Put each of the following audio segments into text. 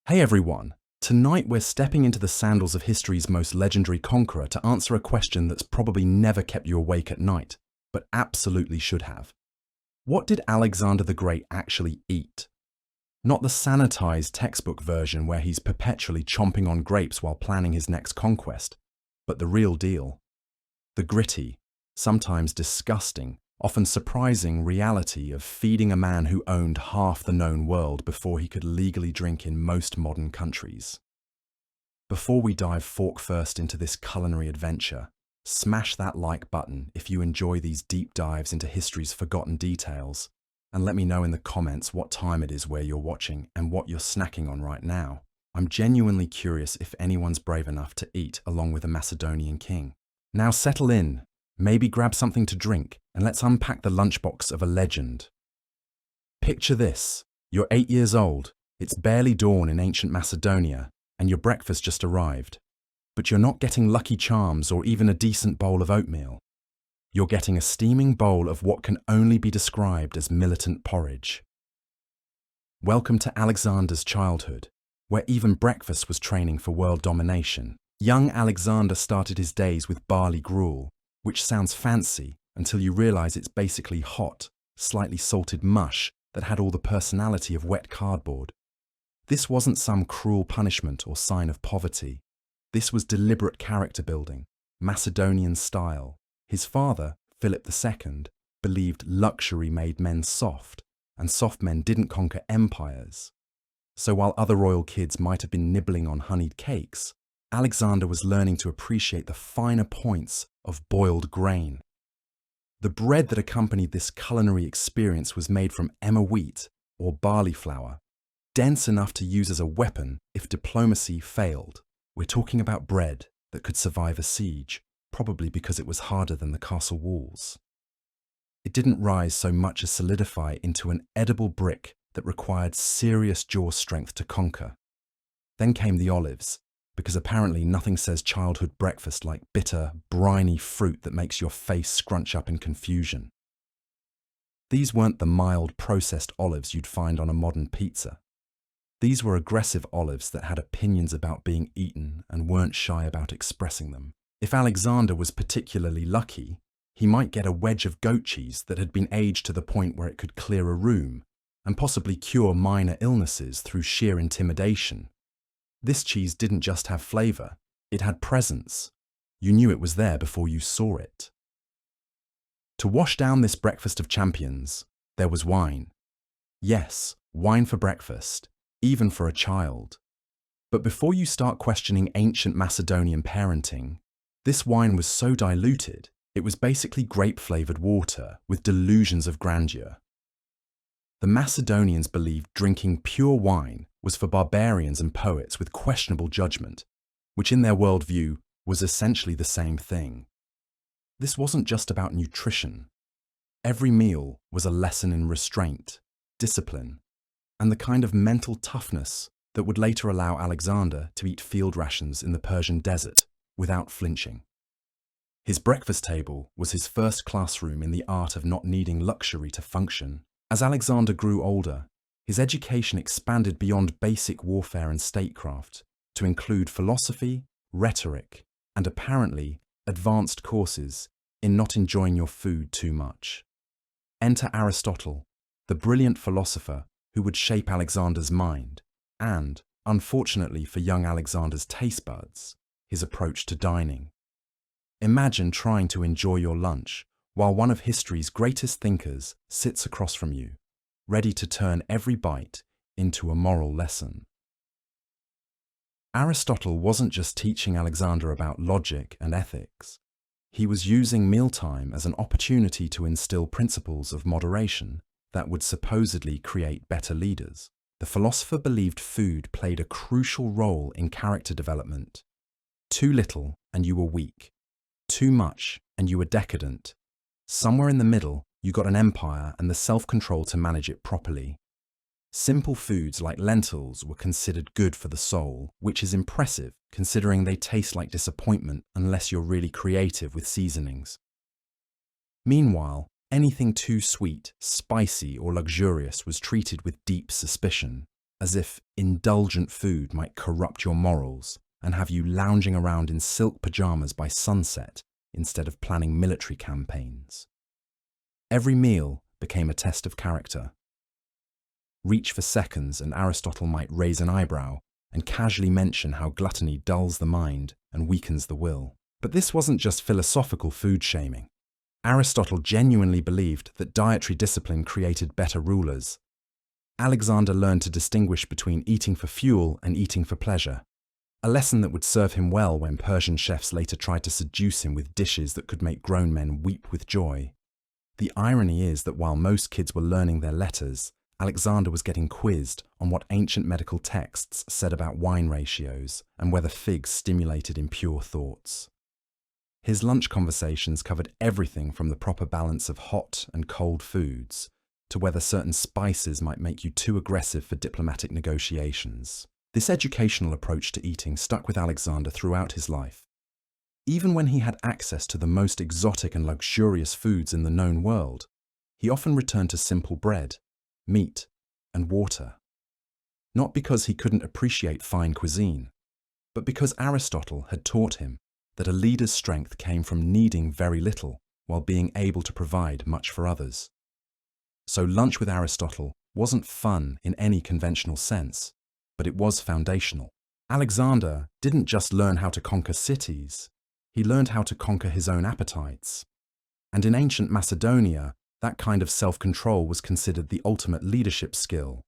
Hey everyone! Tonight we're stepping into the sandals of history's most legendary conqueror to answer a question that's probably never kept you awake at night, but absolutely should have. What did Alexander the Great actually eat? Not the sanitized textbook version where he's perpetually chomping on grapes while planning his next conquest, but the real deal. The gritty, sometimes disgusting, often surprising reality of feeding a man who owned half the known world before he could legally drink in most modern countries. Before we dive fork first into this culinary adventure, smash that like button if you enjoy these deep dives into history's forgotten details, and let me know in the comments what time it is where you're watching and what you're snacking on right now. I'm genuinely curious if anyone's brave enough to eat along with a Macedonian king. Now settle in, maybe grab something to drink, and let's unpack the lunchbox of a legend. Picture this: you're 8 years old, it's barely dawn in ancient Macedonia, and your breakfast just arrived. But you're not getting Lucky Charms or even a decent bowl of oatmeal. You're getting a steaming bowl of what can only be described as militant porridge. Welcome to Alexander's childhood, where even breakfast was training for world domination. Young Alexander started his days with barley gruel, which sounds fancy until you realize it's basically hot, slightly salted mush that had all the personality of wet cardboard. This wasn't some cruel punishment or sign of poverty. This was deliberate character building, Macedonian style. His father, Philip II, believed luxury made men soft, and soft men didn't conquer empires. So while other royal kids might have been nibbling on honeyed cakes, Alexander was learning to appreciate the finer points of boiled grain. The bread that accompanied this culinary experience was made from emmer wheat or barley flour, dense enough to use as a weapon if diplomacy failed. We're talking about bread that could survive a siege, probably because it was harder than the castle walls. It didn't rise so much as solidify into an edible brick that required serious jaw strength to conquer. Then came the olives, because apparently nothing says childhood breakfast like bitter, briny fruit that makes your face scrunch up in confusion. These weren't the mild, processed olives you'd find on a modern pizza. These were aggressive olives that had opinions about being eaten and weren't shy about expressing them. If Alexander was particularly lucky, he might get a wedge of goat cheese that had been aged to the point where it could clear a room and possibly cure minor illnesses through sheer intimidation. This cheese didn't just have flavor, it had presence. You knew it was there before you saw it. To wash down this breakfast of champions, there was wine. Yes, wine for breakfast, even for a child. But before you start questioning ancient Macedonian parenting, this wine was so diluted, it was basically grape-flavored water with delusions of grandeur. The Macedonians believed drinking pure wine was for barbarians and poets with questionable judgment, which in their worldview was essentially the same thing. This wasn't just about nutrition. Every meal was a lesson in restraint, discipline, and the kind of mental toughness that would later allow Alexander to eat field rations in the Persian desert without flinching. His breakfast table was his first classroom in the art of not needing luxury to function. As Alexander grew older, his education expanded beyond basic warfare and statecraft to include philosophy, rhetoric, and apparently advanced courses in not enjoying your food too much. Enter Aristotle, the brilliant philosopher who would shape Alexander's mind and, unfortunately for young Alexander's taste buds, his approach to dining. Imagine trying to enjoy your lunch while one of history's greatest thinkers sits across from you, ready to turn every bite into a moral lesson. Aristotle wasn't just teaching Alexander about logic and ethics. He was using mealtime as an opportunity to instill principles of moderation that would supposedly create better leaders. The philosopher believed food played a crucial role in character development. Too little and you were weak. Too much and you were decadent. Somewhere in the middle, you got an empire and the self-control to manage it properly. Simple foods like lentils were considered good for the soul, which is impressive considering they taste like disappointment unless you're really creative with seasonings. Meanwhile, anything too sweet, spicy, or luxurious was treated with deep suspicion. as if indulgent food might corrupt your morals and have you lounging around in silk pajamas by sunset instead of planning military campaigns. Every meal became a test of character. Reach for seconds and Aristotle might raise an eyebrow and casually mention how gluttony dulls the mind and weakens the will. But this wasn't just philosophical food shaming. Aristotle genuinely believed that dietary discipline created better rulers. Alexander learned to distinguish between eating for fuel and eating for pleasure, a lesson that would serve him well when Persian chefs later tried to seduce him with dishes that could make grown men weep with joy. The irony is that while most kids were learning their letters, Alexander was getting quizzed on what ancient medical texts said about wine ratios and whether figs stimulated impure thoughts. His lunch conversations covered everything from the proper balance of hot and cold foods to whether certain spices might make you too aggressive for diplomatic negotiations. This educational approach to eating stuck with Alexander throughout his life. Even when he had access to the most exotic and luxurious foods in the known world, he often returned to simple bread, meat, and water. Not because he couldn't appreciate fine cuisine, but because Aristotle had taught him that a leader's strength came from needing very little while being able to provide much for others. So lunch with Aristotle wasn't fun in any conventional sense, but it was foundational. Alexander didn't just learn how to conquer cities, he learned how to conquer his own appetites. And in ancient Macedonia, that kind of self-control was considered the ultimate leadership skill.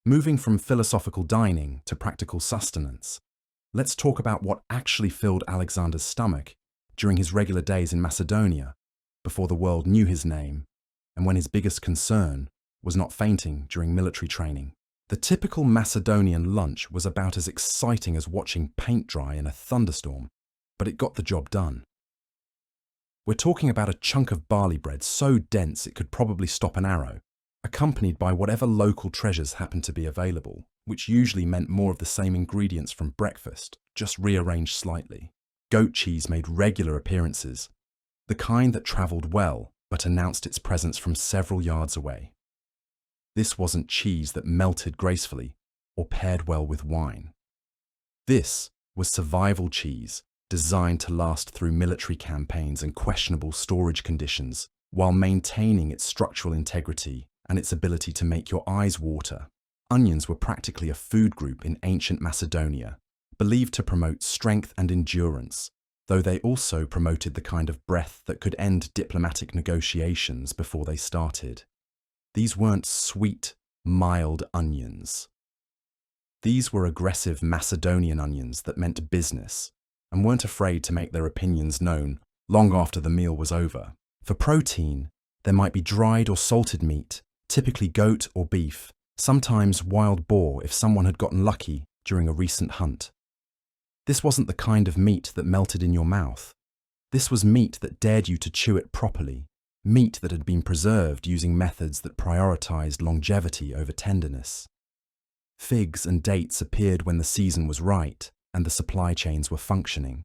Moving from philosophical dining to practical sustenance, let's talk about what actually filled Alexander's stomach during his regular days in Macedonia, before the world knew his name, and when his biggest concern was not fainting during military training. The typical Macedonian lunch was about as exciting as watching paint dry in a thunderstorm, but it got the job done. We're talking about a chunk of barley bread so dense it could probably stop an arrow, accompanied by whatever local treasures happened to be available, which usually meant more of the same ingredients from breakfast, just rearranged slightly. Goat cheese made regular appearances, the kind that travelled well but announced its presence from several yards away. This wasn't cheese that melted gracefully or paired well with wine. This was survival cheese, designed to last through military campaigns and questionable storage conditions, while maintaining its structural integrity and its ability to make your eyes water. Onions were practically a food group in ancient Macedonia, believed to promote strength and endurance, though they also promoted the kind of breath that could end diplomatic negotiations before they started. These weren't sweet, mild onions. These were aggressive Macedonian onions that meant business, and weren't afraid to make their opinions known long after the meal was over. For protein, there might be dried or salted meat, typically goat or beef, sometimes wild boar if someone had gotten lucky during a recent hunt. This wasn't the kind of meat that melted in your mouth. This was meat that dared you to chew it properly, meat that had been preserved using methods that prioritized longevity over tenderness. Figs and dates appeared when the season was right and the supply chains were functioning,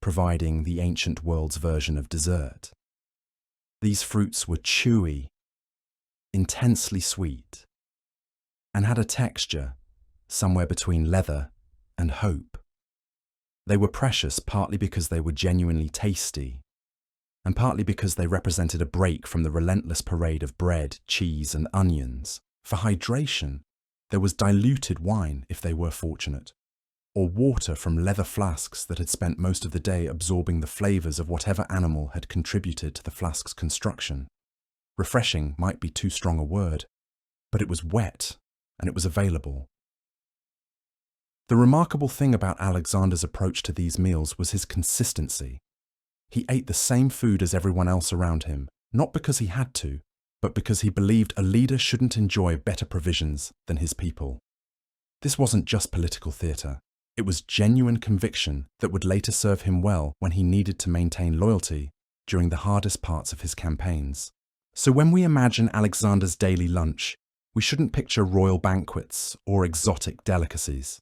providing the ancient world's version of dessert. These fruits were chewy, intensely sweet, and had a texture somewhere between leather and hope. They were precious partly because they were genuinely tasty, and partly because they represented a break from the relentless parade of bread, cheese, and onions. For hydration, there was diluted wine if they were fortunate, or water from leather flasks that had spent most of the day absorbing the flavours of whatever animal had contributed to the flask's construction. Refreshing might be too strong a word, but it was wet, and it was available. The remarkable thing about Alexander's approach to these meals was his consistency. He ate the same food as everyone else around him, not because he had to, but because he believed a leader shouldn't enjoy better provisions than his people. This wasn't just political theatre. It was genuine conviction that would later serve him well when he needed to maintain loyalty during the hardest parts of his campaigns. So when we imagine Alexander's daily lunch, we shouldn't picture royal banquets or exotic delicacies.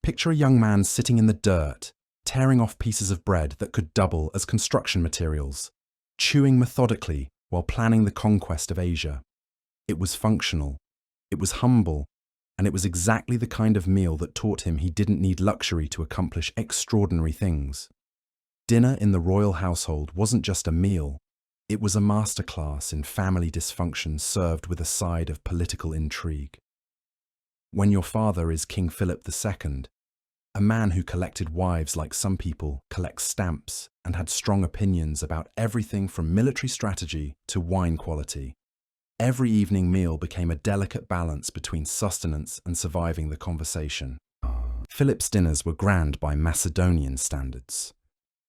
Picture a young man sitting in the dirt, tearing off pieces of bread that could double as construction materials, chewing methodically while planning the conquest of Asia. It was functional, It was humble, and it was exactly the kind of meal that taught him he didn't need luxury to accomplish extraordinary things. Dinner in the royal household wasn't just a meal, it was a masterclass in family dysfunction served with a side of political intrigue. When your father is King Philip II, a man who collected wives like some people collect stamps and had strong opinions about everything from military strategy to wine quality, every evening meal became a delicate balance between sustenance and surviving the conversation. Philip's dinners were grand by Macedonian standards,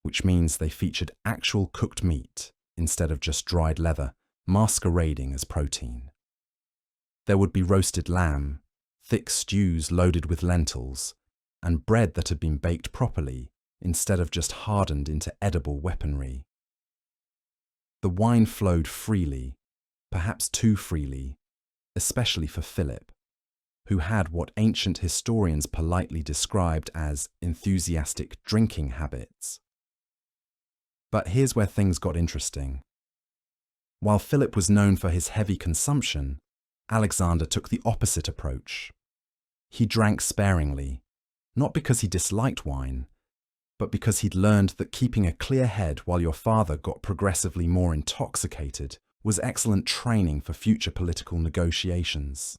which means they featured actual cooked meat instead of just dried leather, masquerading as protein. There would be roasted lamb, thick stews loaded with lentils, and bread that had been baked properly instead of just hardened into edible weaponry. The wine flowed freely, perhaps too freely, especially for Philip, who had what ancient historians politely described as enthusiastic drinking habits. But here's where things got interesting. While Philip was known for his heavy consumption, Alexander took the opposite approach. He drank sparingly, not because he disliked wine, but because he'd learned that keeping a clear head while your father got progressively more intoxicated was excellent training for future political negotiations.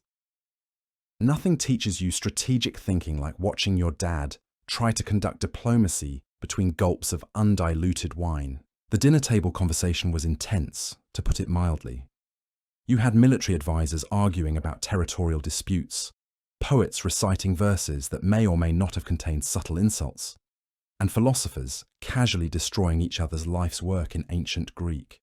Nothing teaches you strategic thinking like watching your dad try to conduct diplomacy between gulps of undiluted wine. The dinner table conversation was intense, to put it mildly. You had military advisors arguing about territorial disputes, poets reciting verses that may or may not have contained subtle insults, and philosophers casually destroying each other's life's work in ancient Greek.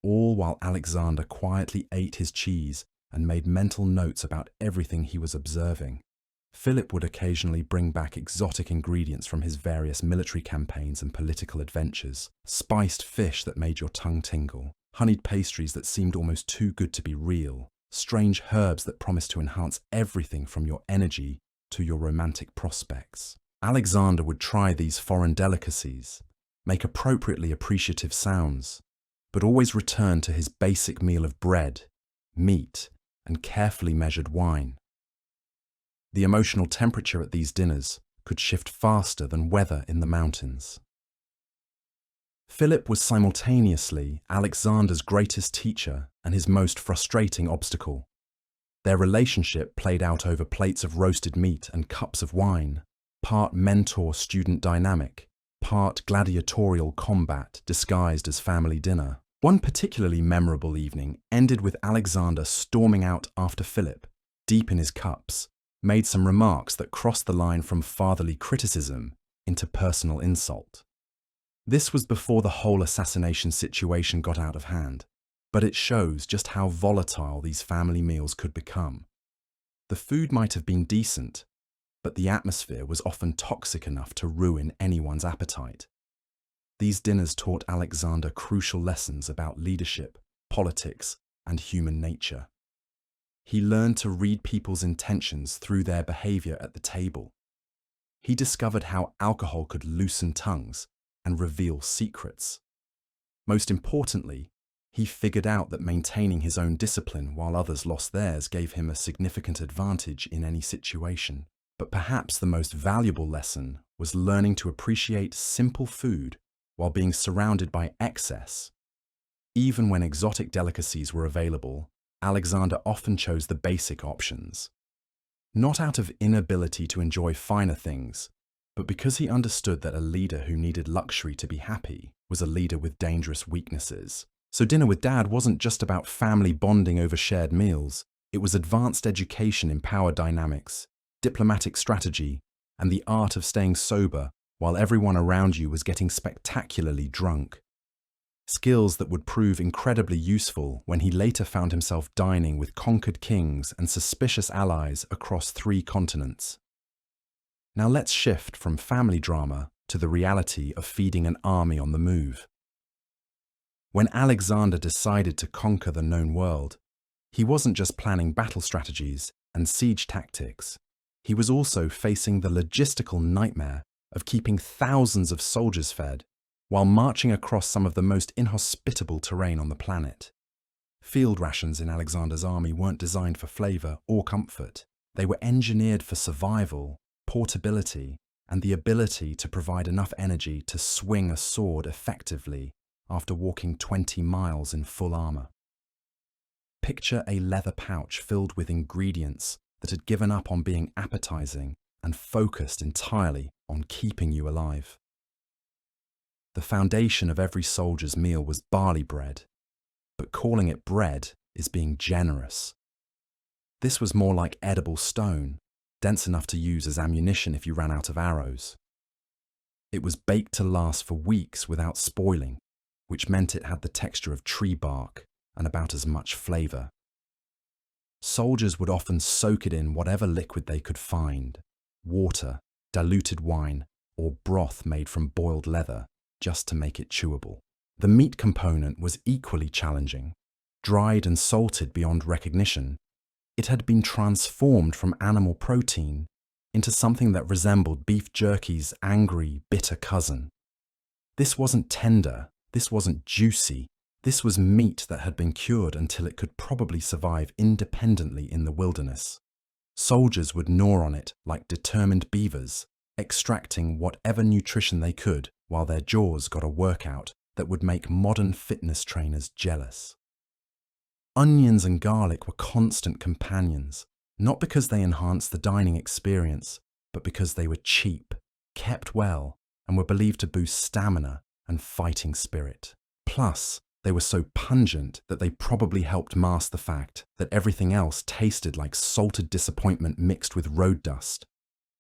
All while Alexander quietly ate his cheese and made mental notes about everything he was observing. Philip would occasionally bring back exotic ingredients from his various military campaigns and political adventures, spiced fish that made your tongue tingle, honeyed pastries that seemed almost too good to be real, strange herbs that promised to enhance everything from your energy to your romantic prospects. Alexander would try these foreign delicacies, make appropriately appreciative sounds, but always return to his basic meal of bread, meat, and carefully measured wine. The emotional temperature at these dinners could shift faster than weather in the mountains. Philip was simultaneously Alexander's greatest teacher and his most frustrating obstacle. Their relationship played out over plates of roasted meat and cups of wine, part mentor-student dynamic, part gladiatorial combat disguised as family dinner. One particularly memorable evening ended with Alexander storming out after Philip, deep in his cups, made some remarks that crossed the line from fatherly criticism into personal insult. This was before the whole assassination situation got out of hand, but it shows just how volatile these family meals could become. The food might have been decent, but the atmosphere was often toxic enough to ruin anyone's appetite. These dinners taught Alexander crucial lessons about leadership, politics, and human nature. He learned to read people's intentions through their behavior at the table. He discovered how alcohol could loosen tongues and reveal secrets. Most importantly, he figured out that maintaining his own discipline while others lost theirs gave him a significant advantage in any situation. But perhaps the most valuable lesson was learning to appreciate simple food while being surrounded by excess. Even when exotic delicacies were available, Alexander often chose the basic options. Not out of inability to enjoy finer things, but because he understood that a leader who needed luxury to be happy was a leader with dangerous weaknesses. So dinner with Dad wasn't just about family bonding over shared meals, it was advanced education in power dynamics, diplomatic strategy, and the art of staying sober while everyone around you was getting spectacularly drunk. Skills that would prove incredibly useful when he later found himself dining with conquered kings and suspicious allies across 3 continents. Now let's shift from family drama to the reality of feeding an army on the move. When Alexander decided to conquer the known world, he wasn't just planning battle strategies and siege tactics. He was also facing the logistical nightmare of keeping thousands of soldiers fed while marching across some of the most inhospitable terrain on the planet. Field rations in Alexander's army weren't designed for flavor or comfort. They were engineered for survival, portability, and the ability to provide enough energy to swing a sword effectively after walking 20 miles in full armor. Picture a leather pouch filled with ingredients that had given up on being appetizing and focused entirely on keeping you alive. The foundation of every soldier's meal was barley bread, but calling it bread is being generous. This was more like edible stone, dense enough to use as ammunition if you ran out of arrows. It was baked to last for weeks without spoiling, which meant it had the texture of tree bark and about as much flavor. Soldiers would often soak it in whatever liquid they could find, water, diluted wine, or broth made from boiled leather, just to make it chewable. The meat component was equally challenging. Dried and salted beyond recognition, it had been transformed from animal protein into something that resembled beef jerky's angry, bitter cousin. This wasn't tender, this wasn't juicy, this was meat that had been cured until it could probably survive independently in the wilderness. Soldiers would gnaw on it like determined beavers, extracting whatever nutrition they could while their jaws got a workout that would make modern fitness trainers jealous. Onions and garlic were constant companions, not because they enhanced the dining experience, but because they were cheap, kept well, and were believed to boost stamina and fighting spirit. Plus, they were so pungent that they probably helped mask the fact that everything else tasted like salted disappointment mixed with road dust.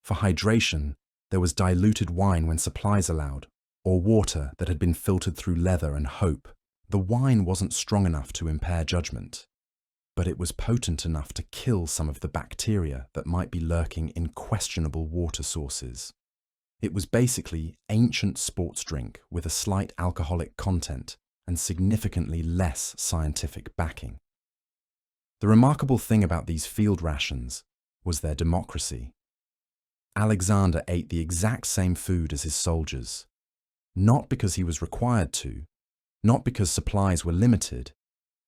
For hydration, there was diluted wine when supplies allowed, or water that had been filtered through leather and hope. The wine wasn't strong enough to impair judgment, but it was potent enough to kill some of the bacteria that might be lurking in questionable water sources. It was basically ancient sports drink with a slight alcoholic content and significantly less scientific backing. The remarkable thing about these field rations was their democracy. Alexander ate the exact same food as his soldiers, not because he was required to, not because supplies were limited,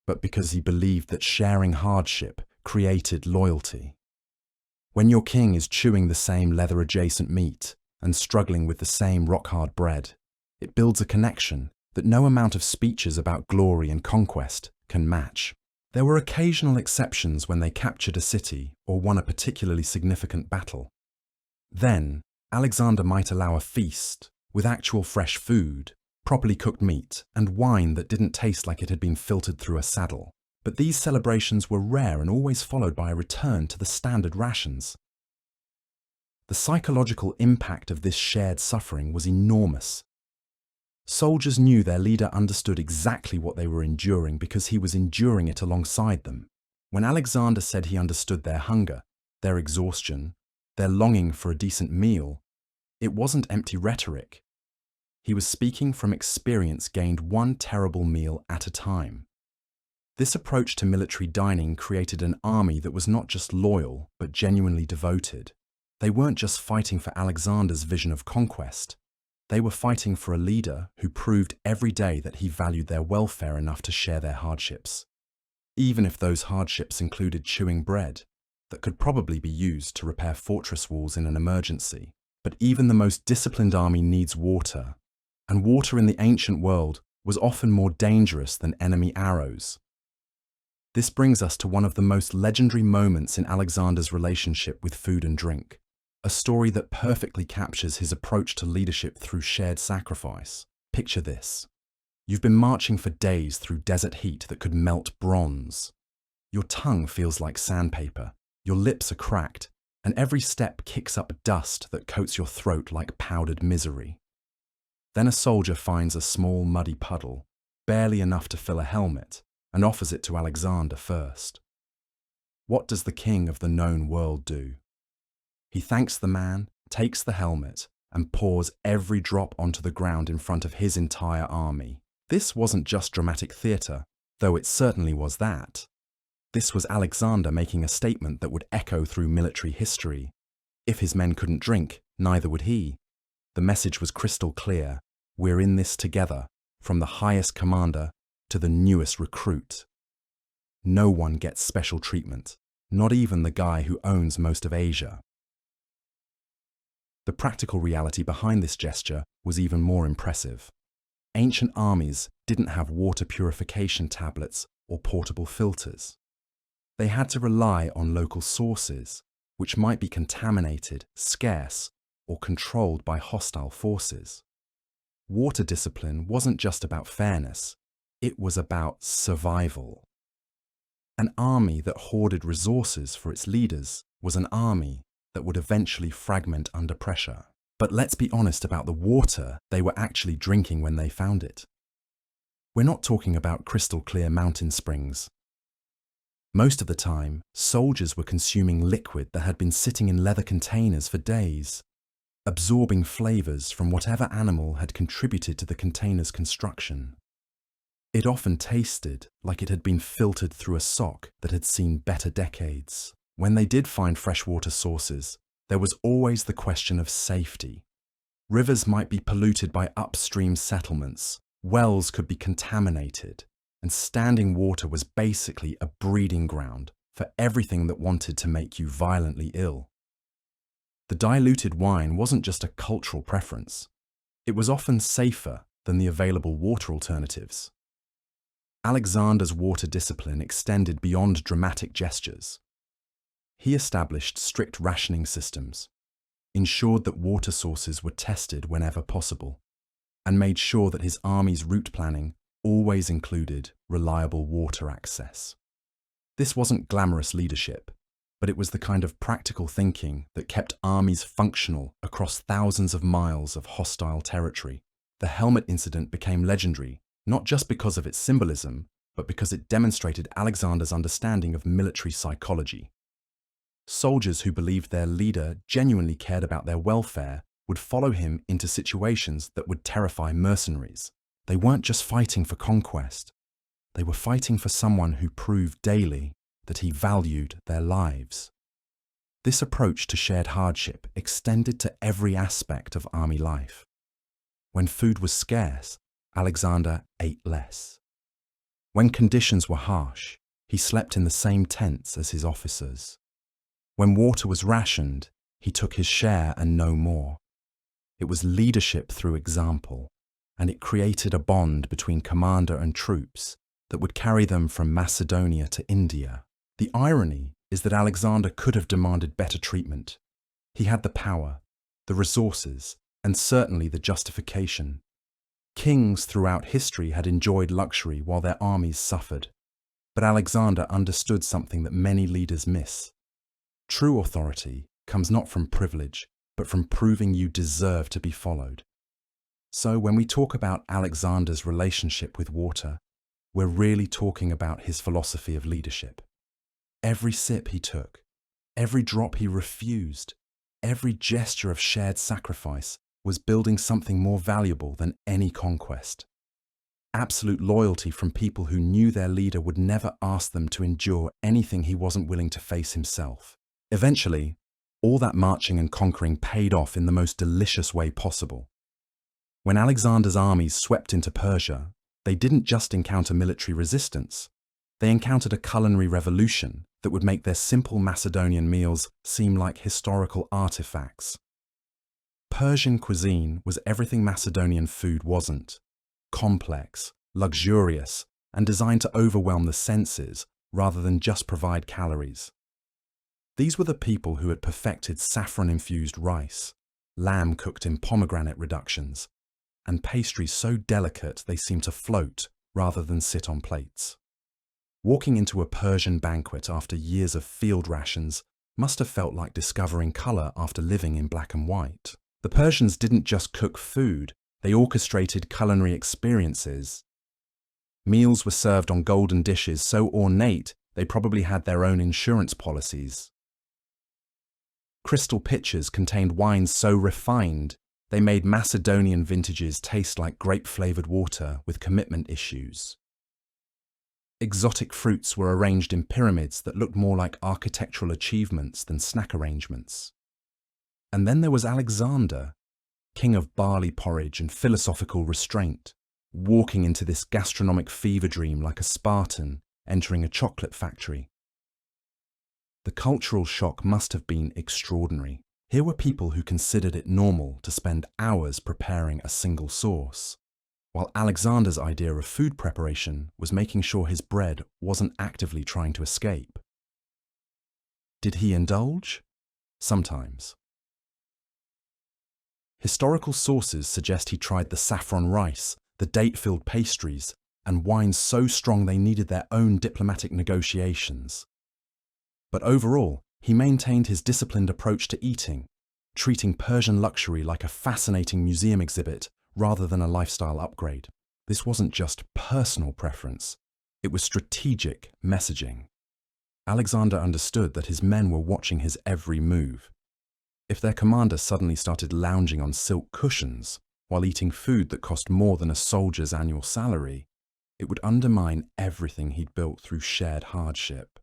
but because he believed that sharing hardship created loyalty. When your king is chewing the same leather-adjacent meat and struggling with the same rock-hard bread, it builds a connection that no amount of speeches about glory and conquest can match. There were occasional exceptions when they captured a city or won a particularly significant battle. Then, Alexander might allow a feast with actual fresh food, properly cooked meat, and wine that didn't taste like it had been filtered through a saddle. But these celebrations were rare and always followed by a return to the standard rations. The psychological impact of this shared suffering was enormous. Soldiers knew their leader understood exactly what they were enduring because he was enduring it alongside them. When Alexander said he understood their hunger, their exhaustion, their longing for a decent meal, it wasn't empty rhetoric. He was speaking from experience gained one terrible meal at a time. This approach to military dining created an army that was not just loyal, but genuinely devoted. They weren't just fighting for Alexander's vision of conquest. They were fighting for a leader who proved every day that he valued their welfare enough to share their hardships, even if those hardships included chewing bread that could probably be used to repair fortress walls in an emergency. But even the most disciplined army needs water, and water in the ancient world was often more dangerous than enemy arrows. This brings us to one of the most legendary moments in Alexander's relationship with food and drink, a story that perfectly captures his approach to leadership through shared sacrifice. Picture this. You've been marching for days through desert heat that could melt bronze. Your tongue feels like sandpaper, your lips are cracked, and every step kicks up dust that coats your throat like powdered misery. Then a soldier finds a small muddy puddle, barely enough to fill a helmet, and offers it to Alexander first. What does the king of the known world do? He thanks the man, takes the helmet, and pours every drop onto the ground in front of his entire army. This wasn't just dramatic theatre, though it certainly was that. This was Alexander making a statement that would echo through military history. If his men couldn't drink, neither would he. The message was crystal clear. We're in this together, from the highest commander to the newest recruit. no one gets special treatment, not even the guy who owns most of Asia. The practical reality behind this gesture was even more impressive. Ancient armies didn't have water purification tablets or portable filters. They had to rely on local sources, which might be contaminated, scarce, or controlled by hostile forces. Water discipline wasn't just about fairness, it was about survival. An army that hoarded resources for its leaders was an army that would eventually fragment under pressure. But let's be honest about the water they were actually drinking when they found it. We're not talking about crystal clear mountain springs. Most of the time, soldiers were consuming liquid that had been sitting in leather containers for days, absorbing flavors from whatever animal had contributed to the container's construction. It often tasted like it had been filtered through a sock that had seen better decades. When they did find freshwater sources, there was always the question of safety. Rivers might be polluted by upstream settlements, wells could be contaminated, and standing water was basically a breeding ground for everything that wanted to make you violently ill. The diluted wine wasn't just a cultural preference. It was often safer than the available water alternatives. Alexander's water discipline extended beyond dramatic gestures. He established strict rationing systems, ensured that water sources were tested whenever possible, and made sure that his army's route planning always included reliable water access. This wasn't glamorous leadership, but it was the kind of practical thinking that kept armies functional across thousands of miles of hostile territory. The helmet incident became legendary, not just because of its symbolism, but because it demonstrated Alexander's understanding of military psychology. Soldiers who believed their leader genuinely cared about their welfare would follow him into situations that would terrify mercenaries. They weren't just fighting for conquest. They were fighting for someone who proved daily that he valued their lives. This approach to shared hardship extended to every aspect of army life. When food was scarce, Alexander ate less. When conditions were harsh, he slept in the same tents as his officers. When water was rationed, he took his share and no more. It was leadership through example, and it created a bond between commander and troops that would carry them from Macedonia to India. The irony is that Alexander could have demanded better treatment. He had the power, the resources, and certainly the justification. Kings throughout history had enjoyed luxury while their armies suffered. But Alexander understood something that many leaders miss. True authority comes not from privilege, but from proving you deserve to be followed. So when we talk about Alexander's relationship with water, we're really talking about his philosophy of leadership. Every sip he took, every drop he refused, every gesture of shared sacrifice was building something more valuable than any conquest. Absolute loyalty from people who knew their leader would never ask them to endure anything he wasn't willing to face himself. Eventually, all that marching and conquering paid off in the most delicious way possible. When Alexander's armies swept into Persia, they didn't just encounter military resistance. They encountered a culinary revolution that would make their simple Macedonian meals seem like historical artifacts. Persian cuisine was everything Macedonian food wasn't: complex, luxurious, and designed to overwhelm the senses rather than just provide calories. These were the people who had perfected saffron-infused rice, lamb cooked in pomegranate reductions, and pastries so delicate they seemed to float rather than sit on plates. Walking into a Persian banquet after years of field rations must have felt like discovering colour after living in black and white. The Persians didn't just cook food, they orchestrated culinary experiences. Meals were served on golden dishes so ornate they probably had their own insurance policies. Crystal pitchers contained wines so refined they made Macedonian vintages taste like grape-flavoured water with commitment issues. Exotic fruits were arranged in pyramids that looked more like architectural achievements than snack arrangements. And then there was Alexander, king of barley porridge and philosophical restraint, walking into this gastronomic fever dream like a Spartan, entering a chocolate factory. The cultural shock must have been extraordinary. Here were people who considered it normal to spend hours preparing a single sauce, while Alexander's idea of food preparation was making sure his bread wasn't actively trying to escape. Did he indulge? Sometimes. Historical sources suggest he tried the saffron rice, the date-filled pastries, and wines so strong they needed their own diplomatic negotiations. But overall, he maintained his disciplined approach to eating, treating Persian luxury like a fascinating museum exhibit rather than a lifestyle upgrade. This wasn't just personal preference, it was strategic messaging. Alexander understood that his men were watching his every move. If their commander suddenly started lounging on silk cushions while eating food that cost more than a soldier's annual salary, it would undermine everything he'd built through shared hardship.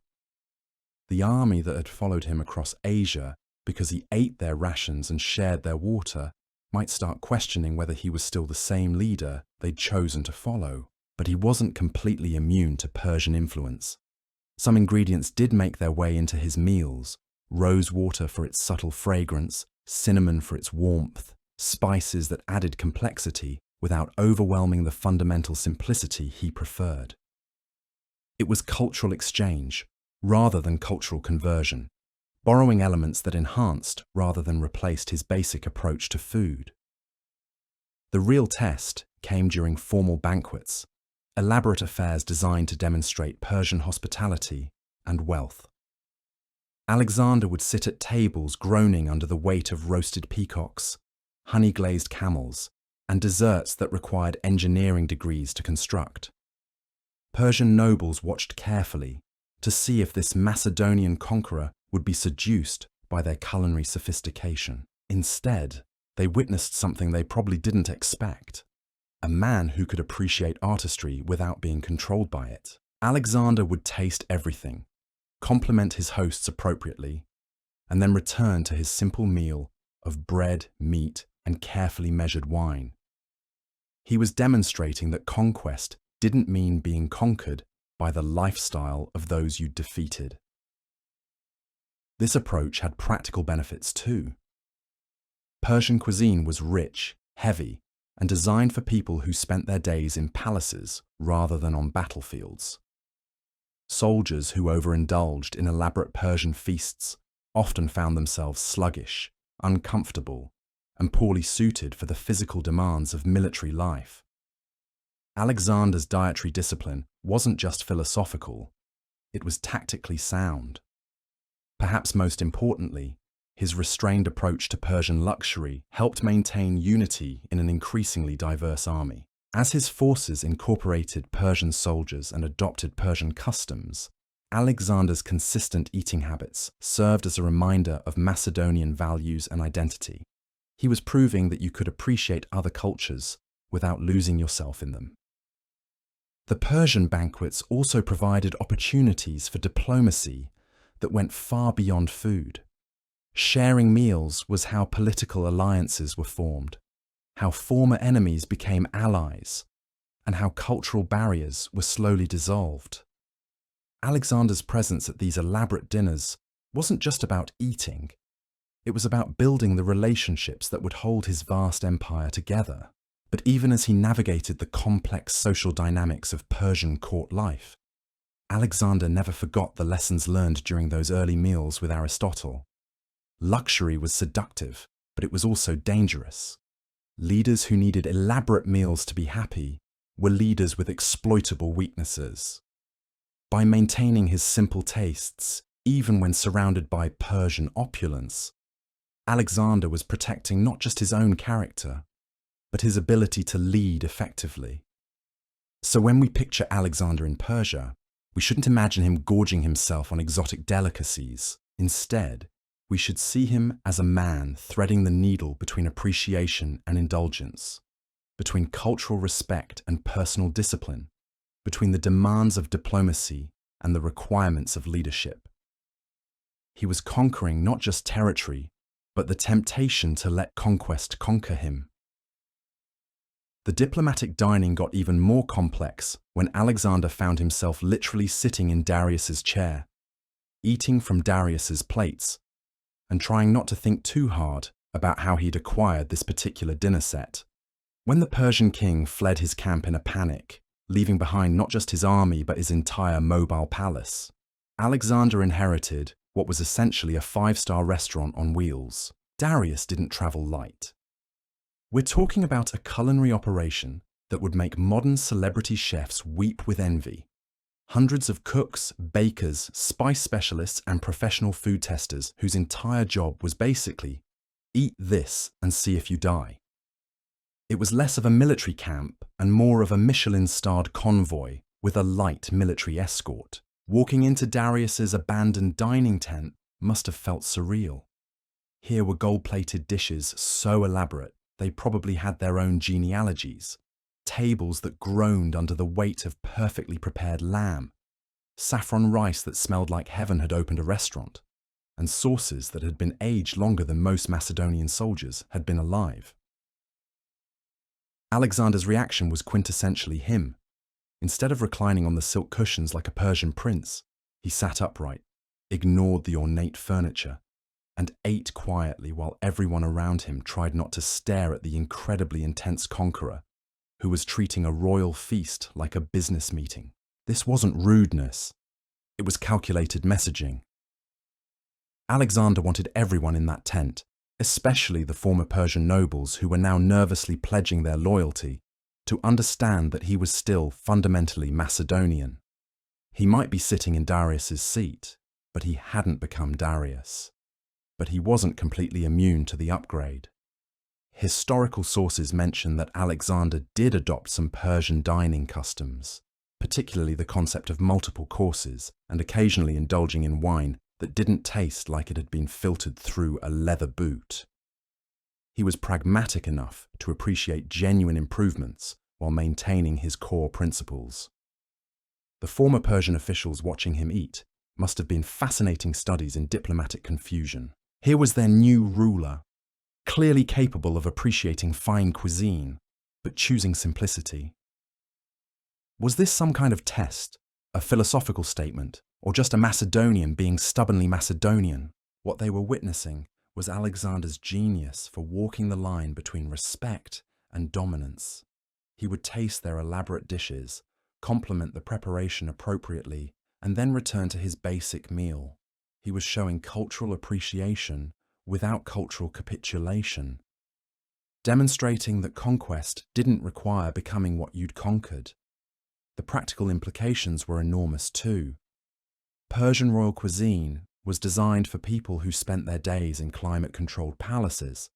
The army that had followed him across Asia because he ate their rations and shared their water might start questioning whether he was still the same leader they'd chosen to follow. But he wasn't completely immune to Persian influence. Some ingredients did make their way into his meals: rose water for its subtle fragrance, cinnamon for its warmth, spices that added complexity without overwhelming the fundamental simplicity he preferred. It was cultural exchange rather than cultural conversion, borrowing elements that enhanced rather than replaced his basic approach to food. The real test came during formal banquets, elaborate affairs designed to demonstrate Persian hospitality and wealth. Alexander would sit at tables groaning under the weight of roasted peacocks, honey-glazed camels, and desserts that required engineering degrees to construct. Persian nobles watched carefully to see if this Macedonian conqueror would be seduced by their culinary sophistication. Instead, they witnessed something they probably didn't expect: a man who could appreciate artistry without being controlled by it. Alexander would taste everything, compliment his hosts appropriately, and then return to his simple meal of bread, meat, and carefully measured wine. He was demonstrating that conquest didn't mean being conquered by the lifestyle of those you'd defeated. This approach had practical benefits too. Persian cuisine was rich, heavy, and designed for people who spent their days in palaces rather than on battlefields. Soldiers who overindulged in elaborate Persian feasts often found themselves sluggish, uncomfortable, and poorly suited for the physical demands of military life. Alexander's dietary discipline wasn't just philosophical, it was tactically sound. Perhaps most importantly, his restrained approach to Persian luxury helped maintain unity in an increasingly diverse army. As his forces incorporated Persian soldiers and adopted Persian customs, Alexander's consistent eating habits served as a reminder of Macedonian values and identity. He was proving that you could appreciate other cultures without losing yourself in them. The Persian banquets also provided opportunities for diplomacy that went far beyond food. Sharing meals was how political alliances were formed, how former enemies became allies, and how cultural barriers were slowly dissolved. Alexander's presence at these elaborate dinners wasn't just about eating, it was about building the relationships that would hold his vast empire together. But even as he navigated the complex social dynamics of Persian court life, Alexander never forgot the lessons learned during those early meals with Aristotle. Luxury was seductive, but it was also dangerous. Leaders who needed elaborate meals to be happy were leaders with exploitable weaknesses. By maintaining his simple tastes, even when surrounded by Persian opulence, Alexander was protecting not just his own character, but his ability to lead effectively. So when we picture Alexander in Persia, we shouldn't imagine him gorging himself on exotic delicacies. Instead, we should see him as a man threading the needle between appreciation and indulgence, between cultural respect and personal discipline, between the demands of diplomacy and the requirements of leadership. He was conquering not just territory, but the temptation to let conquest conquer him. The diplomatic dining got even more complex when Alexander found himself literally sitting in Darius's chair, eating from Darius's plates, and trying not to think too hard about how he'd acquired this particular dinner set. When the Persian king fled his camp in a panic, leaving behind not just his army but his entire mobile palace, Alexander inherited what was essentially a five-star restaurant on wheels. Darius didn't travel light. We're talking about a culinary operation that would make modern celebrity chefs weep with envy. Hundreds of cooks, bakers, spice specialists, and professional food testers whose entire job was basically, eat this and see if you die. It was less of a military camp and more of a Michelin-starred convoy with a light military escort. Walking into Darius's abandoned dining tent must have felt surreal. Here were gold-plated dishes so elaborate they probably had their own genealogies, tables that groaned under the weight of perfectly prepared lamb, saffron rice that smelled like heaven had opened a restaurant, and sauces that had been aged longer than most Macedonian soldiers had been alive. Alexander's reaction was quintessentially him. Instead of reclining on the silk cushions like a Persian prince, he sat upright, ignored the ornate furniture, and ate quietly while everyone around him tried not to stare at the incredibly intense conqueror, who was treating a royal feast like a business meeting. This wasn't rudeness. It was calculated messaging. Alexander wanted everyone in that tent, especially the former Persian nobles who were now nervously pledging their loyalty, to understand that he was still fundamentally Macedonian. He might be sitting in Darius's seat, but he hadn't become Darius. But he wasn't completely immune to the upgrade. Historical sources mention that Alexander did adopt some Persian dining customs, particularly the concept of multiple courses and occasionally indulging in wine that didn't taste like it had been filtered through a leather boot. He was pragmatic enough to appreciate genuine improvements while maintaining his core principles. The former Persian officials watching him eat must have been fascinating studies in diplomatic confusion. Here was their new ruler, clearly capable of appreciating fine cuisine, but choosing simplicity. Was this some kind of test, a philosophical statement, or just a Macedonian being stubbornly Macedonian? What they were witnessing was Alexander's genius for walking the line between respect and dominance. He would taste their elaborate dishes, compliment the preparation appropriately, and then return to his basic meal. He was showing cultural appreciation without cultural capitulation, demonstrating that conquest didn't require becoming what you'd conquered. The practical implications were enormous too. Persian royal cuisine was designed for people who spent their days in climate-controlled palaces,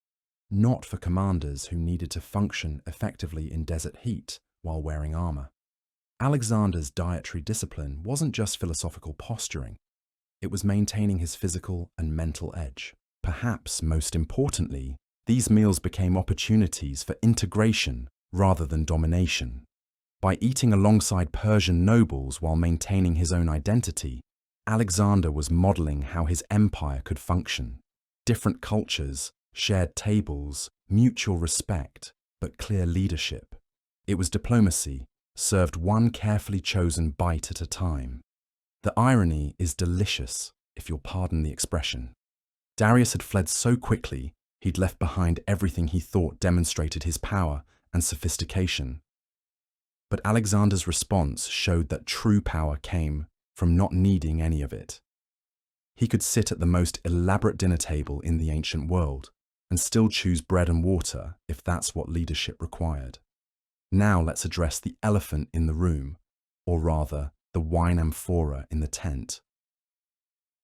not for commanders who needed to function effectively in desert heat while wearing armor. Alexander's dietary discipline wasn't just philosophical posturing. It was maintaining his physical and mental edge. Perhaps most importantly, these meals became opportunities for integration rather than domination. By eating alongside Persian nobles while maintaining his own identity, Alexander was modeling how his empire could function. Different cultures, shared tables, mutual respect, but clear leadership. It was diplomacy, served one carefully chosen bite at a time. The irony is delicious, if you'll pardon the expression. Darius had fled so quickly, he'd left behind everything he thought demonstrated his power and sophistication. But Alexander's response showed that true power came from not needing any of it. He could sit at the most elaborate dinner table in the ancient world and still choose bread and water if that's what leadership required. Now let's address the elephant in the room, or rather, the wine amphora in the tent.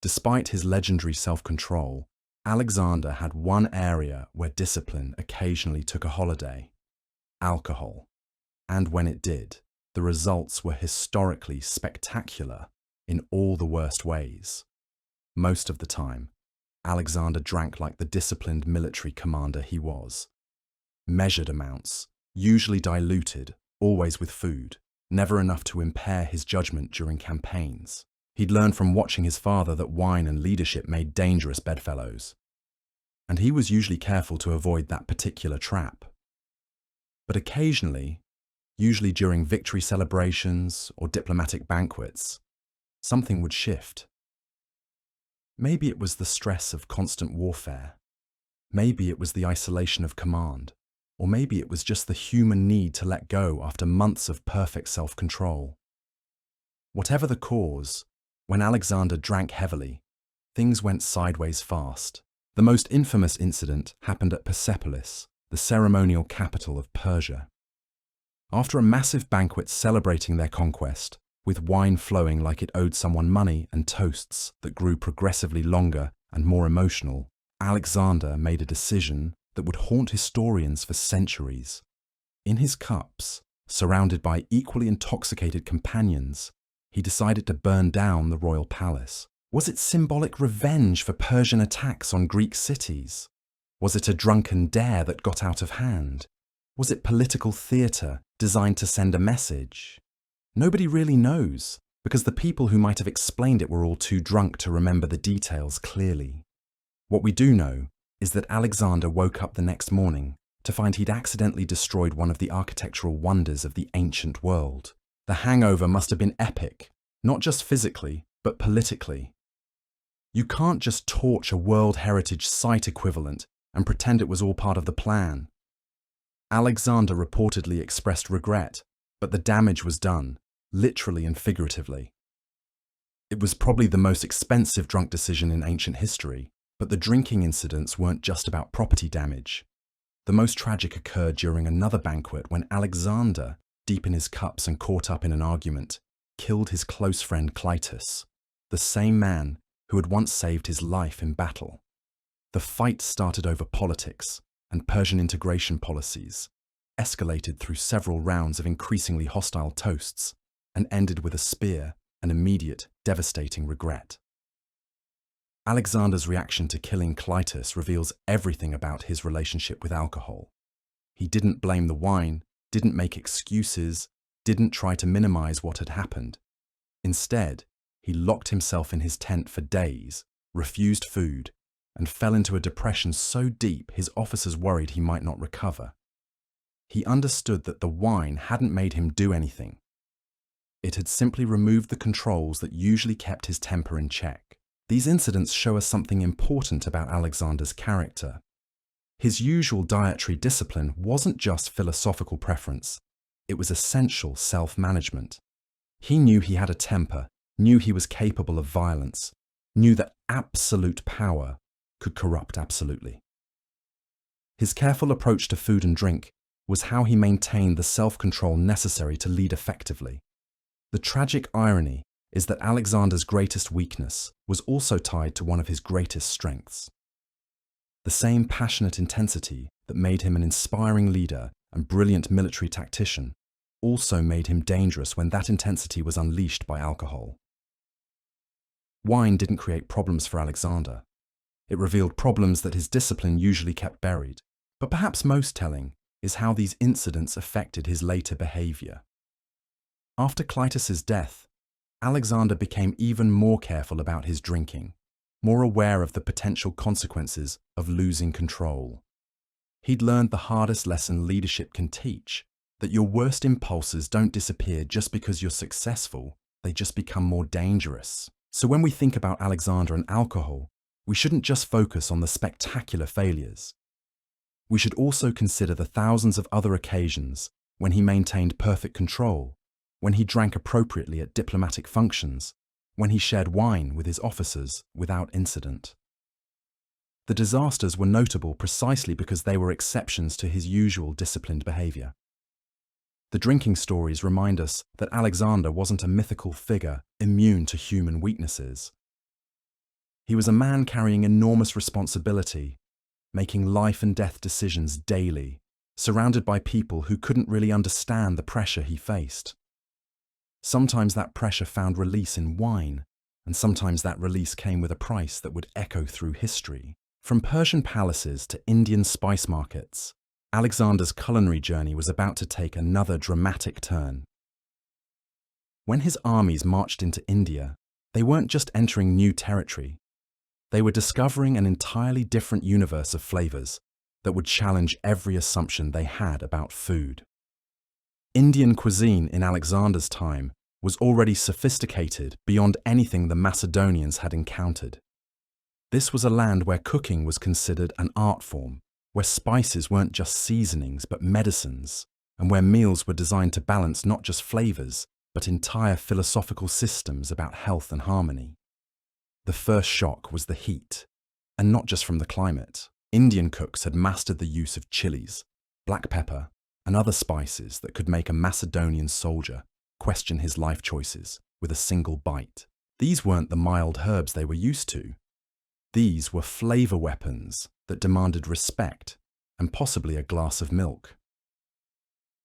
Despite his legendary self-control, Alexander had one area where discipline occasionally took a holiday: alcohol. And when it did, the results were historically spectacular in all the worst ways. Most of the time, Alexander drank like the disciplined military commander he was. Measured amounts, usually diluted, always with food, never enough to impair his judgment during campaigns. He'd learned from watching his father that wine and leadership made dangerous bedfellows. And he was usually careful to avoid that particular trap. But occasionally, usually during victory celebrations or diplomatic banquets, something would shift. Maybe it was the stress of constant warfare. Maybe it was the isolation of command. Or maybe it was just the human need to let go after months of perfect self-control. Whatever the cause, when Alexander drank heavily, things went sideways fast. The most infamous incident happened at Persepolis, the ceremonial capital of Persia. After a massive banquet celebrating their conquest, with wine flowing like it owed someone money and toasts that grew progressively longer and more emotional, Alexander made a decision that would haunt historians for centuries. In his cups, surrounded by equally intoxicated companions, he decided to burn down the royal palace. Was it symbolic revenge for Persian attacks on Greek cities? Was it a drunken dare that got out of hand? Was it political theatre designed to send a message? Nobody really knows, because the people who might have explained it were all too drunk to remember the details clearly. What we do know is that Alexander woke up the next morning to find he'd accidentally destroyed one of the architectural wonders of the ancient world. The hangover must have been epic, not just physically, but politically. You can't just torch a World Heritage Site equivalent and pretend it was all part of the plan. Alexander reportedly expressed regret, but the damage was done, literally and figuratively. It was probably the most expensive drunk decision in ancient history, but the drinking incidents weren't just about property damage. The most tragic occurred during another banquet when Alexander, deep in his cups and caught up in an argument, killed his close friend Clytus, the same man who had once saved his life in battle. The fight started over politics and Persian integration policies, escalated through several rounds of increasingly hostile toasts, and ended with a spear and immediate, devastating regret. Alexander's reaction to killing Clytus reveals everything about his relationship with alcohol. He didn't blame the wine, didn't make excuses, didn't try to minimize what had happened. Instead, he locked himself in his tent for days, refused food, and fell into a depression so deep his officers worried he might not recover. He understood that the wine hadn't made him do anything. It had simply removed the controls that usually kept his temper in check. These incidents show us something important about Alexander's character. His usual dietary discipline wasn't just philosophical preference, it was essential self-management. He knew he had a temper, knew he was capable of violence, knew that absolute power could corrupt absolutely. His careful approach to food and drink was how he maintained the self-control necessary to lead effectively. The tragic irony is that Alexander's greatest weakness was also tied to one of his greatest strengths. The same passionate intensity that made him an inspiring leader and brilliant military tactician also made him dangerous when that intensity was unleashed by alcohol. Wine didn't create problems for Alexander. It revealed problems that his discipline usually kept buried. But perhaps most telling is how these incidents affected his later behavior. After Clytus's death, Alexander became even more careful about his drinking, more aware of the potential consequences of losing control. He'd learned the hardest lesson leadership can teach, that your worst impulses don't disappear just because you're successful, they just become more dangerous. So when we think about Alexander and alcohol, we shouldn't just focus on the spectacular failures. We should also consider the thousands of other occasions when he maintained perfect control, when he drank appropriately at diplomatic functions, when he shared wine with his officers without incident. The disasters were notable precisely because they were exceptions to his usual disciplined behavior. The drinking stories remind us that Alexander wasn't a mythical figure immune to human weaknesses. He was a man carrying enormous responsibility, making life and death decisions daily, surrounded by people who couldn't really understand the pressure he faced. Sometimes that pressure found release in wine, and sometimes that release came with a price that would echo through history. From Persian palaces to Indian spice markets, Alexander's culinary journey was about to take another dramatic turn. When his armies marched into India, they weren't just entering new territory. They were discovering an entirely different universe of flavors that would challenge every assumption they had about food. Indian cuisine in Alexander's time was already sophisticated beyond anything the Macedonians had encountered. This was a land where cooking was considered an art form, where spices weren't just seasonings but medicines, and where meals were designed to balance not just flavors, but entire philosophical systems about health and harmony. The first shock was the heat, and not just from the climate. Indian cooks had mastered the use of chilies, black pepper, and other spices that could make a Macedonian soldier question his life choices with a single bite. These weren't the mild herbs they were used to. These were flavor weapons that demanded respect and possibly a glass of milk.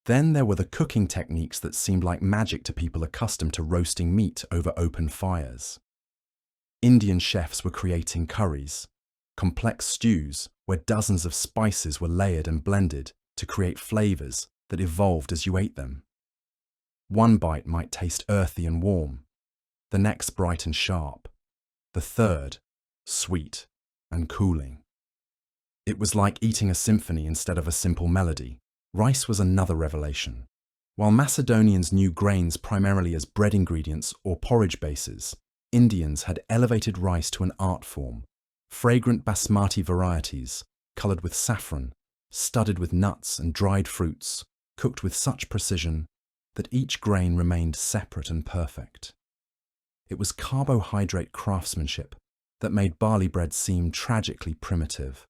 Then there were the cooking techniques that seemed like magic to people accustomed to roasting meat over open fires. Indian chefs were creating curries, complex stews where dozens of spices were layered and blended to create flavors that evolved as you ate them. One bite might taste earthy and warm, the next bright and sharp, the third sweet and cooling. It was like eating a symphony instead of a simple melody. Rice was another revelation. While Macedonians knew grains primarily as bread ingredients or porridge bases, Indians had elevated rice to an art form. Fragrant basmati varieties, colored with saffron, studded with nuts and dried fruits, cooked with such precision that each grain remained separate and perfect. It was carbohydrate craftsmanship that made barley bread seem tragically primitive.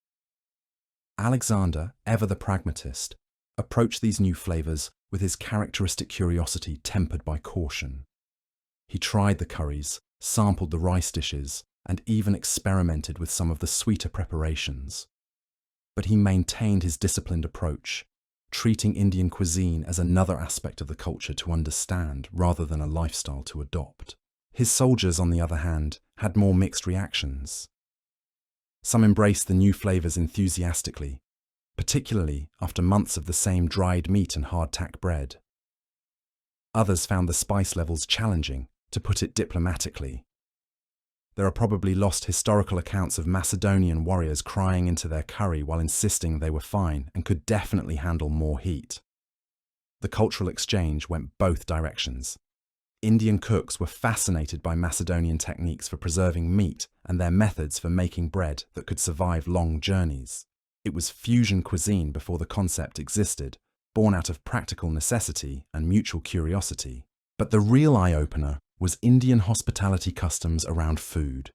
Alexander, ever the pragmatist, approached these new flavors with his characteristic curiosity tempered by caution. He tried the curries, sampled the rice dishes, and even experimented with some of the sweeter preparations. But he maintained his disciplined approach, treating Indian cuisine as another aspect of the culture to understand rather than a lifestyle to adopt. His soldiers, on the other hand, had more mixed reactions. Some embraced the new flavors enthusiastically, particularly after months of the same dried meat and hardtack bread. Others found the spice levels challenging, to put it diplomatically. There are probably lost historical accounts of Macedonian warriors crying into their curry while insisting they were fine and could definitely handle more heat. The cultural exchange went both directions. Indian cooks were fascinated by Macedonian techniques for preserving meat and their methods for making bread that could survive long journeys. It was fusion cuisine before the concept existed, born out of practical necessity and mutual curiosity. But the real eye-opener was Indian hospitality customs around food.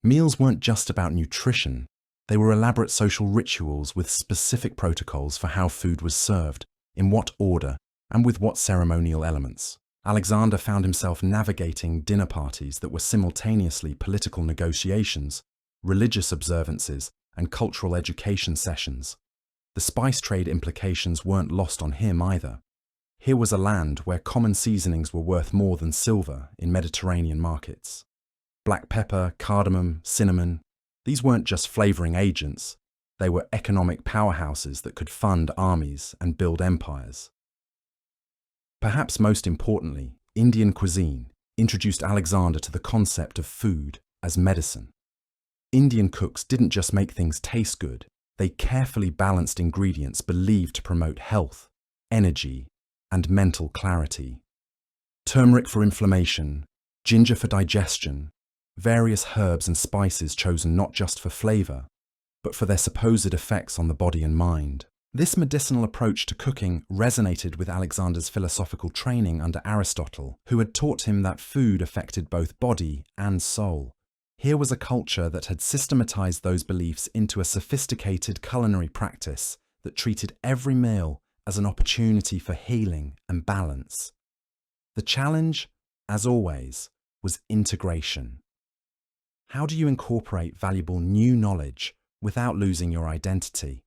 Meals weren't just about nutrition, they were elaborate social rituals with specific protocols for how food was served, in what order, and with what ceremonial elements. Alexander found himself navigating dinner parties that were simultaneously political negotiations, religious observances, and cultural education sessions. The spice trade implications weren't lost on him either. Here was a land where common seasonings were worth more than silver in Mediterranean markets. Black pepper, cardamom, cinnamon, these weren't just flavoring agents, they were economic powerhouses that could fund armies and build empires. Perhaps most importantly, Indian cuisine introduced Alexander to the concept of food as medicine. Indian cooks didn't just make things taste good, they carefully balanced ingredients believed to promote health, energy, and mental clarity. Turmeric for inflammation, ginger for digestion, various herbs and spices chosen not just for flavor, but for their supposed effects on the body and mind. This medicinal approach to cooking resonated with Alexander's philosophical training under Aristotle, who had taught him that food affected both body and soul. Here was a culture that had systematized those beliefs into a sophisticated culinary practice that treated every meal as an opportunity for healing and balance. The challenge, as always, was integration. How do you incorporate valuable new knowledge without losing your identity?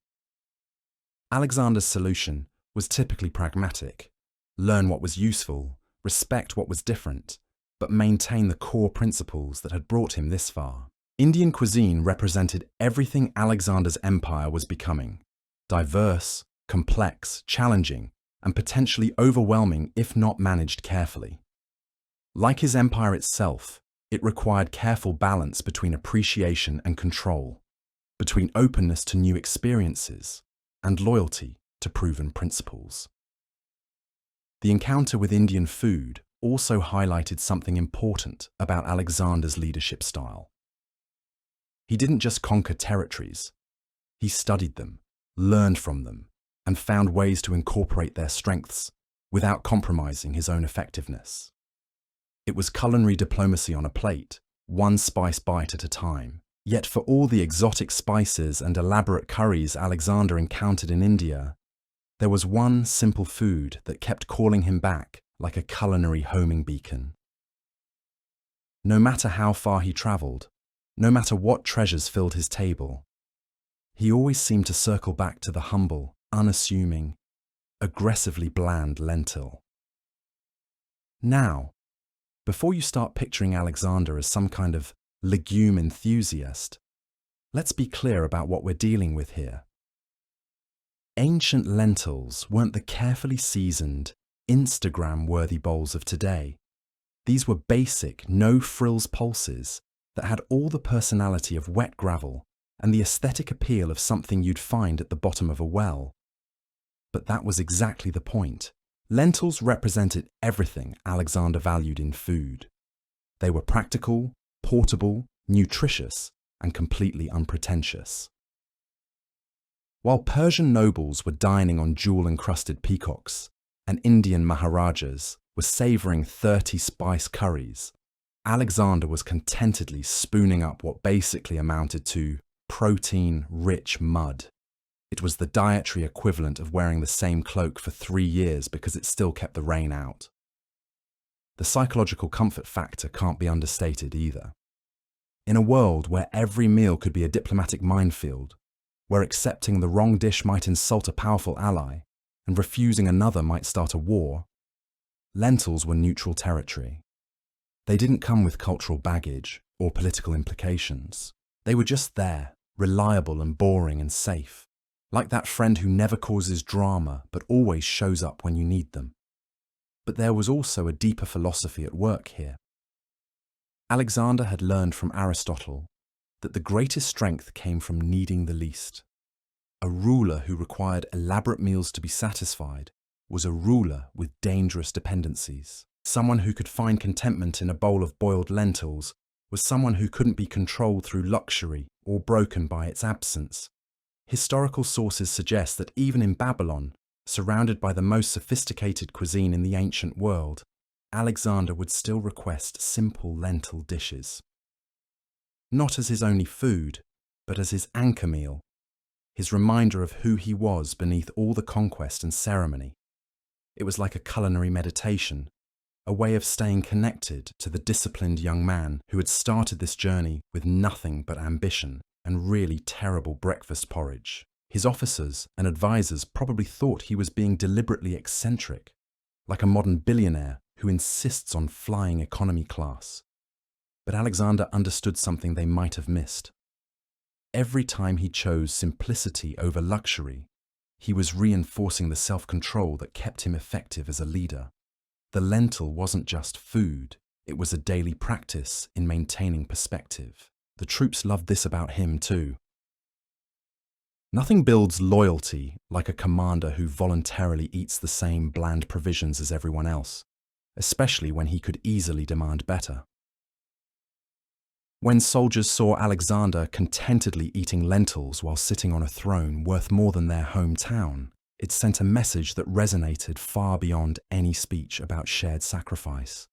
Alexander's solution was typically pragmatic. Learn what was useful, respect what was different, but maintain the core principles that had brought him this far. Indian cuisine represented everything Alexander's empire was becoming: diverse, complex, challenging, and potentially overwhelming if not managed carefully. Like his empire itself, it required careful balance between appreciation and control. between openness to new experiences and loyalty to proven principles. The encounter with Indian food also highlighted something important about Alexander's leadership style. He didn't just conquer territories, he studied them, learned from them, and found ways to incorporate their strengths without compromising his own effectiveness. It was culinary diplomacy on a plate, one spice bite at a time. Yet for all the exotic spices and elaborate curries Alexander encountered in India, there was one simple food that kept calling him back like a culinary homing beacon. No matter how far he travelled, no matter what treasures filled his table, he always seemed to circle back to the humble, unassuming, aggressively bland lentil. Now, before you start picturing Alexander as some kind of legume enthusiast, let's be clear about what we're dealing with here. Ancient lentils weren't the carefully seasoned, Instagram-worthy bowls of today. These were basic, no-frills pulses that had all the personality of wet gravel and the aesthetic appeal of something you'd find at the bottom of a well. But that was exactly the point. Lentils represented everything Alexander valued in food. They were practical, portable, nutritious, and completely unpretentious. While Persian nobles were dining on jewel-encrusted peacocks, and Indian maharajas were savouring 30 spice curries, Alexander was contentedly spooning up what basically amounted to protein-rich mud. It was the dietary equivalent of wearing the same cloak for 3 years because it still kept the rain out. The psychological comfort factor can't be understated either. In a world where every meal could be a diplomatic minefield, where accepting the wrong dish might insult a powerful ally, and refusing another might start a war, lentils were neutral territory. They didn't come with cultural baggage or political implications. They were just there, reliable and boring and safe, like that friend who never causes drama but always shows up when you need them. But there was also a deeper philosophy at work here. Alexander had learned from Aristotle that the greatest strength came from needing the least. A ruler who required elaborate meals to be satisfied was a ruler with dangerous dependencies. Someone who could find contentment in a bowl of boiled lentils was someone who couldn't be controlled through luxury or broken by its absence. Historical sources suggest that even in Babylon, surrounded by the most sophisticated cuisine in the ancient world, Alexander would still request simple lentil dishes. Not as his only food, but as his anchor meal, his reminder of who he was beneath all the conquest and ceremony. It was like a culinary meditation, a way of staying connected to the disciplined young man who had started this journey with nothing but ambition and really terrible breakfast porridge. His officers and advisors probably thought he was being deliberately eccentric, like a modern billionaire who insists on flying economy class. But Alexander understood something they might have missed. Every time he chose simplicity over luxury, he was reinforcing the self-control that kept him effective as a leader. The lentil wasn't just food, it was a daily practice in maintaining perspective. The troops loved this about him too. Nothing builds loyalty like a commander who voluntarily eats the same bland provisions as everyone else, especially when he could easily demand better. When soldiers saw Alexander contentedly eating lentils while sitting on a throne worth more than their hometown, it sent a message that resonated far beyond any speech about shared sacrifice.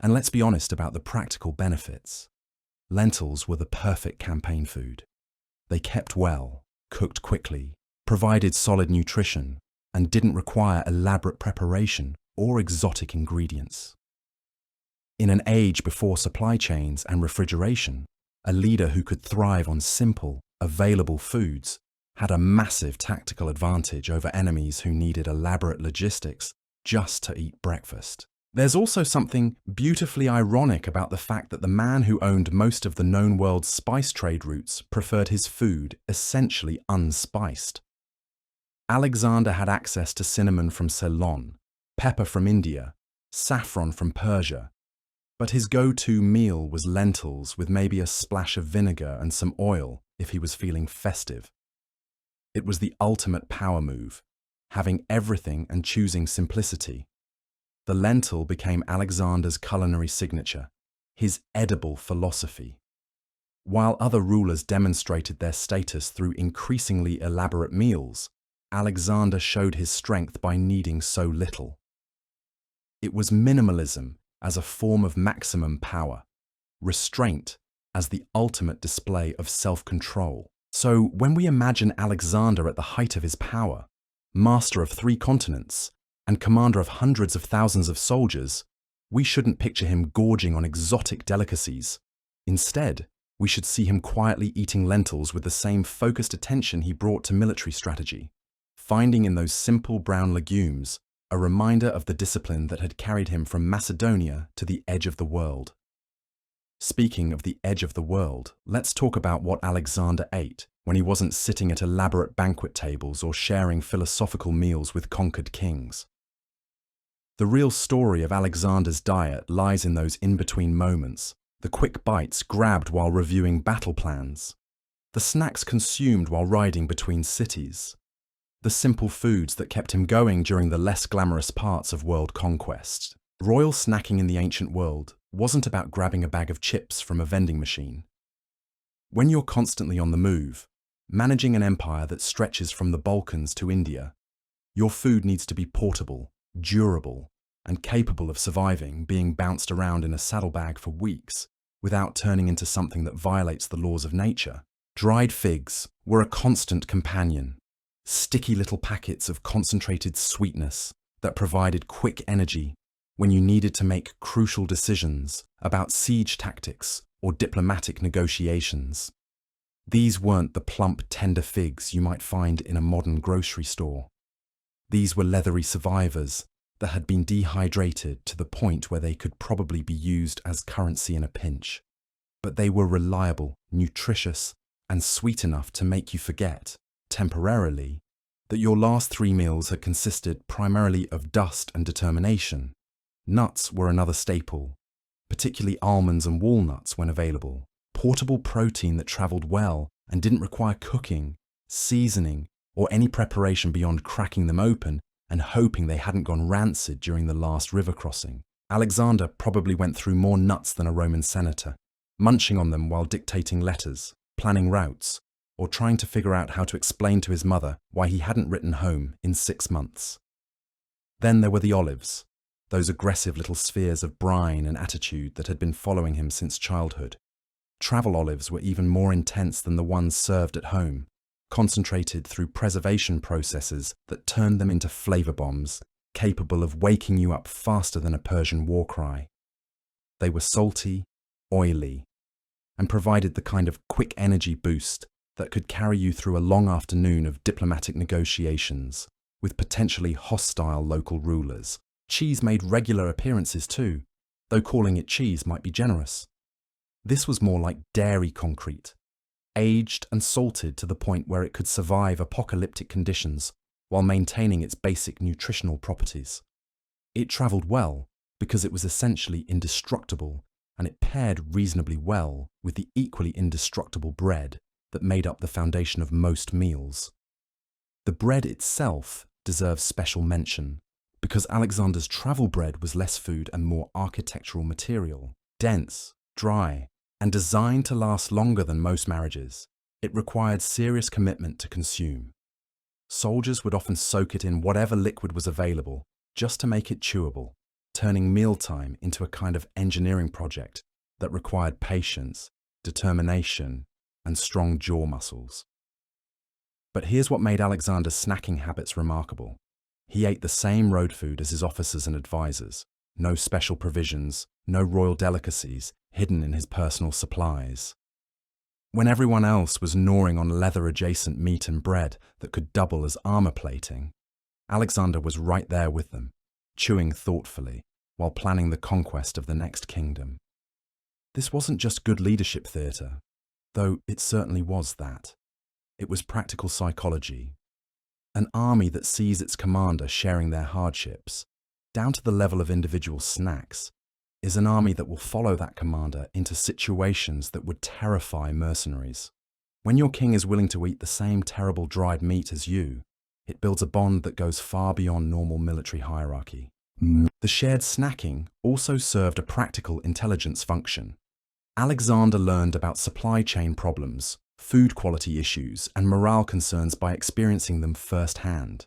And let's be honest about the practical benefits. Lentils were the perfect campaign food. They kept well, cooked quickly, provided solid nutrition, and didn't require elaborate preparation or exotic ingredients. In an age before supply chains and refrigeration, a leader who could thrive on simple, available foods had a massive tactical advantage over enemies who needed elaborate logistics just to eat breakfast. There's also something beautifully ironic about the fact that the man who owned most of the known world's spice trade routes preferred his food essentially unspiced. Alexander had access to cinnamon from Ceylon, pepper from India, saffron from Persia, but his go-to meal was lentils with maybe a splash of vinegar and some oil, if he was feeling festive. It was the ultimate power move, having everything and choosing simplicity. The lentil became Alexander's culinary signature, his edible philosophy. While other rulers demonstrated their status through increasingly elaborate meals, Alexander showed his strength by needing so little. It was minimalism as a form of maximum power, restraint as the ultimate display of self-control. So when we imagine Alexander at the height of his power, master of 3 continents and commander of hundreds of thousands of soldiers, we shouldn't picture him gorging on exotic delicacies. Instead, we should see him quietly eating lentils with the same focused attention he brought to military strategy, finding in those simple brown legumes a reminder of the discipline that had carried him from Macedonia to the edge of the world. Speaking of the edge of the world, let's talk about what Alexander ate when he wasn't sitting at elaborate banquet tables or sharing philosophical meals with conquered kings. The real story of Alexander's diet lies in those in-between moments, the quick bites grabbed while reviewing battle plans, the snacks consumed while riding between cities, the simple foods that kept him going during the less glamorous parts of world conquest. Royal snacking in the ancient world wasn't about grabbing a bag of chips from a vending machine. When you're constantly on the move, managing an empire that stretches from the Balkans to India, your food needs to be portable, durable, and capable of surviving being bounced around in a saddlebag for weeks without turning into something that violates the laws of nature. Dried figs were a constant companion, sticky little packets of concentrated sweetness that provided quick energy when you needed to make crucial decisions about siege tactics or diplomatic negotiations. These weren't the plump, tender figs you might find in a modern grocery store. These were leathery survivors that had been dehydrated to the point where they could probably be used as currency in a pinch. But they were reliable, nutritious, and sweet enough to make you forget, temporarily, that your last 3 meals had consisted primarily of dust and determination. Nuts were another staple, particularly almonds and walnuts when available. Portable protein that traveled well and didn't require cooking, seasoning, or any preparation beyond cracking them open and hoping they hadn't gone rancid during the last river crossing. Alexander probably went through more nuts than a Roman senator, munching on them while dictating letters, planning routes, or trying to figure out how to explain to his mother why he hadn't written home in 6 months. Then there were the olives, those aggressive little spheres of brine and attitude that had been following him since childhood. Travel olives were even more intense than the ones served at home, concentrated through preservation processes that turned them into flavor bombs, capable of waking you up faster than a Persian war cry. They were salty, oily, and provided the kind of quick energy boost that could carry you through a long afternoon of diplomatic negotiations with potentially hostile local rulers. Cheese made regular appearances too, though calling it cheese might be generous. This was more like dairy concrete, aged and salted to the point where it could survive apocalyptic conditions while maintaining its basic nutritional properties. It travelled well because it was essentially indestructible, and it paired reasonably well with the equally indestructible bread that made up the foundation of most meals. The bread itself deserves special mention, because Alexander's travel bread was less food and more architectural material, dense, dry, and designed to last longer than most marriages. It required serious commitment to consume. Soldiers would often soak it in whatever liquid was available just to make it chewable, turning mealtime into a kind of engineering project that required patience, determination, and strong jaw muscles. But here's what made Alexander's snacking habits remarkable. He ate the same road food as his officers and advisors, no special provisions, no royal delicacies hidden in his personal supplies. When everyone else was gnawing on leather-adjacent meat and bread that could double as armor plating, Alexander was right there with them, chewing thoughtfully while planning the conquest of the next kingdom. This wasn't just good leadership theatre, though it certainly was that. It was practical psychology. An army that sees its commander sharing their hardships, down to the level of individual snacks, is an army that will follow that commander into situations that would terrify mercenaries. When your king is willing to eat the same terrible dried meat as you, it builds a bond that goes far beyond normal military hierarchy. The shared snacking also served a practical intelligence function. Alexander learned about supply chain problems, food quality issues, and morale concerns by experiencing them firsthand.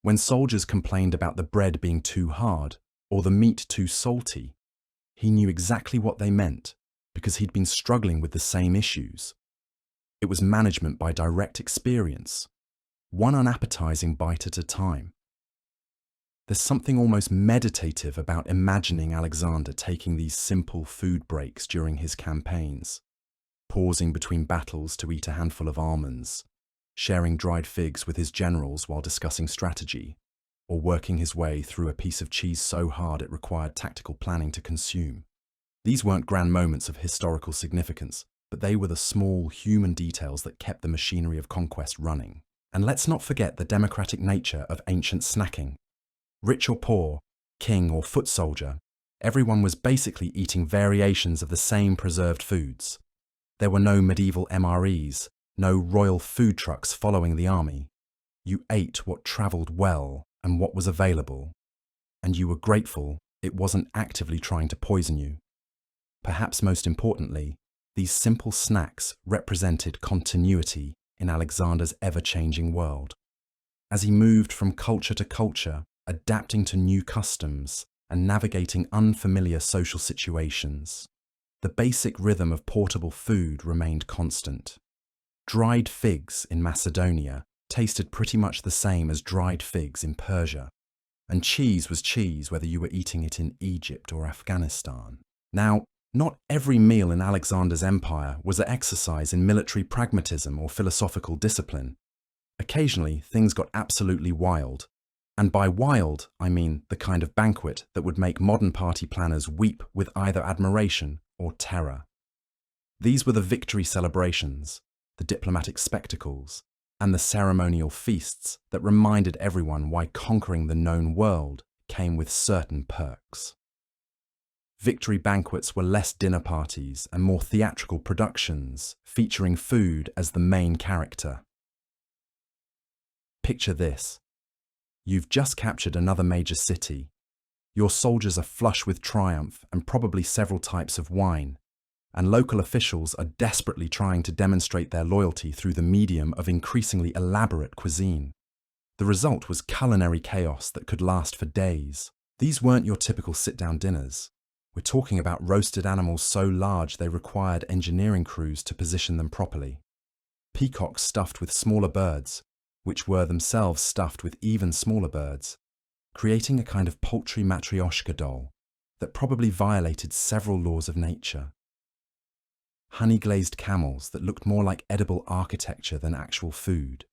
When soldiers complained about the bread being too hard or the meat too salty, he knew exactly what they meant because he'd been struggling with the same issues. It was management by direct experience, one unappetizing bite at a time. There's something almost meditative about imagining Alexander taking these simple food breaks during his campaigns, pausing between battles to eat a handful of almonds, sharing dried figs with his generals while discussing strategy, or working his way through a piece of cheese so hard it required tactical planning to consume. These weren't grand moments of historical significance, but they were the small human details that kept the machinery of conquest running. And let's not forget the democratic nature of ancient snacking. Rich or poor, king or foot soldier, everyone was basically eating variations of the same preserved foods. There were no medieval MREs, no royal food trucks following the army. You ate what travelled well and what was available, and you were grateful it wasn't actively trying to poison you. Perhaps most importantly, these simple snacks represented continuity in Alexander's ever-changing world. As he moved from culture to culture, adapting to new customs and navigating unfamiliar social situations, the basic rhythm of portable food remained constant. Dried figs in Macedonia tasted pretty much the same as dried figs in Persia, and cheese was cheese whether you were eating it in Egypt or Afghanistan. Now, not every meal in Alexander's empire was an exercise in military pragmatism or philosophical discipline. Occasionally, things got absolutely wild. And by wild, I mean the kind of banquet that would make modern party planners weep with either admiration or terror. These were the victory celebrations, the diplomatic spectacles, and the ceremonial feasts that reminded everyone why conquering the known world came with certain perks. Victory banquets were less dinner parties and more theatrical productions, featuring food as the main character. Picture this. You've just captured another major city. Your soldiers are flush with triumph and probably several types of wine, and local officials are desperately trying to demonstrate their loyalty through the medium of increasingly elaborate cuisine. The result was culinary chaos that could last for days. These weren't your typical sit-down dinners. We're talking about roasted animals so large they required engineering crews to position them properly. Peacocks stuffed with smaller birds, which were themselves stuffed with even smaller birds, creating a kind of poultry matryoshka doll that probably violated several laws of nature. Honey-glazed camels that looked more like edible architecture than actual food.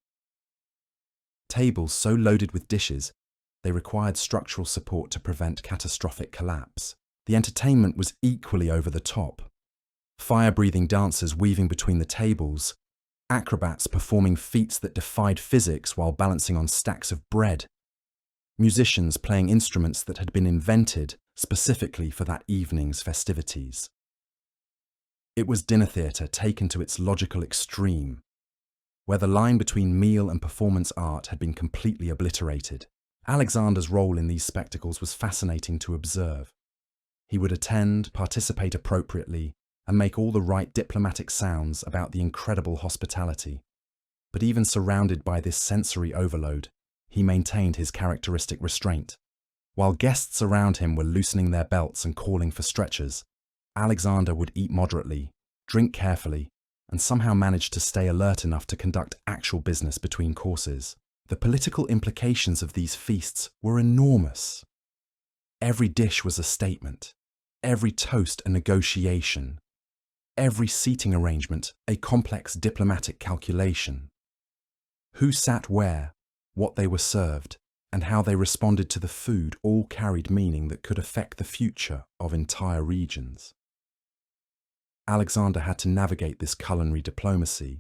Tables so loaded with dishes, they required structural support to prevent catastrophic collapse. The entertainment was equally over the top. Fire-breathing dancers weaving between the tables, acrobats performing feats that defied physics while balancing on stacks of bread, musicians playing instruments that had been invented specifically for that evening's festivities. It was dinner theatre taken to its logical extreme, where the line between meal and performance art had been completely obliterated. Alexander's role in these spectacles was fascinating to observe. He would attend, participate appropriately, and make all the right diplomatic sounds about the incredible hospitality. But even surrounded by this sensory overload, he maintained his characteristic restraint. While guests around him were loosening their belts and calling for stretchers, Alexander would eat moderately, drink carefully, and somehow manage to stay alert enough to conduct actual business between courses. The political implications of these feasts were enormous. Every dish was a statement, every toast a negotiation, every seating arrangement a complex diplomatic calculation. Who sat where, what they were served, and how they responded to the food all carried meaning that could affect the future of entire regions. Alexander had to navigate this culinary diplomacy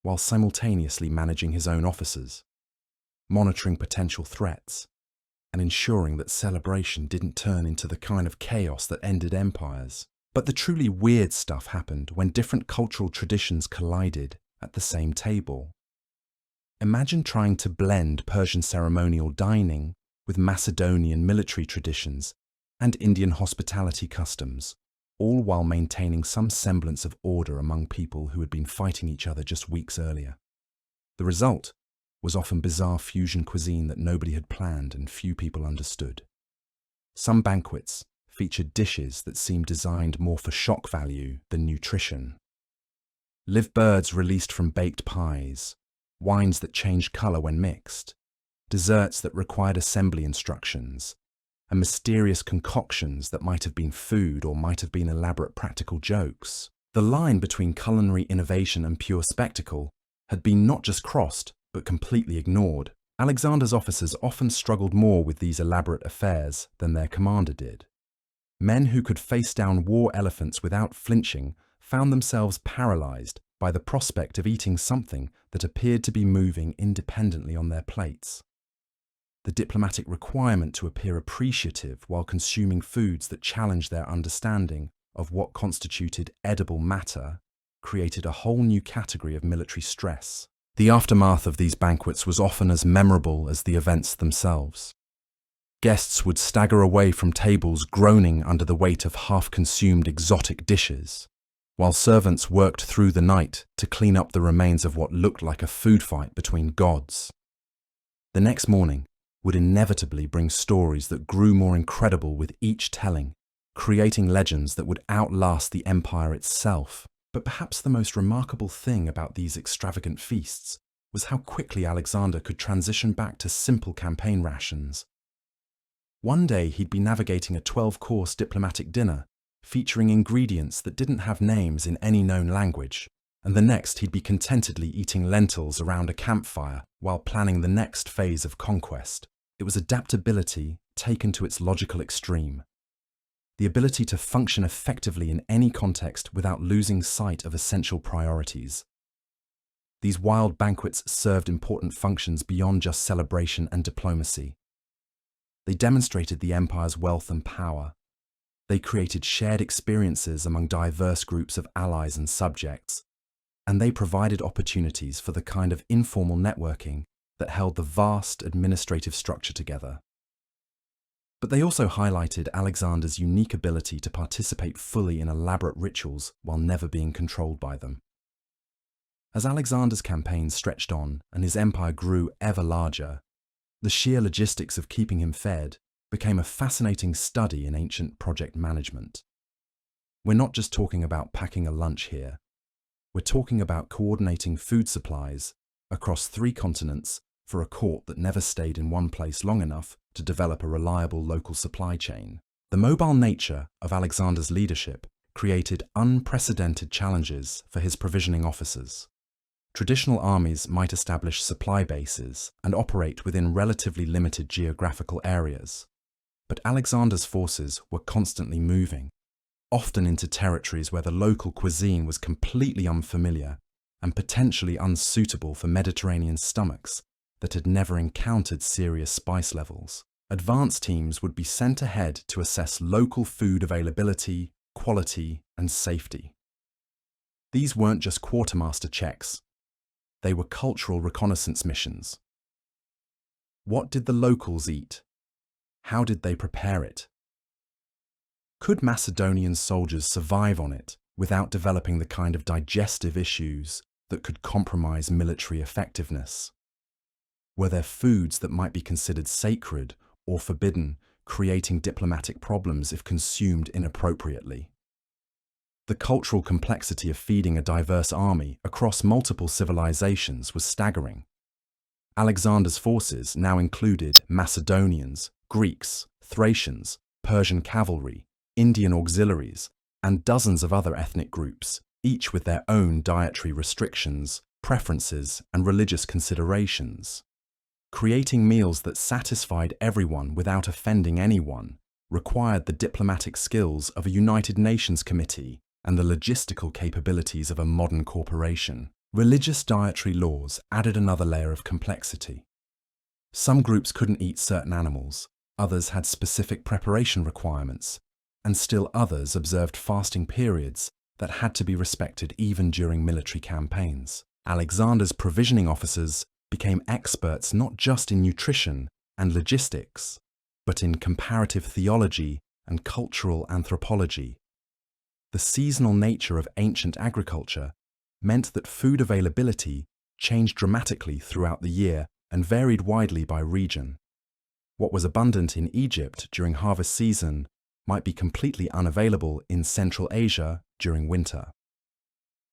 while simultaneously managing his own officers, monitoring potential threats, and ensuring that celebration didn't turn into the kind of chaos that ended empires. But the truly weird stuff happened when different cultural traditions collided at the same table. Imagine trying to blend Persian ceremonial dining with Macedonian military traditions and Indian hospitality customs, all while maintaining some semblance of order among people who had been fighting each other just weeks earlier. The result was often bizarre fusion cuisine that nobody had planned and few people understood. Some banquets featured dishes that seemed designed more for shock value than nutrition. Live birds released from baked pies, wines that changed colour when mixed, desserts that required assembly instructions, and mysterious concoctions that might have been food or might have been elaborate practical jokes. The line between culinary innovation and pure spectacle had been not just crossed, but completely ignored. Alexander's officers often struggled more with these elaborate affairs than their commander did. Men who could face down war elephants without flinching found themselves paralyzed by the prospect of eating something that appeared to be moving independently on their plates. The diplomatic requirement to appear appreciative while consuming foods that challenged their understanding of what constituted edible matter created a whole new category of military stress. The aftermath of these banquets was often as memorable as the events themselves. Guests would stagger away from tables groaning under the weight of half-consumed exotic dishes, while servants worked through the night to clean up the remains of what looked like a food fight between gods. The next morning would inevitably bring stories that grew more incredible with each telling, creating legends that would outlast the empire itself. But perhaps the most remarkable thing about these extravagant feasts was how quickly Alexander could transition back to simple campaign rations. One day he'd be navigating a 12-course diplomatic dinner, featuring ingredients that didn't have names in any known language, and the next he'd be contentedly eating lentils around a campfire while planning the next phase of conquest. It was adaptability taken to its logical extreme. The ability to function effectively in any context without losing sight of essential priorities. These wild banquets served important functions beyond just celebration and diplomacy. They demonstrated the empire's wealth and power. They created shared experiences among diverse groups of allies and subjects, and they provided opportunities for the kind of informal networking that held the vast administrative structure together. But they also highlighted Alexander's unique ability to participate fully in elaborate rituals while never being controlled by them. As Alexander's campaign stretched on and his empire grew ever larger, the sheer logistics of keeping him fed became a fascinating study in ancient project management. We're not just talking about packing a lunch here. We're talking about coordinating food supplies across 3 continents for a court that never stayed in one place long enough to develop a reliable local supply chain. The mobile nature of Alexander's leadership created unprecedented challenges for his provisioning officers. Traditional armies might establish supply bases and operate within relatively limited geographical areas, but Alexander's forces were constantly moving, often into territories where the local cuisine was completely unfamiliar and potentially unsuitable for Mediterranean stomachs that had never encountered serious spice levels. Advance teams would be sent ahead to assess local food availability, quality, and safety. These weren't just quartermaster checks. They were cultural reconnaissance missions. What did the locals eat? How did they prepare it? Could Macedonian soldiers survive on it without developing the kind of digestive issues that could compromise military effectiveness? Were there foods that might be considered sacred or forbidden, creating diplomatic problems if consumed inappropriately? The cultural complexity of feeding a diverse army across multiple civilizations was staggering. Alexander's forces now included Macedonians, Greeks, Thracians, Persian cavalry, Indian auxiliaries, and dozens of other ethnic groups, each with their own dietary restrictions, preferences, and religious considerations. Creating meals that satisfied everyone without offending anyone required the diplomatic skills of a United Nations committee and the logistical capabilities of a modern corporation. Religious dietary laws added another layer of complexity. Some groups couldn't eat certain animals, others had specific preparation requirements, and still others observed fasting periods that had to be respected even during military campaigns. Alexander's provisioning officers became experts not just in nutrition and logistics, but in comparative theology and cultural anthropology. The seasonal nature of ancient agriculture meant that food availability changed dramatically throughout the year and varied widely by region. What was abundant in Egypt during harvest season might be completely unavailable in Central Asia during winter.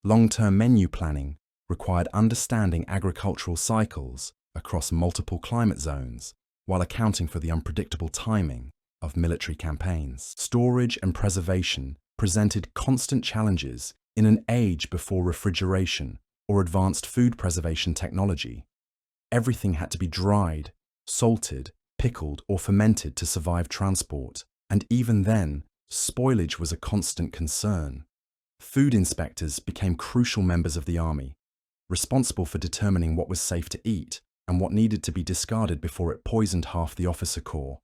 Long-term menu planning required understanding agricultural cycles across multiple climate zones while accounting for the unpredictable timing of military campaigns. Storage and preservation presented constant challenges in an age before refrigeration or advanced food preservation technology. Everything had to be dried, salted, pickled, or fermented to survive transport, and even then, spoilage was a constant concern. Food inspectors became crucial members of the army, responsible for determining what was safe to eat and what needed to be discarded before it poisoned half the officer corps.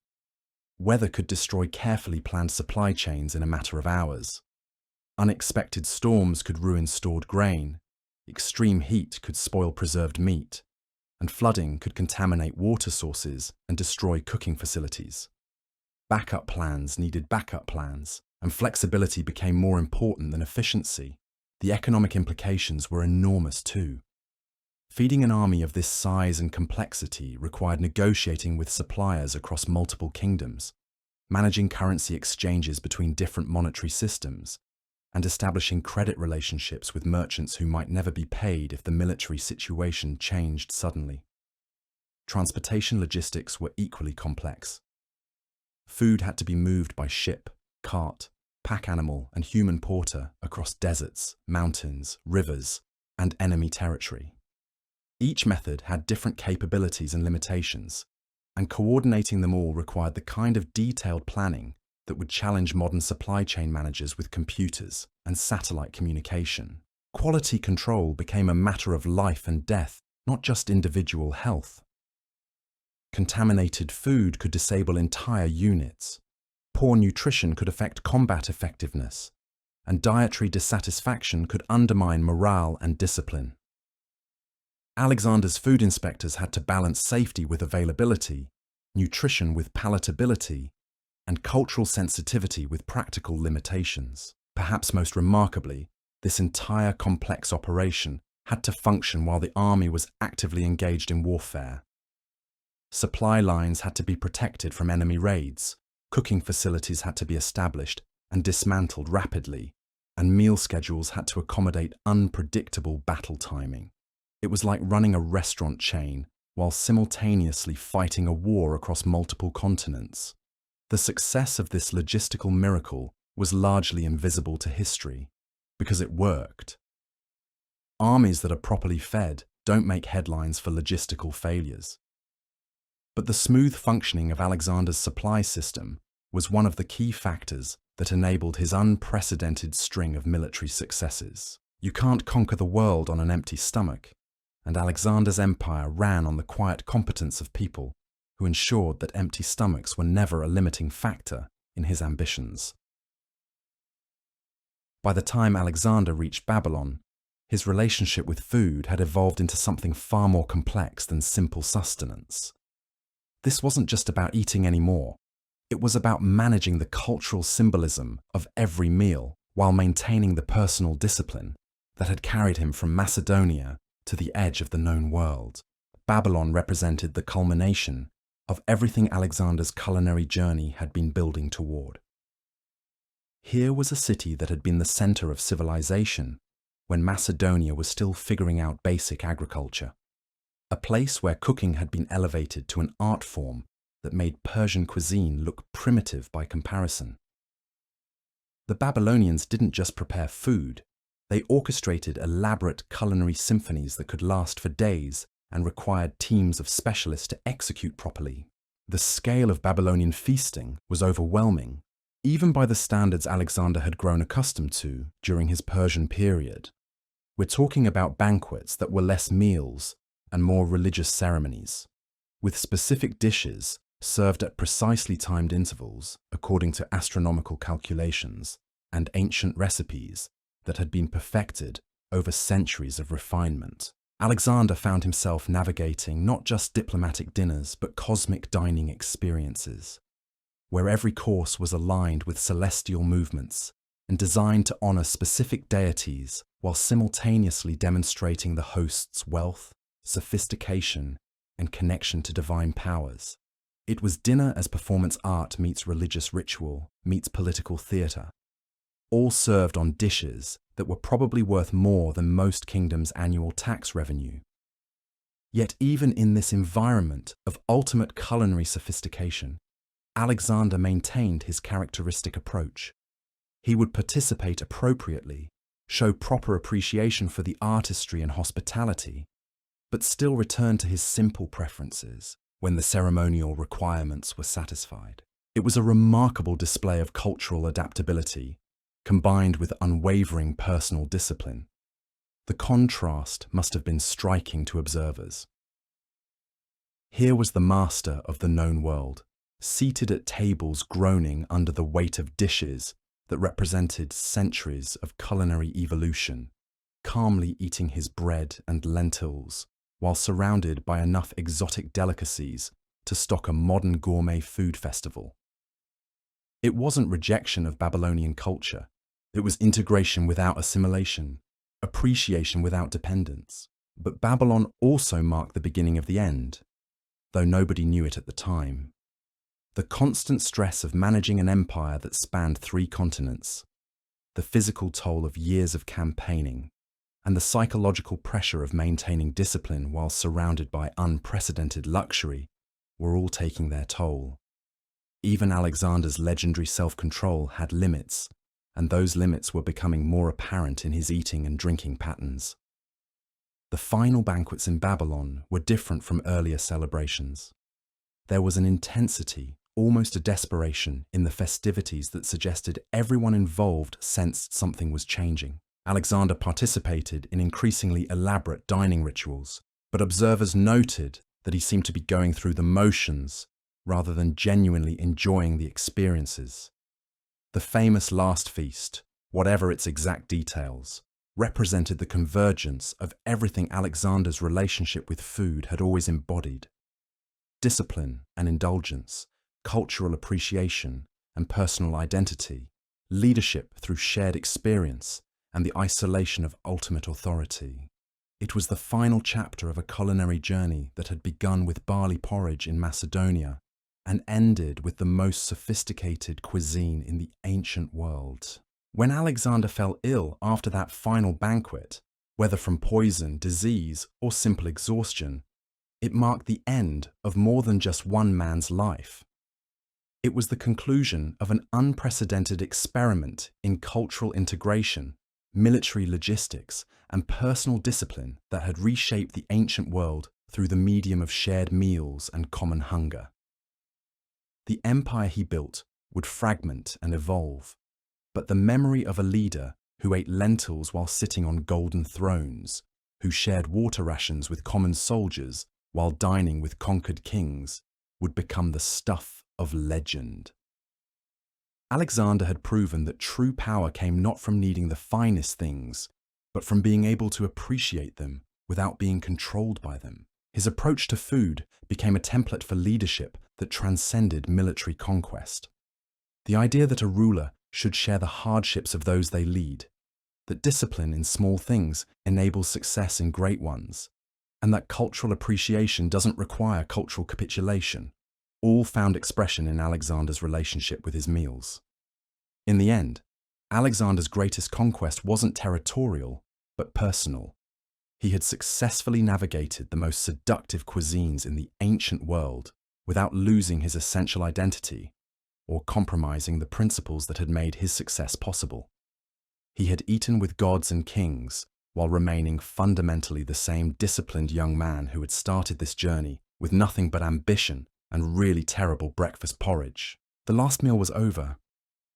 Weather could destroy carefully planned supply chains in a matter of hours. Unexpected storms could ruin stored grain, extreme heat could spoil preserved meat, and flooding could contaminate water sources and destroy cooking facilities. Backup plans needed backup plans, and flexibility became more important than efficiency. The economic implications were enormous too. Feeding an army of this size and complexity required negotiating with suppliers across multiple kingdoms, managing currency exchanges between different monetary systems, and establishing credit relationships with merchants who might never be paid if the military situation changed suddenly. Transportation logistics were equally complex. Food had to be moved by ship, cart, pack animal, and human porter across deserts, mountains, rivers, and enemy territory. Each method had different capabilities and limitations, and coordinating them all required the kind of detailed planning that would challenge modern supply chain managers with computers and satellite communication. Quality control became a matter of life and death, not just individual health. Contaminated food could disable entire units. Poor nutrition could affect combat effectiveness, and dietary dissatisfaction could undermine morale and discipline. Alexander's food inspectors had to balance safety with availability, nutrition with palatability, and cultural sensitivity with practical limitations. Perhaps most remarkably, this entire complex operation had to function while the army was actively engaged in warfare. Supply lines had to be protected from enemy raids, cooking facilities had to be established and dismantled rapidly, and meal schedules had to accommodate unpredictable battle timing. It was like running a restaurant chain while simultaneously fighting a war across multiple continents. The success of this logistical miracle was largely invisible to history, because it worked. Armies that are properly fed don't make headlines for logistical failures. But the smooth functioning of Alexander's supply system was one of the key factors that enabled his unprecedented string of military successes. You can't conquer the world on an empty stomach, and Alexander's empire ran on the quiet competence of people who ensured that empty stomachs were never a limiting factor in his ambitions. By the time Alexander reached Babylon, his relationship with food had evolved into something far more complex than simple sustenance. This wasn't just about eating anymore. It was about managing the cultural symbolism of every meal while maintaining the personal discipline that had carried him from Macedonia to the edge of the known world. Babylon represented the culmination of everything Alexander's culinary journey had been building toward. Here was a city that had been the center of civilization when Macedonia was still figuring out basic agriculture. A place where cooking had been elevated to an art form that made Persian cuisine look primitive by comparison. The Babylonians didn't just prepare food, they orchestrated elaborate culinary symphonies that could last for days and required teams of specialists to execute properly. The scale of Babylonian feasting was overwhelming, even by the standards Alexander had grown accustomed to during his Persian period. We're talking about banquets that were less meals and more religious ceremonies, with specific dishes served at precisely timed intervals according to astronomical calculations and ancient recipes that had been perfected over centuries of refinement. Alexander found himself navigating not just diplomatic dinners, but cosmic dining experiences, where every course was aligned with celestial movements and designed to honor specific deities while simultaneously demonstrating the host's wealth, sophistication, and connection to divine powers. It was dinner as performance art meets religious ritual meets political theatre, all served on dishes that were probably worth more than most kingdoms' annual tax revenue. Yet even in this environment of ultimate culinary sophistication, Alexander maintained his characteristic approach. He would participate appropriately, show proper appreciation for the artistry and hospitality, but still return to his simple preferences when the ceremonial requirements were satisfied. It was a remarkable display of cultural adaptability, combined with unwavering personal discipline. The contrast must have been striking to observers. Here was the master of the known world, seated at tables groaning under the weight of dishes that represented centuries of culinary evolution, calmly eating his bread and lentils while surrounded by enough exotic delicacies to stock a modern gourmet food festival. It wasn't rejection of Babylonian culture. It was integration without assimilation, appreciation without dependence. But Babylon also marked the beginning of the end, though nobody knew it at the time. The constant stress of managing an empire that spanned 3 continents, the physical toll of years of campaigning, and the psychological pressure of maintaining discipline while surrounded by unprecedented luxury were all taking their toll. Even Alexander's legendary self-control had limits, and those limits were becoming more apparent in his eating and drinking patterns. The final banquets in Babylon were different from earlier celebrations. There was an intensity, almost a desperation, in the festivities that suggested everyone involved sensed something was changing. Alexander participated in increasingly elaborate dining rituals, but observers noted that he seemed to be going through the motions rather than genuinely enjoying the experiences. The famous last feast, whatever its exact details, represented the convergence of everything Alexander's relationship with food had always embodied: discipline and indulgence, cultural appreciation and personal identity, leadership through shared experience, and the isolation of ultimate authority. It was the final chapter of a culinary journey that had begun with barley porridge in Macedonia and ended with the most sophisticated cuisine in the ancient world. When Alexander fell ill after that final banquet, whether from poison, disease, or simple exhaustion, it marked the end of more than just one man's life. It was the conclusion of an unprecedented experiment in cultural integration, military logistics, and personal discipline that had reshaped the ancient world through the medium of shared meals and common hunger. The empire he built would fragment and evolve, but the memory of a leader who ate lentils while sitting on golden thrones, who shared water rations with common soldiers while dining with conquered kings, would become the stuff of legend. Alexander had proven that true power came not from needing the finest things, but from being able to appreciate them without being controlled by them. His approach to food became a template for leadership that transcended military conquest. The idea that a ruler should share the hardships of those they lead, that discipline in small things enables success in great ones, and that cultural appreciation doesn't require cultural capitulation, all found expression in Alexander's relationship with his meals. In the end, Alexander's greatest conquest wasn't territorial, but personal. He had successfully navigated the most seductive cuisines in the ancient world without losing his essential identity or compromising the principles that had made his success possible. He had eaten with gods and kings while remaining fundamentally the same disciplined young man who had started this journey with nothing but ambition and really terrible breakfast porridge. The last meal was over,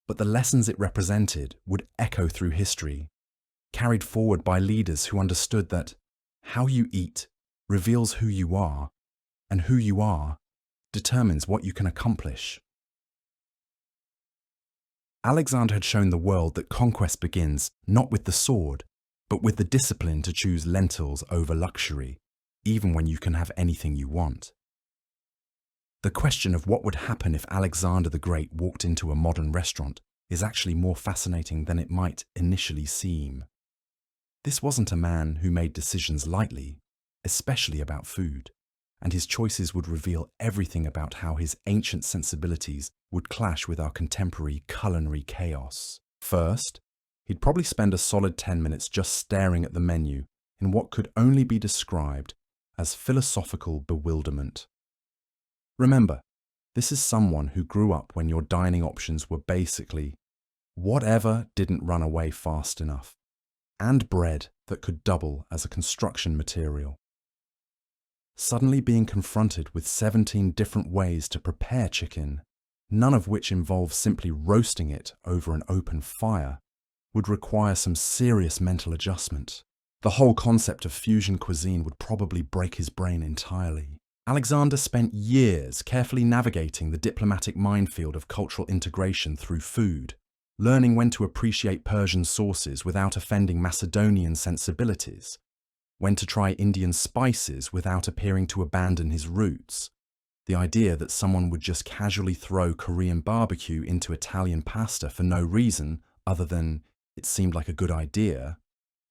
but the lessons it represented would echo through history, carried forward by leaders who understood that how you eat reveals who you are, and who you are determines what you can accomplish. Alexander had shown the world that conquest begins not with the sword, but with the discipline to choose lentils over luxury, even when you can have anything you want. The question of what would happen if Alexander the Great walked into a modern restaurant is actually more fascinating than it might initially seem. This wasn't a man who made decisions lightly, especially about food, and his choices would reveal everything about how his ancient sensibilities would clash with our contemporary culinary chaos. First, he'd probably spend a solid 10 minutes just staring at the menu in what could only be described as philosophical bewilderment. Remember, this is someone who grew up when your dining options were basically whatever didn't run away fast enough, and bread that could double as a construction material. Suddenly being confronted with 17 different ways to prepare chicken, none of which involve simply roasting it over an open fire, would require some serious mental adjustment. The whole concept of fusion cuisine would probably break his brain entirely. Alexander spent years carefully navigating the diplomatic minefield of cultural integration through food, learning when to appreciate Persian sauces without offending Macedonian sensibilities, when to try Indian spices without appearing to abandon his roots. The idea that someone would just casually throw Korean barbecue into Italian pasta for no reason other than it seemed like a good idea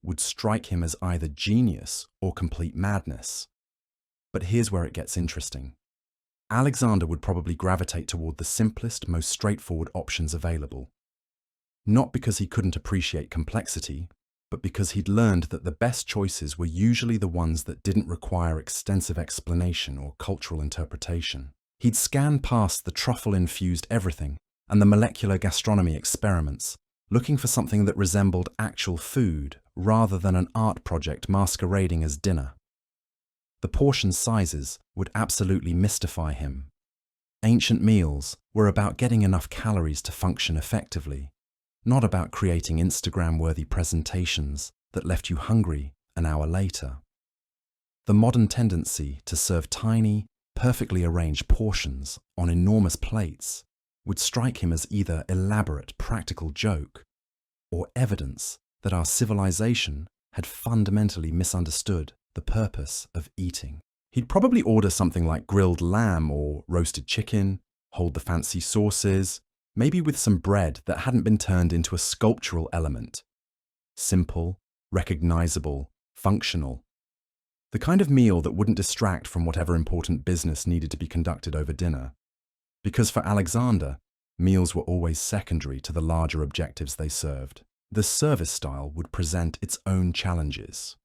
would strike him as either genius or complete madness. But here's where it gets interesting. Alexander would probably gravitate toward the simplest, most straightforward options available. Not because he couldn't appreciate complexity, but because he'd learned that the best choices were usually the ones that didn't require extensive explanation or cultural interpretation. He'd scan past the truffle-infused everything and the molecular gastronomy experiments, looking for something that resembled actual food rather than an art project masquerading as dinner. The portion sizes would absolutely mystify him. Ancient meals were about getting enough calories to function effectively, not about creating Instagram-worthy presentations that left you hungry an hour later. The modern tendency to serve tiny, perfectly arranged portions on enormous plates would strike him as either elaborate practical joke or evidence that our civilization had fundamentally misunderstood the purpose of eating. He'd probably order something like grilled lamb or roasted chicken, hold the fancy sauces, maybe with some bread that hadn't been turned into a sculptural element. Simple, recognizable, functional. The kind of meal that wouldn't distract from whatever important business needed to be conducted over dinner. Because for Alexander, meals were always secondary to the larger objectives they served. The service style would present its own challenges.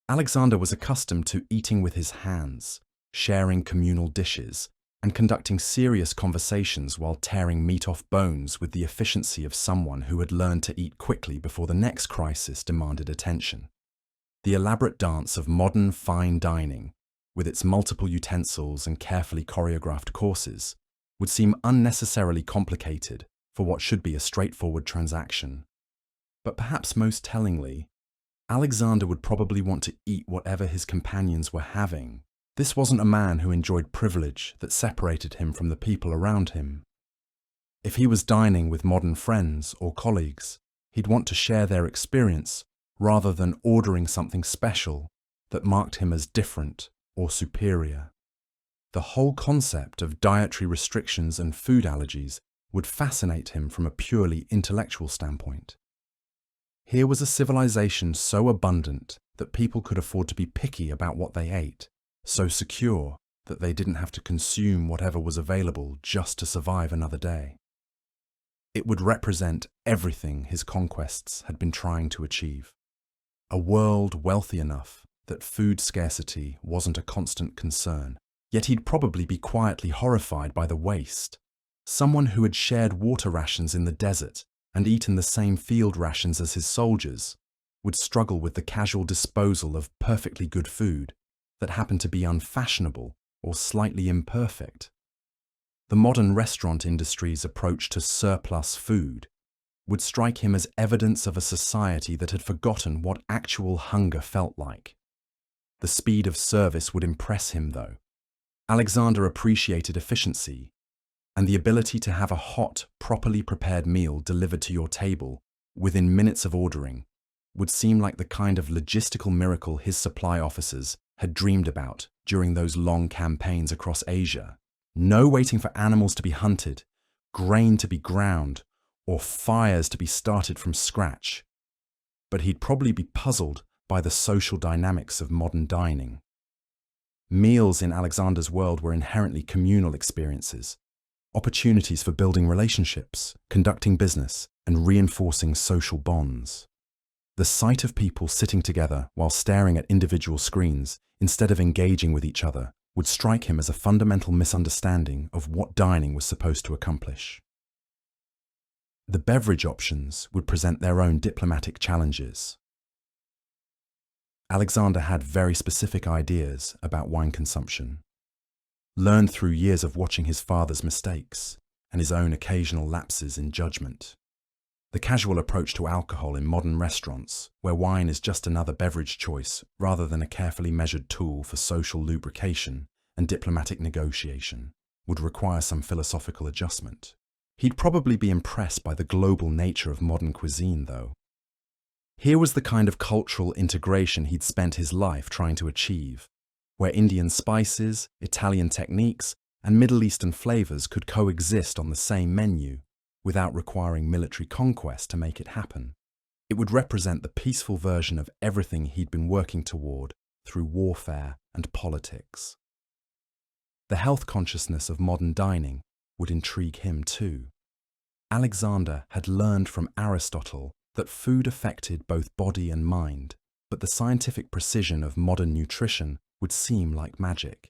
Alexander was accustomed to eating with his hands, sharing communal dishes, and conducting serious conversations while tearing meat off bones with the efficiency of someone who had learned to eat quickly before the next crisis demanded attention. The elaborate dance of modern fine dining, with its multiple utensils and carefully choreographed courses, would seem unnecessarily complicated for what should be a straightforward transaction. But perhaps most tellingly, Alexander would probably want to eat whatever his companions were having. This wasn't a man who enjoyed privilege that separated him from the people around him. If he was dining with modern friends or colleagues, he'd want to share their experience rather than ordering something special that marked him as different or superior. The whole concept of dietary restrictions and food allergies would fascinate him from a purely intellectual standpoint. Here was a civilization so abundant that people could afford to be picky about what they ate, so secure that they didn't have to consume whatever was available just to survive another day. It would represent everything his conquests had been trying to achieve. A world wealthy enough that food scarcity wasn't a constant concern, yet he'd probably be quietly horrified by the waste. Someone who had shared water rations in the desert and eaten the same field rations as his soldiers would struggle with the casual disposal of perfectly good food that happened to be unfashionable or slightly imperfect. The modern restaurant industry's approach to surplus food would strike him as evidence of a society that had forgotten what actual hunger felt like. The speed of service would impress him, though. Alexander appreciated efficiency, and the ability to have a hot, properly prepared meal delivered to your table within minutes of ordering would seem like the kind of logistical miracle his supply officers had dreamed about during those long campaigns across Asia. No waiting for animals to be hunted, grain to be ground, or fires to be started from scratch. But he'd probably be puzzled by the social dynamics of modern dining. Meals in Alexander's world were inherently communal experiences, opportunities for building relationships, conducting business, and reinforcing social bonds. The sight of people sitting together while staring at individual screens instead of engaging with each other would strike him as a fundamental misunderstanding of what dining was supposed to accomplish. The beverage options would present their own diplomatic challenges. Alexander had very specific ideas about wine consumption, learned through years of watching his father's mistakes and his own occasional lapses in judgment. The casual approach to alcohol in modern restaurants, where wine is just another beverage choice rather than a carefully measured tool for social lubrication and diplomatic negotiation, would require some philosophical adjustment. He'd probably be impressed by the global nature of modern cuisine, though. Here was the kind of cultural integration he'd spent his life trying to achieve, where Indian spices, Italian techniques, and Middle Eastern flavors could coexist on the same menu without requiring military conquest to make it happen. It would represent the peaceful version of everything he'd been working toward through warfare and politics. The health consciousness of modern dining would intrigue him too. Alexander had learned from Aristotle that food affected both body and mind, but the scientific precision of modern nutrition would seem like magic.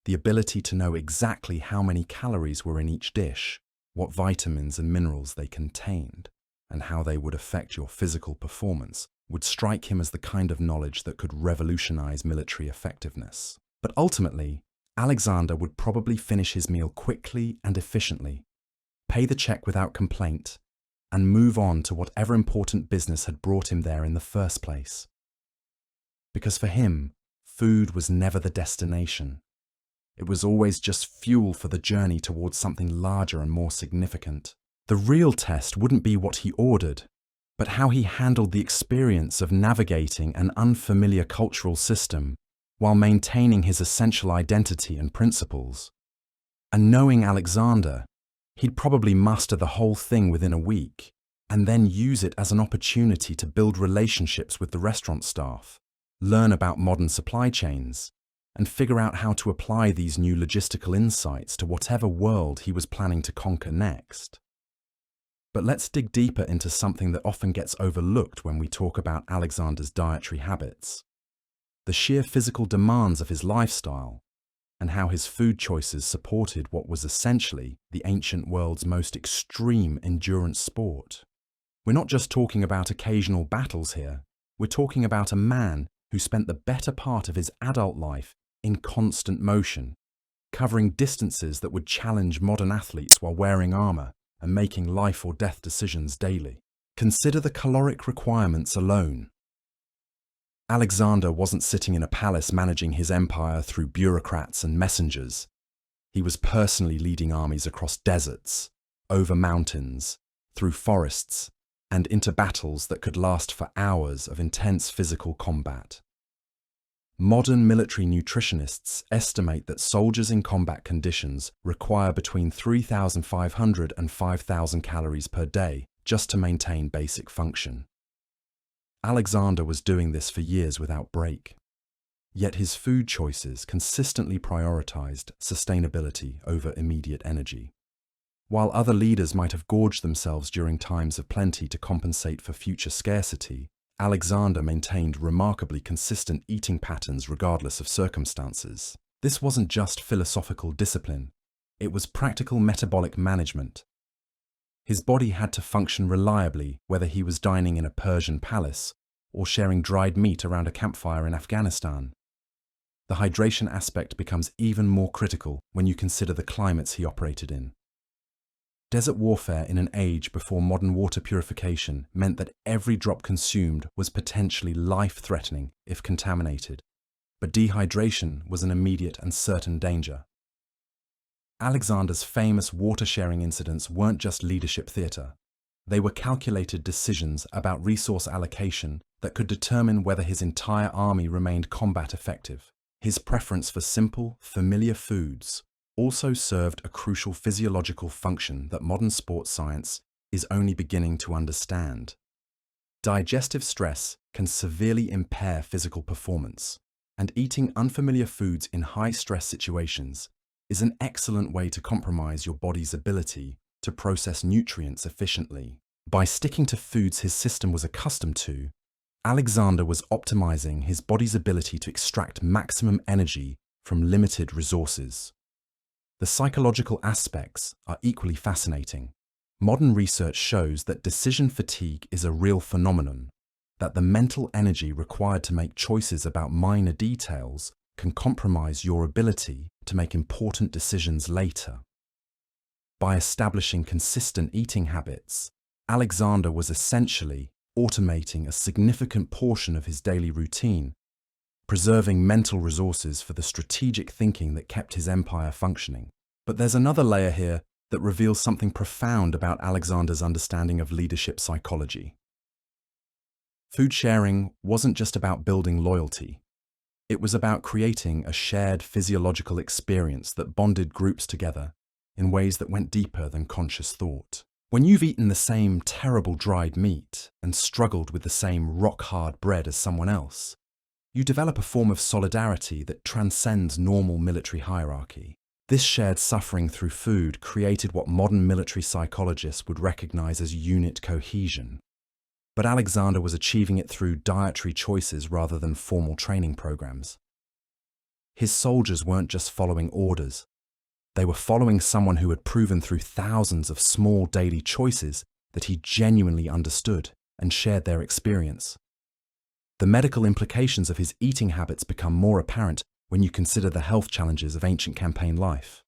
The ability to know exactly how many calories were in each dish, what vitamins and minerals they contained, and how they would affect your physical performance would strike him as the kind of knowledge that could revolutionize military effectiveness. But ultimately, Alexander would probably finish his meal quickly and efficiently, pay the check without complaint, and move on to whatever important business had brought him there in the first place. Because for him, food was never the destination. It was always just fuel for the journey towards something larger and more significant. The real test wouldn't be what he ordered, but how he handled the experience of navigating an unfamiliar cultural system while maintaining his essential identity and principles. And knowing Alexander, he'd probably master the whole thing within a week, and then use it as an opportunity to build relationships with the restaurant staff, learn about modern supply chains, and figure out how to apply these new logistical insights to whatever world he was planning to conquer next. But let's dig deeper into something that often gets overlooked when we talk about Alexander's dietary habits: the sheer physical demands of his lifestyle, and how his food choices supported what was essentially the ancient world's most extreme endurance sport. We're not just talking about occasional battles here, we're talking about a man who spent the better part of his adult life in constant motion, covering distances that would challenge modern athletes while wearing armor and making life or death decisions daily. Consider the caloric requirements alone. Alexander wasn't sitting in a palace managing his empire through bureaucrats and messengers. He was personally leading armies across deserts, over mountains, through forests, and into battles that could last for hours of intense physical combat. Modern military nutritionists estimate that soldiers in combat conditions require between 3,500 and 5,000 calories per day just to maintain basic function. Alexander was doing this for years without break. Yet his food choices consistently prioritized sustainability over immediate energy. While other leaders might have gorged themselves during times of plenty to compensate for future scarcity, Alexander maintained remarkably consistent eating patterns regardless of circumstances. This wasn't just philosophical discipline, it was practical metabolic management. His body had to function reliably whether he was dining in a Persian palace or sharing dried meat around a campfire in Afghanistan. The hydration aspect becomes even more critical when you consider the climates he operated in. Desert warfare in an age before modern water purification meant that every drop consumed was potentially life-threatening if contaminated, but dehydration was an immediate and certain danger. Alexander's famous water-sharing incidents weren't just leadership theatre. They were calculated decisions about resource allocation that could determine whether his entire army remained combat effective. His preference for simple, familiar foods also served a crucial physiological function that modern sports science is only beginning to understand. Digestive stress can severely impair physical performance, and eating unfamiliar foods in high-stress situations is an excellent way to compromise your body's ability to process nutrients efficiently. By sticking to foods his system was accustomed to, Alexander was optimizing his body's ability to extract maximum energy from limited resources. The psychological aspects are equally fascinating. Modern research shows that decision fatigue is a real phenomenon, that the mental energy required to make choices about minor details can compromise your ability to make important decisions later. By establishing consistent eating habits, Alexander was essentially automating a significant portion of his daily routine, preserving mental resources for the strategic thinking that kept his empire functioning. But there's another layer here that reveals something profound about Alexander's understanding of leadership psychology. Food sharing wasn't just about building loyalty. It was about creating a shared physiological experience that bonded groups together in ways that went deeper than conscious thought. When you've eaten the same terrible dried meat and struggled with the same rock-hard bread as someone else, you develop a form of solidarity that transcends normal military hierarchy. This shared suffering through food created what modern military psychologists would recognize as unit cohesion. But Alexander was achieving it through dietary choices rather than formal training programs. His soldiers weren't just following orders. They were following someone who had proven through thousands of small daily choices that he genuinely understood and shared their experience. The medical implications of his eating habits become more apparent when you consider the health challenges of ancient campaign life.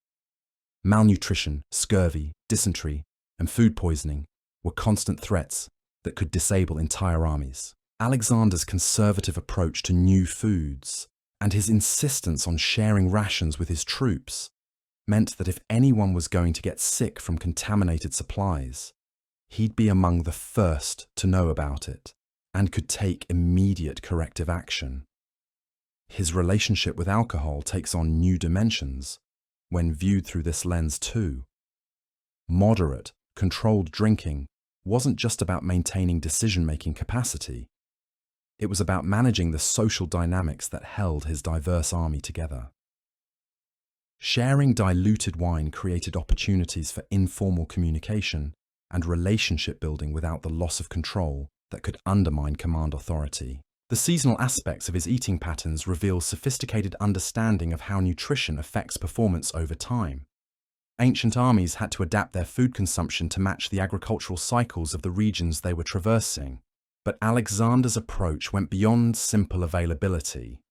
Malnutrition, scurvy, dysentery, and food poisoning were constant threats that could disable entire armies. Alexander's conservative approach to new foods and his insistence on sharing rations with his troops meant that if anyone was going to get sick from contaminated supplies, he'd be among the first to know about it and could take immediate corrective action. His relationship with alcohol takes on new dimensions when viewed through this lens too. Moderate, controlled drinking wasn't just about maintaining decision-making capacity. It was about managing the social dynamics that held his diverse army together. Sharing diluted wine created opportunities for informal communication and relationship building without the loss of control that could undermine command authority. The seasonal aspects of his eating patterns reveal sophisticated understanding of how nutrition affects performance over time. Ancient armies had to adapt their food consumption to match the agricultural cycles of the regions they were traversing. But Alexander's approach went beyond simple availability.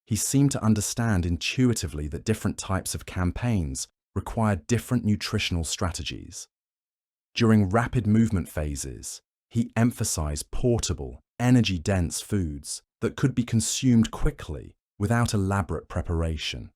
He seemed to understand intuitively that different types of campaigns required different nutritional strategies. During rapid movement phases, he emphasized portable, energy-dense foods that could be consumed quickly without elaborate preparation.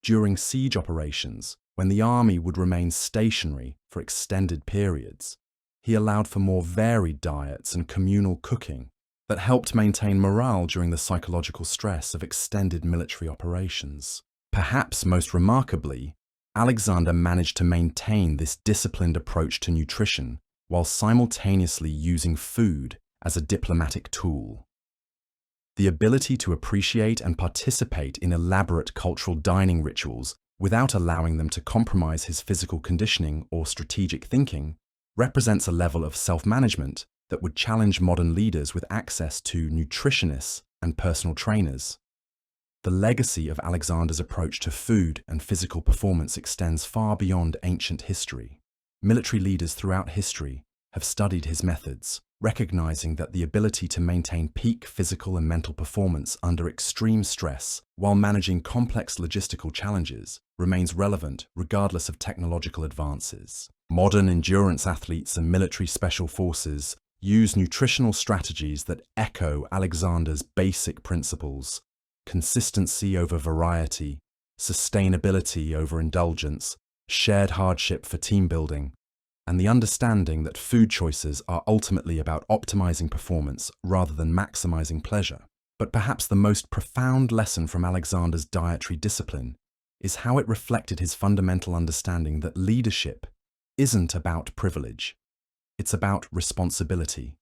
During siege operations, when the army would remain stationary for extended periods, he allowed for more varied diets and communal cooking that helped maintain morale during the psychological stress of extended military operations. Perhaps most remarkably, Alexander managed to maintain this disciplined approach to nutrition while simultaneously using food as a diplomatic tool. The ability to appreciate and participate in elaborate cultural dining rituals without allowing them to compromise his physical conditioning or strategic thinking represents a level of self-management that would challenge modern leaders with access to nutritionists and personal trainers. The legacy of Alexander's approach to food and physical performance extends far beyond ancient history. Military leaders throughout history have studied his methods, recognizing that the ability to maintain peak physical and mental performance under extreme stress while managing complex logistical challenges remains relevant regardless of technological advances. Modern endurance athletes and military special forces use nutritional strategies that echo Alexander's basic principles: consistency over variety, sustainability over indulgence, shared hardship for team building, and the understanding that food choices are ultimately about optimizing performance rather than maximizing pleasure. But perhaps the most profound lesson from Alexander's dietary discipline is how it reflected his fundamental understanding that leadership isn't about privilege, it's about responsibility.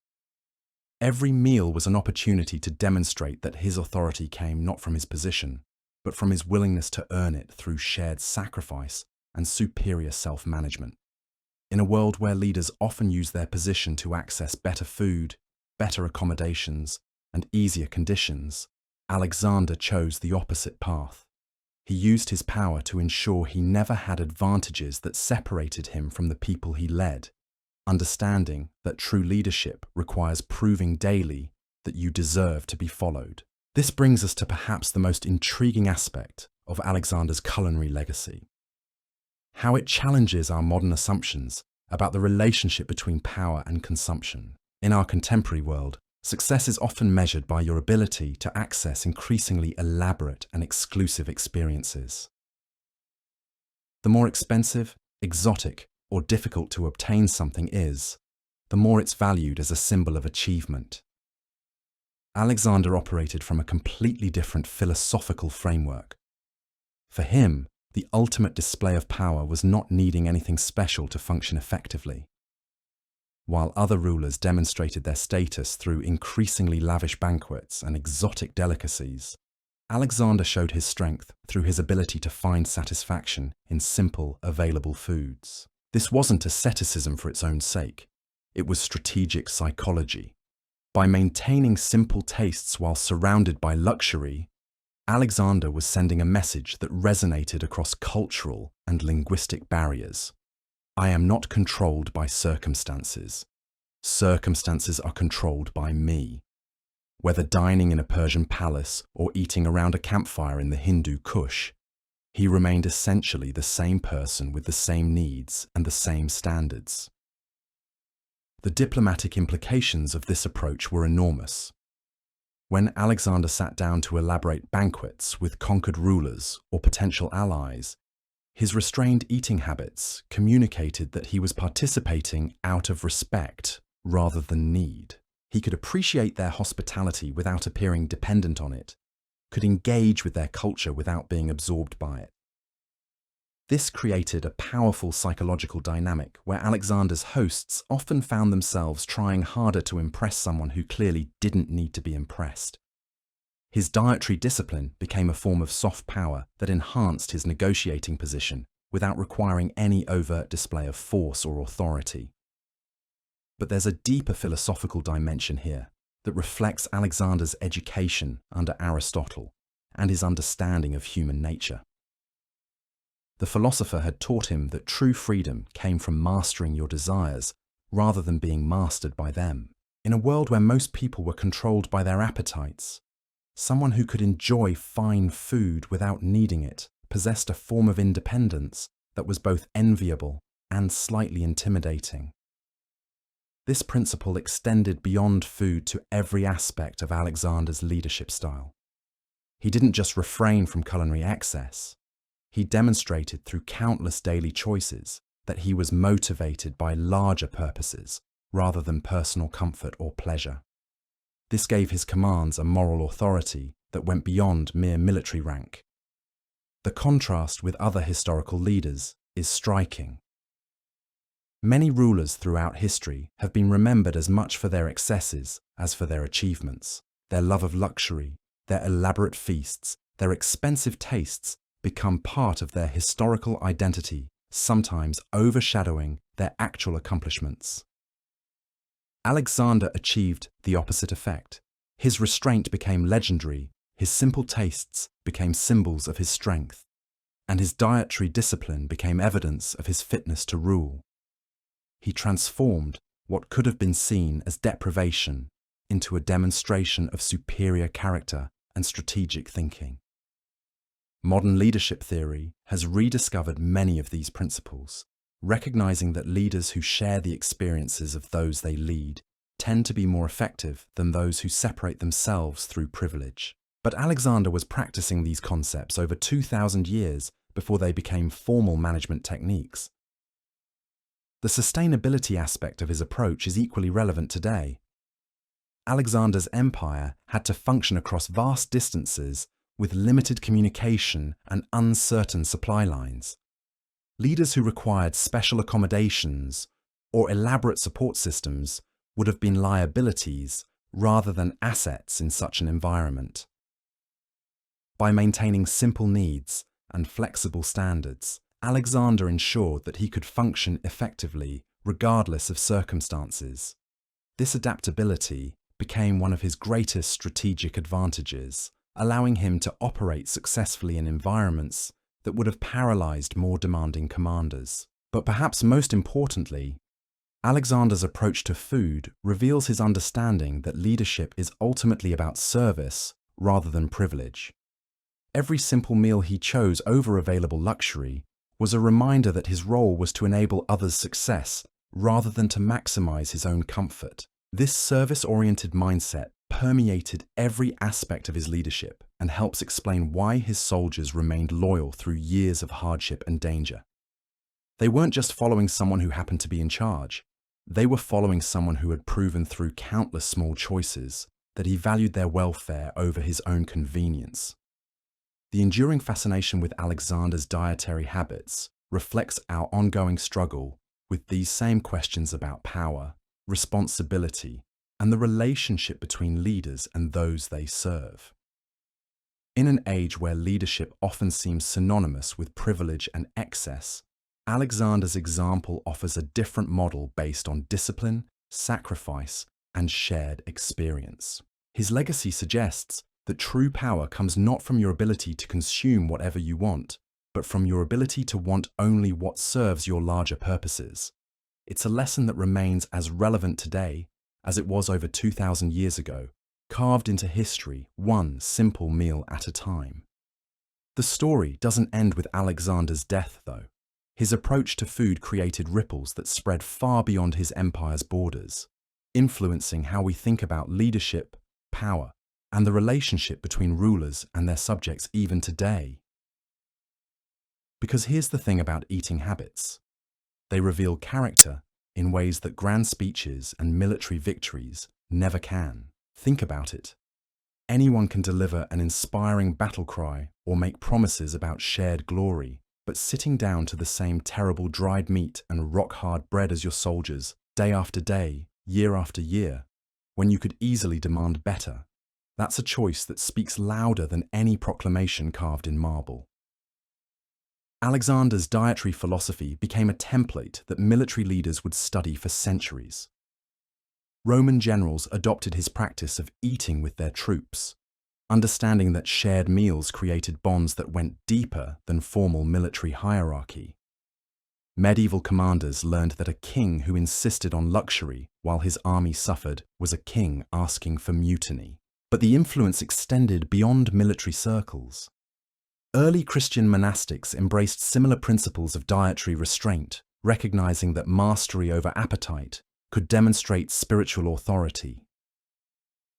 Every meal was an opportunity to demonstrate that his authority came not from his position, but from his willingness to earn it through shared sacrifice and superior self-management. In a world where leaders often use their position to access better food, better accommodations, and easier conditions, Alexander chose the opposite path. He used his power to ensure he never had advantages that separated him from the people he led, understanding that true leadership requires proving daily that you deserve to be followed. This brings us to perhaps the most intriguing aspect of Alexander's culinary legacy: how it challenges our modern assumptions about the relationship between power and consumption. In our contemporary world, success is often measured by your ability to access increasingly elaborate and exclusive experiences. The more expensive, exotic, or difficult to obtain something is, the more it's valued as a symbol of achievement. Alexander operated from a completely different philosophical framework. For him, the ultimate display of power was not needing anything special to function effectively. While other rulers demonstrated their status through increasingly lavish banquets and exotic delicacies, Alexander showed his strength through his ability to find satisfaction in simple, available foods. This wasn't asceticism for its own sake. It was strategic psychology. By maintaining simple tastes while surrounded by luxury, Alexander was sending a message that resonated across cultural and linguistic barriers. I am not controlled by circumstances. Circumstances are controlled by me. Whether dining in a Persian palace or eating around a campfire in the Hindu Kush, he remained essentially the same person with the same needs and the same standards. The diplomatic implications of this approach were enormous. When Alexander sat down to elaborate banquets with conquered rulers or potential allies, his restrained eating habits communicated that he was participating out of respect rather than need. He could appreciate their hospitality without appearing dependent on it, could engage with their culture without being absorbed by it. This created a powerful psychological dynamic where Alexander's hosts often found themselves trying harder to impress someone who clearly didn't need to be impressed. His dietary discipline became a form of soft power that enhanced his negotiating position without requiring any overt display of force or authority. But there's a deeper philosophical dimension here that reflects Alexander's education under Aristotle and his understanding of human nature. The philosopher had taught him that true freedom came from mastering your desires rather than being mastered by them. In a world where most people were controlled by their appetites, someone who could enjoy fine food without needing it possessed a form of independence that was both enviable and slightly intimidating. This principle extended beyond food to every aspect of Alexander's leadership style. He didn't just refrain from culinary excess. He demonstrated through countless daily choices that he was motivated by larger purposes rather than personal comfort or pleasure. This gave his commands a moral authority that went beyond mere military rank. The contrast with other historical leaders is striking. Many rulers throughout history have been remembered as much for their excesses as for their achievements. Their love of luxury, their elaborate feasts, their expensive tastes become part of their historical identity, sometimes overshadowing their actual accomplishments. Alexander achieved the opposite effect. His restraint became legendary, his simple tastes became symbols of his strength, and his dietary discipline became evidence of his fitness to rule. He transformed what could have been seen as deprivation into a demonstration of superior character and strategic thinking. Modern leadership theory has rediscovered many of these principles, recognizing that leaders who share the experiences of those they lead tend to be more effective than those who separate themselves through privilege. But Alexander was practicing these concepts over 2,000 years before they became formal management techniques. The sustainability aspect of his approach is equally relevant today. Alexander's empire had to function across vast distances with limited communication and uncertain supply lines. Leaders who required special accommodations or elaborate support systems would have been liabilities rather than assets in such an environment. By maintaining simple needs and flexible standards, Alexander ensured that he could function effectively regardless of circumstances. This adaptability became one of his greatest strategic advantages, allowing him to operate successfully in environments that would have paralyzed more demanding commanders. But perhaps most importantly, Alexander's approach to food reveals his understanding that leadership is ultimately about service rather than privilege. Every simple meal he chose over available luxury was a reminder that his role was to enable others' success rather than to maximize his own comfort. This service-oriented mindset permeated every aspect of his leadership and helps explain why his soldiers remained loyal through years of hardship and danger. They weren't just following someone who happened to be in charge. They were following someone who had proven through countless small choices that he valued their welfare over his own convenience. The enduring fascination with Alexander's dietary habits reflects our ongoing struggle with these same questions about power, responsibility, and the relationship between leaders and those they serve. In an age where leadership often seems synonymous with privilege and excess, Alexander's example offers a different model based on discipline, sacrifice, and shared experience. His legacy suggests that true power comes not from your ability to consume whatever you want, but from your ability to want only what serves your larger purposes. It's a lesson that remains as relevant today as it was over 2,000 years ago, carved into history one simple meal at a time. The story doesn't end with Alexander's death, though. His approach to food created ripples that spread far beyond his empire's borders, influencing how we think about leadership, power, and the relationship between rulers and their subjects even today. Because here's the thing about eating habits. They reveal character in ways that grand speeches and military victories never can. Think about it. Anyone can deliver an inspiring battle cry or make promises about shared glory, but sitting down to the same terrible dried meat and rock-hard bread as your soldiers, day after day, year after year, when you could easily demand better, that's a choice that speaks louder than any proclamation carved in marble. Alexander's dietary philosophy became a template that military leaders would study for centuries. Roman generals adopted his practice of eating with their troops, understanding that shared meals created bonds that went deeper than formal military hierarchy. Medieval commanders learned that a king who insisted on luxury while his army suffered was a king asking for mutiny. But the influence extended beyond military circles. Early Christian monastics embraced similar principles of dietary restraint, recognizing that mastery over appetite could demonstrate spiritual authority.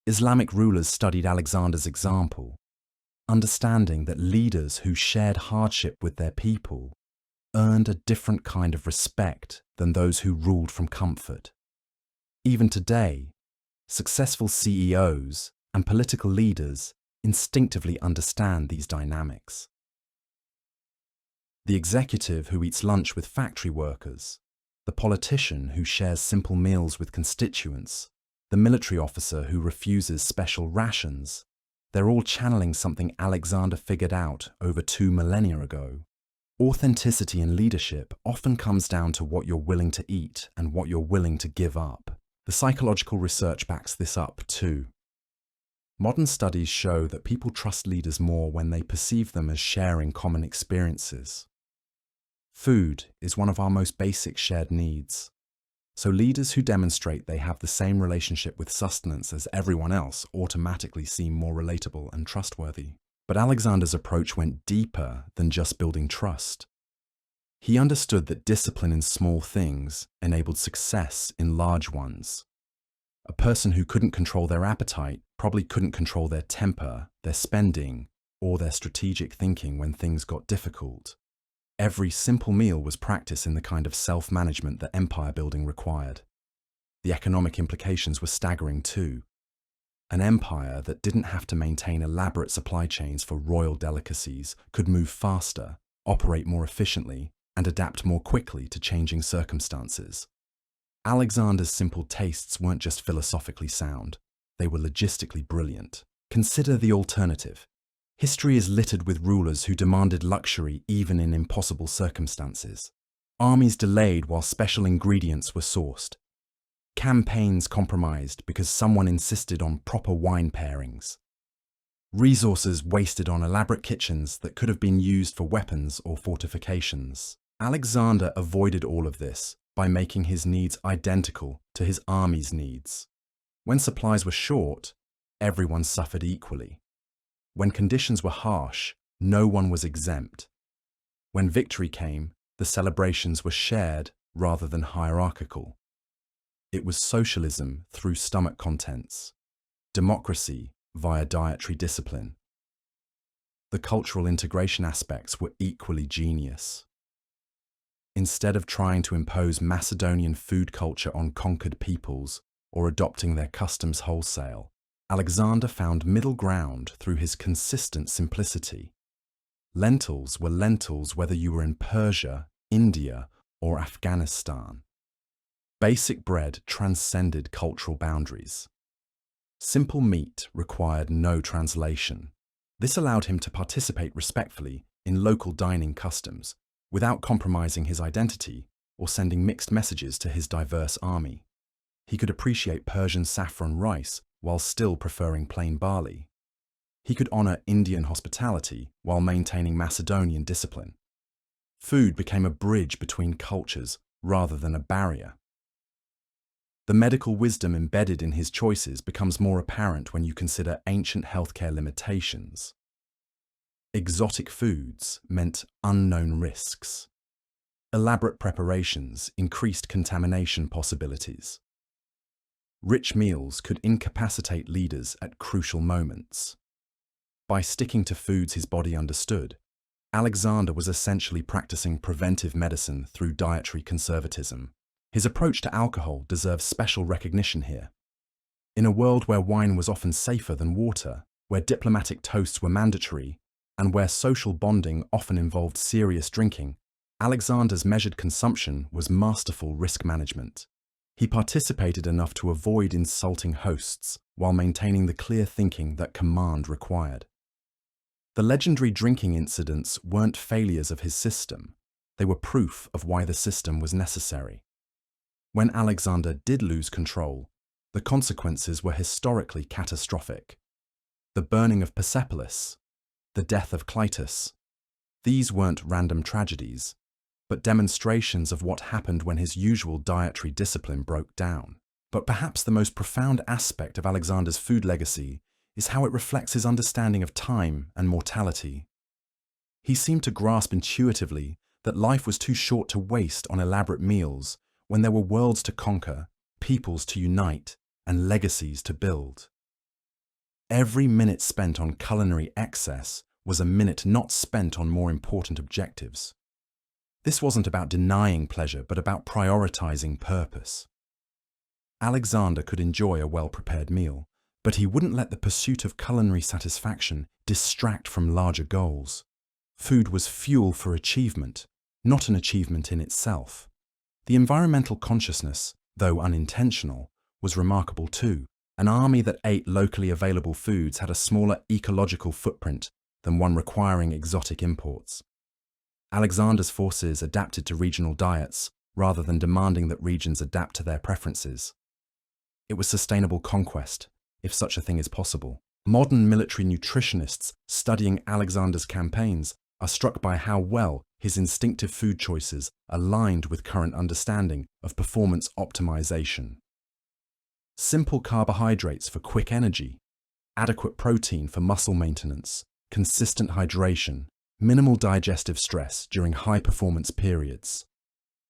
Islamic rulers studied Alexander's example, understanding that leaders who shared hardship with their people earned a different kind of respect than those who ruled from comfort. Even today, successful CEOs and political leaders instinctively understand these dynamics. The executive who eats lunch with factory workers, the politician who shares simple meals with constituents, the military officer who refuses special rations, they're all channeling something Alexander figured out over 2 millennia ago. Authenticity in leadership often comes down to what you're willing to eat and what you're willing to give up. The psychological research backs this up too. Modern studies show that people trust leaders more when they perceive them as sharing common experiences. Food is one of our most basic shared needs, so leaders who demonstrate they have the same relationship with sustenance as everyone else automatically seem more relatable and trustworthy. But Alexander's approach went deeper than just building trust. He understood that discipline in small things enabled success in large ones. A person who couldn't control their appetite probably couldn't control their temper, their spending, or their strategic thinking when things got difficult. Every simple meal was practice in the kind of self-management that empire building required. The economic implications were staggering too. An empire that didn't have to maintain elaborate supply chains for royal delicacies could move faster, operate more efficiently, and adapt more quickly to changing circumstances. Alexander's simple tastes weren't just philosophically sound, they were logistically brilliant. Consider the alternative. History is littered with rulers who demanded luxury even in impossible circumstances. Armies delayed while special ingredients were sourced. Campaigns compromised because someone insisted on proper wine pairings. Resources wasted on elaborate kitchens that could have been used for weapons or fortifications. Alexander avoided all of this by making his needs identical to his army's needs. When supplies were short, everyone suffered equally. When conditions were harsh, no one was exempt. When victory came, the celebrations were shared rather than hierarchical. It was socialism through stomach contents, democracy via dietary discipline. The cultural integration aspects were equally genius. Instead of trying to impose Macedonian food culture on conquered peoples or adopting their customs wholesale, Alexander found middle ground through his consistent simplicity. Lentils were lentils whether you were in Persia, India, or Afghanistan. Basic bread transcended cultural boundaries. Simple meat required no translation. This allowed him to participate respectfully in local dining customs without compromising his identity or sending mixed messages to his diverse army. He could appreciate Persian saffron rice while still preferring plain barley. He could honor Indian hospitality while maintaining Macedonian discipline. Food became a bridge between cultures rather than a barrier. The medical wisdom embedded in his choices becomes more apparent when you consider ancient healthcare limitations. Exotic foods meant unknown risks. Elaborate preparations increased contamination possibilities. Rich meals could incapacitate leaders at crucial moments. By sticking to foods his body understood, Alexander was essentially practicing preventive medicine through dietary conservatism. His approach to alcohol deserves special recognition here. In a world where wine was often safer than water, where diplomatic toasts were mandatory, and where social bonding often involved serious drinking, Alexander's measured consumption was masterful risk management. He participated enough to avoid insulting hosts while maintaining the clear thinking that command required. The legendary drinking incidents weren't failures of his system. They were proof of why the system was necessary. When Alexander did lose control, the consequences were historically catastrophic. The burning of Persepolis, the death of Clytus, these weren't random tragedies, but demonstrations of what happened when his usual dietary discipline broke down. But perhaps the most profound aspect of Alexander's food legacy is how it reflects his understanding of time and mortality. He seemed to grasp intuitively that life was too short to waste on elaborate meals when there were worlds to conquer, peoples to unite, and legacies to build. Every minute spent on culinary excess was a minute not spent on more important objectives. This wasn't about denying pleasure, but about prioritizing purpose. Alexander could enjoy a well-prepared meal, but he wouldn't let the pursuit of culinary satisfaction distract from larger goals. Food was fuel for achievement, not an achievement in itself. The environmental consciousness, though unintentional, was remarkable too. An army that ate locally available foods had a smaller ecological footprint than one requiring exotic imports. Alexander's forces adapted to regional diets rather than demanding that regions adapt to their preferences. It was sustainable conquest, if such a thing is possible. Modern military nutritionists studying Alexander's campaigns are struck by how well his instinctive food choices aligned with current understanding of performance optimization. Simple carbohydrates for quick energy, adequate protein for muscle maintenance, consistent hydration, minimal digestive stress during high-performance periods.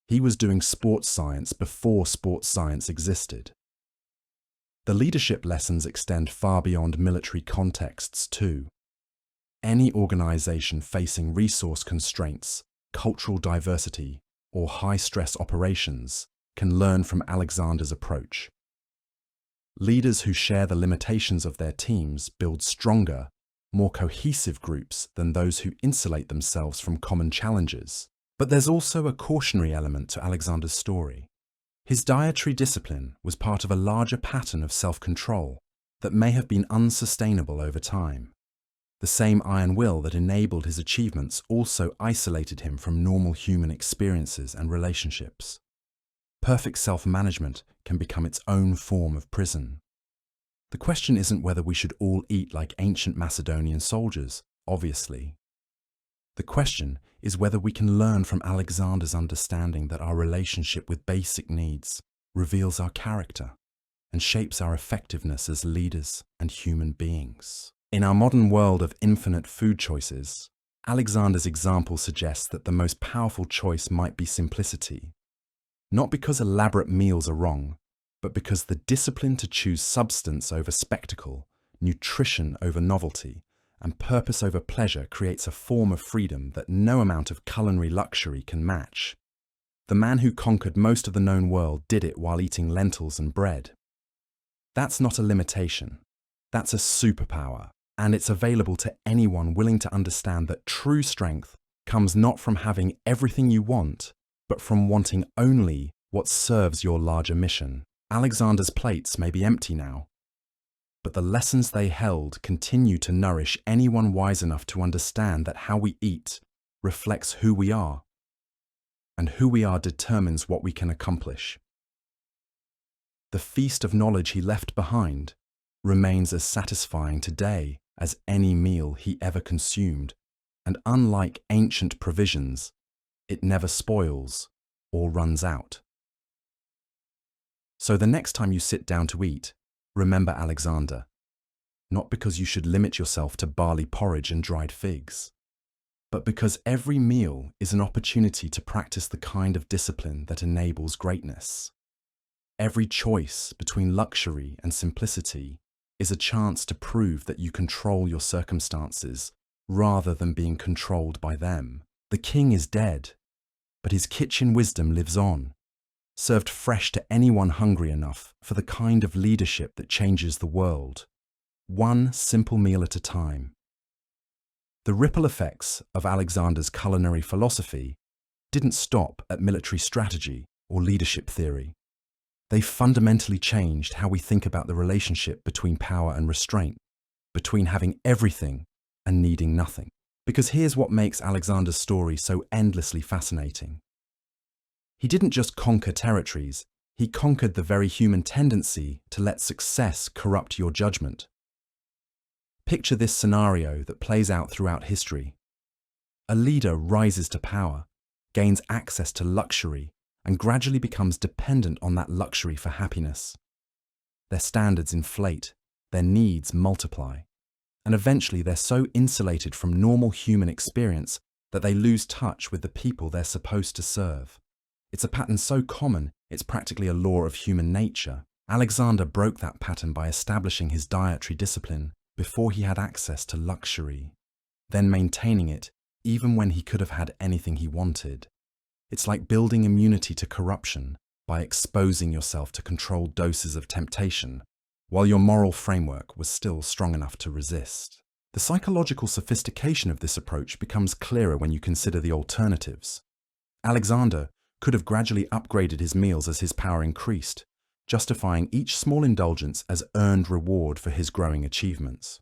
He was doing sports science before sports science existed. The leadership lessons extend far beyond military contexts too. Any organization facing resource constraints cultural diversity, or high-stress operations can learn from Alexander's approach. Leaders who share the limitations of their teams build stronger, more cohesive groups than those who insulate themselves from common challenges. But there's also a cautionary element to Alexander's story. His dietary discipline was part of a larger pattern of self-control that may have been unsustainable over time. The same iron will that enabled his achievements also isolated him from normal human experiences and relationships. Perfect self-management can become its own form of prison. The question isn't whether we should all eat like ancient Macedonian soldiers, obviously. The question is whether we can learn from Alexander's understanding that our relationship with basic needs reveals our character and shapes our effectiveness as leaders and human beings. In our modern world of infinite food choices, Alexander's example suggests that the most powerful choice might be simplicity. Not because elaborate meals are wrong, but because the discipline to choose substance over spectacle, nutrition over novelty, and purpose over pleasure creates a form of freedom that no amount of culinary luxury can match. The man who conquered most of the known world did it while eating lentils and bread. That's not a limitation. That's a superpower, and it's available to anyone willing to understand that true strength comes not from having everything you want, but from wanting only what serves your larger mission. Alexander's plates may be empty now, but the lessons they held continue to nourish anyone wise enough to understand that how we eat reflects who we are, and who we are determines what we can accomplish. The feast of knowledge he left behind remains as satisfying today as any meal he ever consumed, and unlike ancient provisions, it never spoils or runs out. So the next time you sit down to eat, remember Alexander, not because you should limit yourself to barley porridge and dried figs, but because every meal is an opportunity to practice the kind of discipline that enables greatness. Every choice between luxury and simplicity is a chance to prove that you control your circumstances rather than being controlled by them. The king is dead, but his kitchen wisdom lives on, served fresh to anyone hungry enough for the kind of leadership that changes the world, one simple meal at a time. The ripple effects of Alexander's culinary philosophy didn't stop at military strategy or leadership theory. They fundamentally changed how we think about the relationship between power and restraint, between having everything and needing nothing. Because here's what makes Alexander's story so endlessly fascinating. He didn't just conquer territories, he conquered the very human tendency to let success corrupt your judgment. Picture this scenario that plays out throughout history. A leader rises to power, gains access to luxury, and gradually becomes dependent on that luxury for happiness. Their standards inflate, their needs multiply, and eventually they're so insulated from normal human experience that they lose touch with the people they're supposed to serve. It's a pattern so common, it's practically a law of human nature. Alexander broke that pattern by establishing his dietary discipline before he had access to luxury, then maintaining it even when he could have had anything he wanted. It's like building immunity to corruption by exposing yourself to controlled doses of temptation, while your moral framework was still strong enough to resist. The psychological sophistication of this approach becomes clearer when you consider the alternatives. Alexander could have gradually upgraded his meals as his power increased, justifying each small indulgence as earned reward for his growing achievements.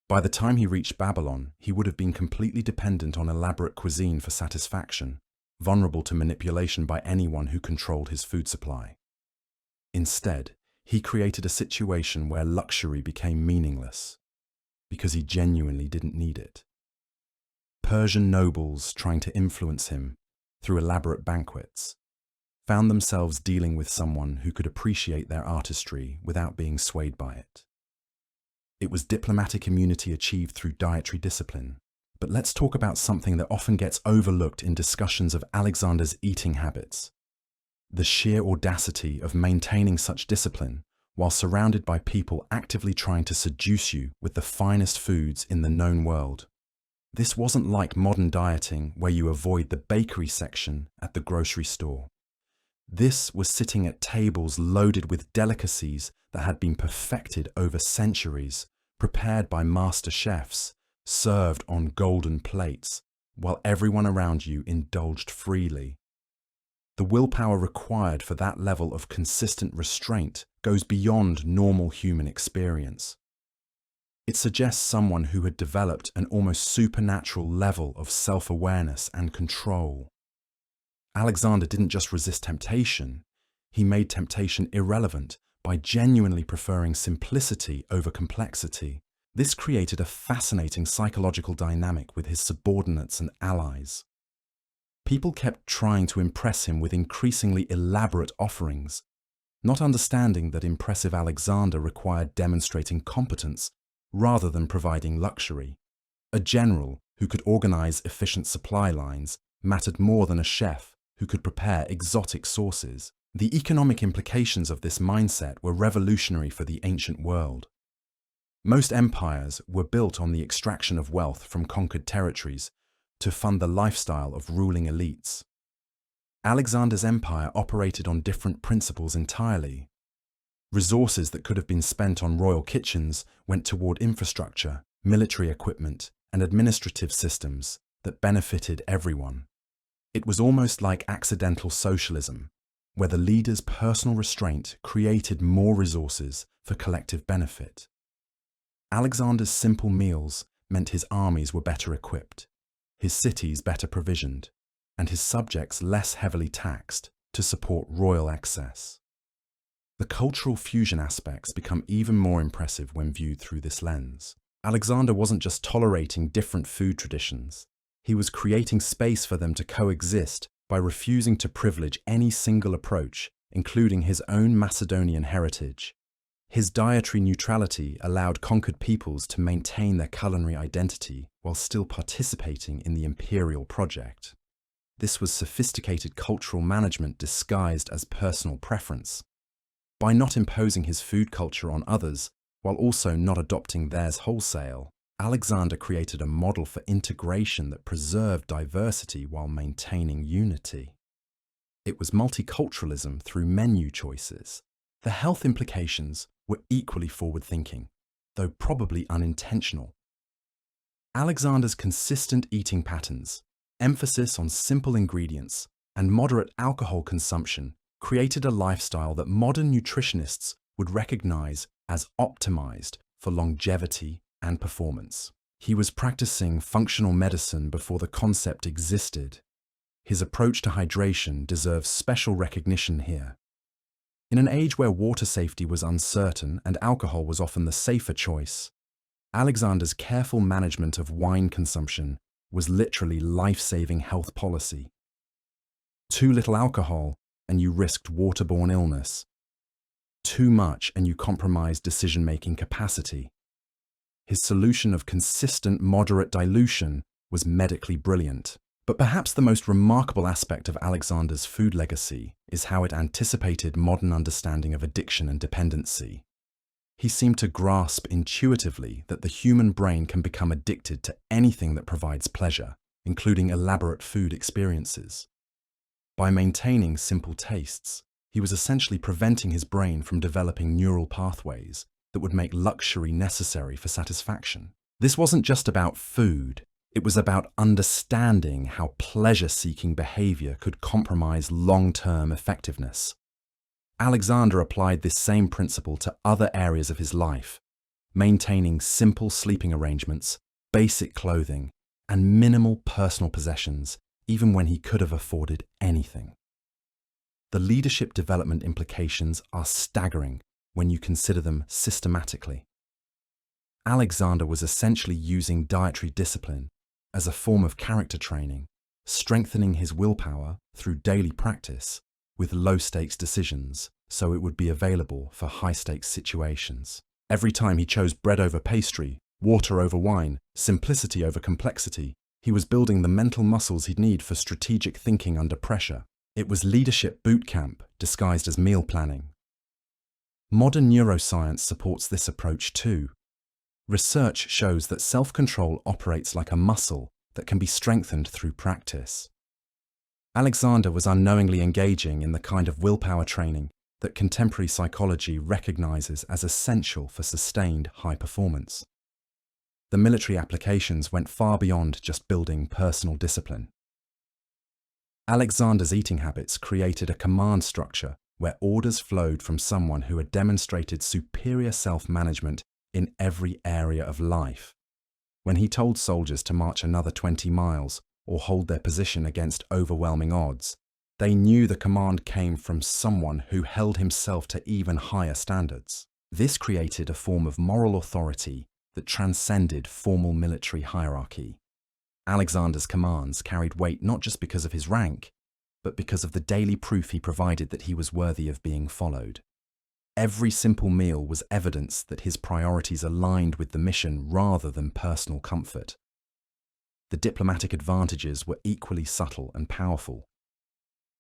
By the time he reached Babylon, he would have been completely dependent on elaborate cuisine for satisfaction, vulnerable to manipulation by anyone who controlled his food supply. Instead, he created a situation where luxury became meaningless, because he genuinely didn't need it. Persian nobles trying to influence him through elaborate banquets found themselves dealing with someone who could appreciate their artistry without being swayed by it. It was diplomatic immunity achieved through dietary discipline. But let's talk about something that often gets overlooked in discussions of Alexander's eating habits: the sheer audacity of maintaining such discipline while surrounded by people actively trying to seduce you with the finest foods in the known world. This wasn't like modern dieting where you avoid the bakery section at the grocery store. This was sitting at tables loaded with delicacies that had been perfected over centuries, prepared by master chefs, served on golden plates, while everyone around you indulged freely. The willpower required for that level of consistent restraint goes beyond normal human experience. It suggests someone who had developed an almost supernatural level of self-awareness and control. Alexander didn't just resist temptation, he made temptation irrelevant by genuinely preferring simplicity over complexity. This created a fascinating psychological dynamic with his subordinates and allies. People kept trying to impress him with increasingly elaborate offerings, not understanding that impressive Alexander required demonstrating competence rather than providing luxury. A general who could organize efficient supply lines mattered more than a chef who could prepare exotic sauces. The economic implications of this mindset were revolutionary for the ancient world. Most empires were built on the extraction of wealth from conquered territories to fund the lifestyle of ruling elites. Alexander's empire operated on different principles entirely. Resources that could have been spent on royal kitchens went toward infrastructure, military equipment, and administrative systems that benefited everyone. It was almost like accidental socialism, where the leader's personal restraint created more resources for collective benefit. Alexander's simple meals meant his armies were better equipped, his cities better provisioned, and his subjects less heavily taxed to support royal excess. The cultural fusion aspects become even more impressive when viewed through this lens. Alexander wasn't just tolerating different food traditions, he was creating space for them to coexist by refusing to privilege any single approach, including his own Macedonian heritage. His dietary neutrality allowed conquered peoples to maintain their culinary identity while still participating in the imperial project. This was sophisticated cultural management disguised as personal preference. By not imposing his food culture on others, while also not adopting theirs wholesale, Alexander created a model for integration that preserved diversity while maintaining unity. It was multiculturalism through menu choices. The health implications were equally forward-thinking, though probably unintentional. Alexander's consistent eating patterns, emphasis on simple ingredients, and moderate alcohol consumption created a lifestyle that modern nutritionists would recognize as optimized for longevity and performance. He was practicing functional medicine before the concept existed. His approach to hydration deserves special recognition here. In an age where water safety was uncertain and alcohol was often the safer choice, Alexander's careful management of wine consumption was literally life-saving health policy. Too little alcohol and you risked waterborne illness. Too much and you compromised decision-making capacity. His solution of consistent, moderate dilution was medically brilliant. But perhaps the most remarkable aspect of Alexander's food legacy is how it anticipated modern understanding of addiction and dependency. He seemed to grasp intuitively that the human brain can become addicted to anything that provides pleasure, including elaborate food experiences. By maintaining simple tastes, he was essentially preventing his brain from developing neural pathways that would make luxury necessary for satisfaction. This wasn't just about food. It was about understanding how pleasure-seeking behavior could compromise long-term effectiveness. Alexander applied this same principle to other areas of his life, maintaining simple sleeping arrangements, basic clothing, and minimal personal possessions, even when he could have afforded anything. The leadership development implications are staggering when you consider them systematically. Alexander was essentially using dietary discipline as a form of character training, strengthening his willpower through daily practice with low-stakes decisions so it would be available for high-stakes situations. Every time he chose bread over pastry, water over wine, simplicity over complexity, he was building the mental muscles he'd need for strategic thinking under pressure. It was leadership boot camp disguised as meal planning. Modern neuroscience supports this approach too. Research shows that self-control operates like a muscle that can be strengthened through practice. Alexander was unknowingly engaging in the kind of willpower training that contemporary psychology recognizes as essential for sustained high performance. The military applications went far beyond just building personal discipline. Alexander's eating habits created a command structure where orders flowed from someone who had demonstrated superior self-management in every area of life. When he told soldiers to march another 20 miles or hold their position against overwhelming odds, they knew the command came from someone who held himself to even higher standards. This created a form of moral authority that transcended formal military hierarchy. Alexander's commands carried weight not just because of his rank, but because of the daily proof he provided that he was worthy of being followed. Every simple meal was evidence that his priorities aligned with the mission rather than personal comfort. The diplomatic advantages were equally subtle and powerful.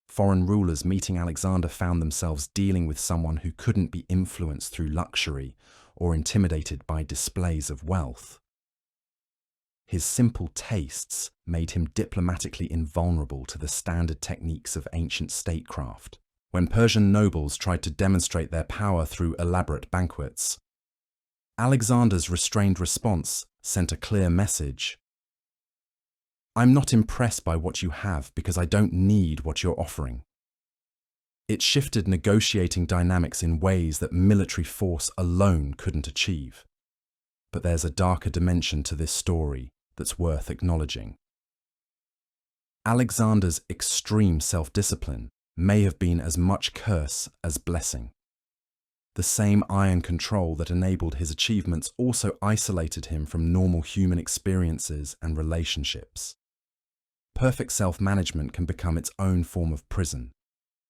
Foreign rulers meeting Alexander found themselves dealing with someone who couldn't be influenced through luxury or intimidated by displays of wealth. His simple tastes made him diplomatically invulnerable to the standard techniques of ancient statecraft. When Persian nobles tried to demonstrate their power through elaborate banquets, Alexander's restrained response sent a clear message. "I'm not impressed by what you have because I don't need what you're offering." It shifted negotiating dynamics in ways that military force alone couldn't achieve. But there's a darker dimension to this story that's worth acknowledging. Alexander's extreme self-discipline may have been as much curse as blessing. The same iron control that enabled his achievements also isolated him from normal human experiences and relationships. Perfect self-management can become its own form of prison,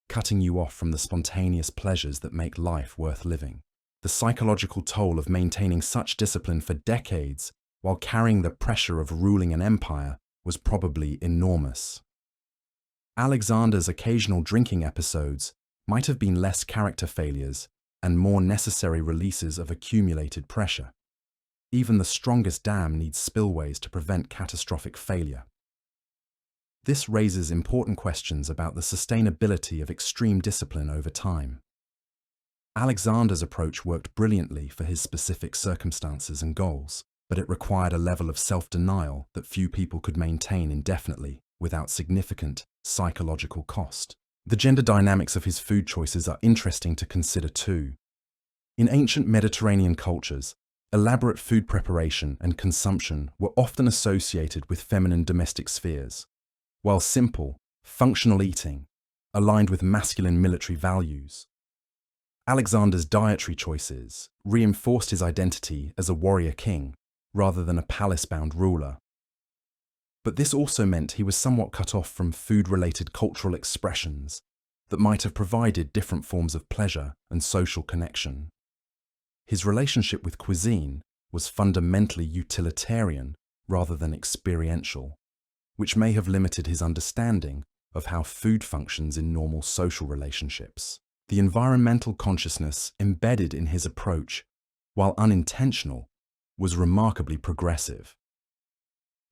cutting you off from the spontaneous pleasures that make life worth living. The psychological toll of maintaining such discipline for decades while carrying the pressure of ruling an empire was probably enormous. Alexander's occasional drinking episodes might have been less character failures and more necessary releases of accumulated pressure. Even the strongest dam needs spillways to prevent catastrophic failure. This raises important questions about the sustainability of extreme discipline over time. Alexander's approach worked brilliantly for his specific circumstances and goals, but it required a level of self-denial that few people could maintain indefinitely without significant psychological cost. The gender dynamics of his food choices are interesting to consider too. In ancient Mediterranean cultures, elaborate food preparation and consumption were often associated with feminine domestic spheres, while simple, functional eating aligned with masculine military values. Alexander's dietary choices reinforced his identity as a warrior king rather than a palace-bound ruler. But this also meant he was somewhat cut off from food-related cultural expressions that might have provided different forms of pleasure and social connection. His relationship with cuisine was fundamentally utilitarian rather than experiential, which may have limited his understanding of how food functions in normal social relationships. The environmental consciousness embedded in his approach, while unintentional, was remarkably progressive.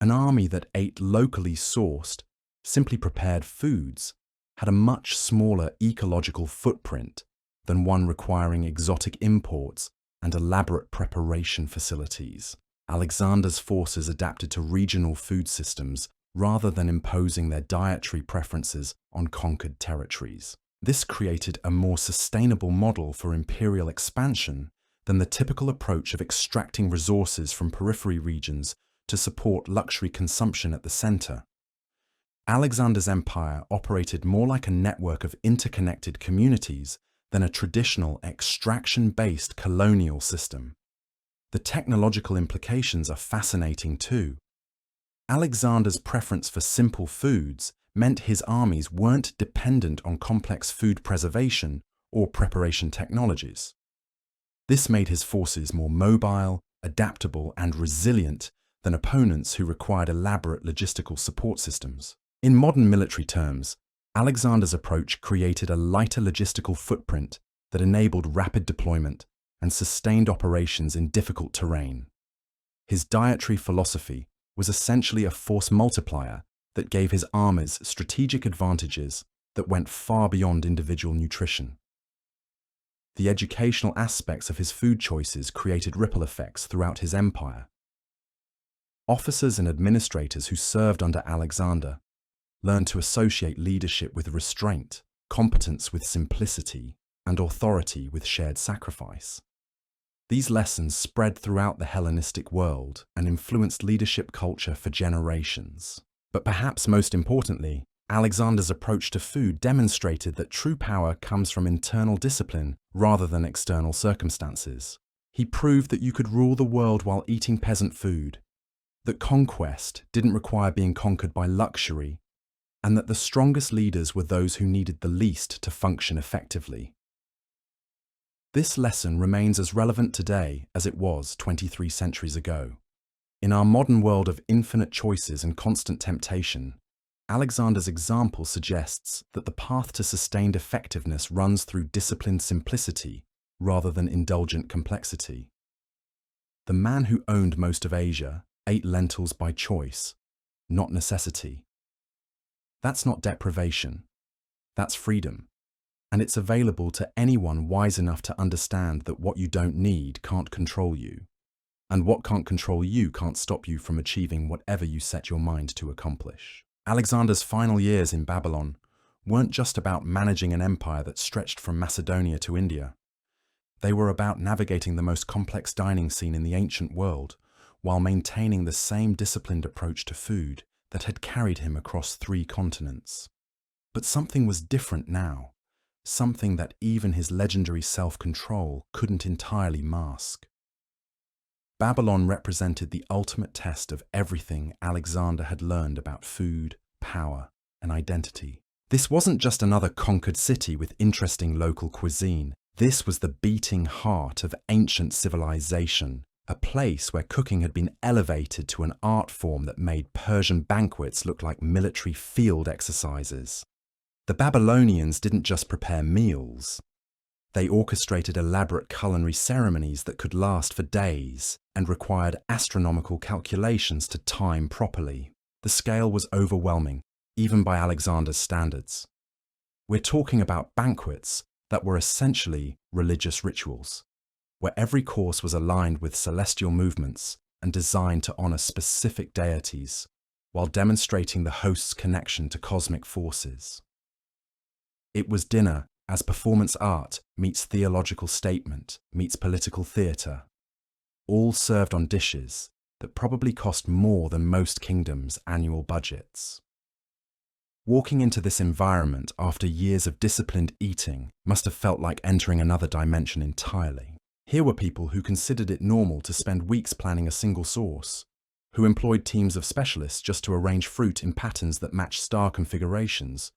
An army that ate locally sourced, simply prepared foods had a much smaller ecological footprint than one requiring exotic imports and elaborate preparation facilities. Alexander's forces adapted to regional food systems rather than imposing their dietary preferences on conquered territories. This created a more sustainable model for imperial expansion than the typical approach of extracting resources from periphery regions to support luxury consumption at the center. Alexander's empire operated more like a network of interconnected communities than a traditional extraction-based colonial system. The technological implications are fascinating too. Alexander's preference for simple foods meant his armies weren't dependent on complex food preservation or preparation technologies. This made his forces more mobile, adaptable, and resilient than opponents who required elaborate logistical support systems. In modern military terms, Alexander's approach created a lighter logistical footprint that enabled rapid deployment and sustained operations in difficult terrain. His dietary philosophy was essentially a force multiplier that gave his armies strategic advantages that went far beyond individual nutrition. The educational aspects of his food choices created ripple effects throughout his empire. Officers and administrators who served under Alexander learned to associate leadership with restraint, competence with simplicity, and authority with shared sacrifice. These lessons spread throughout the Hellenistic world and influenced leadership culture for generations. But perhaps most importantly, Alexander's approach to food demonstrated that true power comes from internal discipline rather than external circumstances. He proved that you could rule the world while eating peasant food, that conquest didn't require being conquered by luxury, and that the strongest leaders were those who needed the least to function effectively. This lesson remains as relevant today as it was 23 centuries ago. In our modern world of infinite choices and constant temptation, Alexander's example suggests that the path to sustained effectiveness runs through disciplined simplicity rather than indulgent complexity. The man who owned most of Asia ate lentils by choice, not necessity. That's not deprivation. That's freedom. And it's available to anyone wise enough to understand that what you don't need can't control you, and what can't control you can't stop you from achieving whatever you set your mind to accomplish. Alexander's final years in Babylon weren't just about managing an empire that stretched from Macedonia to India. They were about navigating the most complex dining scene in the ancient world while maintaining the same disciplined approach to food that had carried him across 3 continents. But something was different now. Something that even his legendary self-control couldn't entirely mask. Babylon represented the ultimate test of everything Alexander had learned about food, power, and identity. This wasn't just another conquered city with interesting local cuisine. This was the beating heart of ancient civilization, a place where cooking had been elevated to an art form that made Persian banquets look like military field exercises. The Babylonians didn't just prepare meals. They orchestrated elaborate culinary ceremonies that could last for days and required astronomical calculations to time properly. The scale was overwhelming, even by Alexander's standards. We're talking about banquets that were essentially religious rituals, where every course was aligned with celestial movements and designed to honor specific deities, while demonstrating the host's connection to cosmic forces. It was dinner as performance art meets theological statement, meets political theatre, all served on dishes that probably cost more than most kingdoms' annual budgets. Walking into this environment after years of disciplined eating must have felt like entering another dimension entirely. Here were people who considered it normal to spend weeks planning a single sauce, who employed teams of specialists just to arrange fruit in patterns that matched star configurations,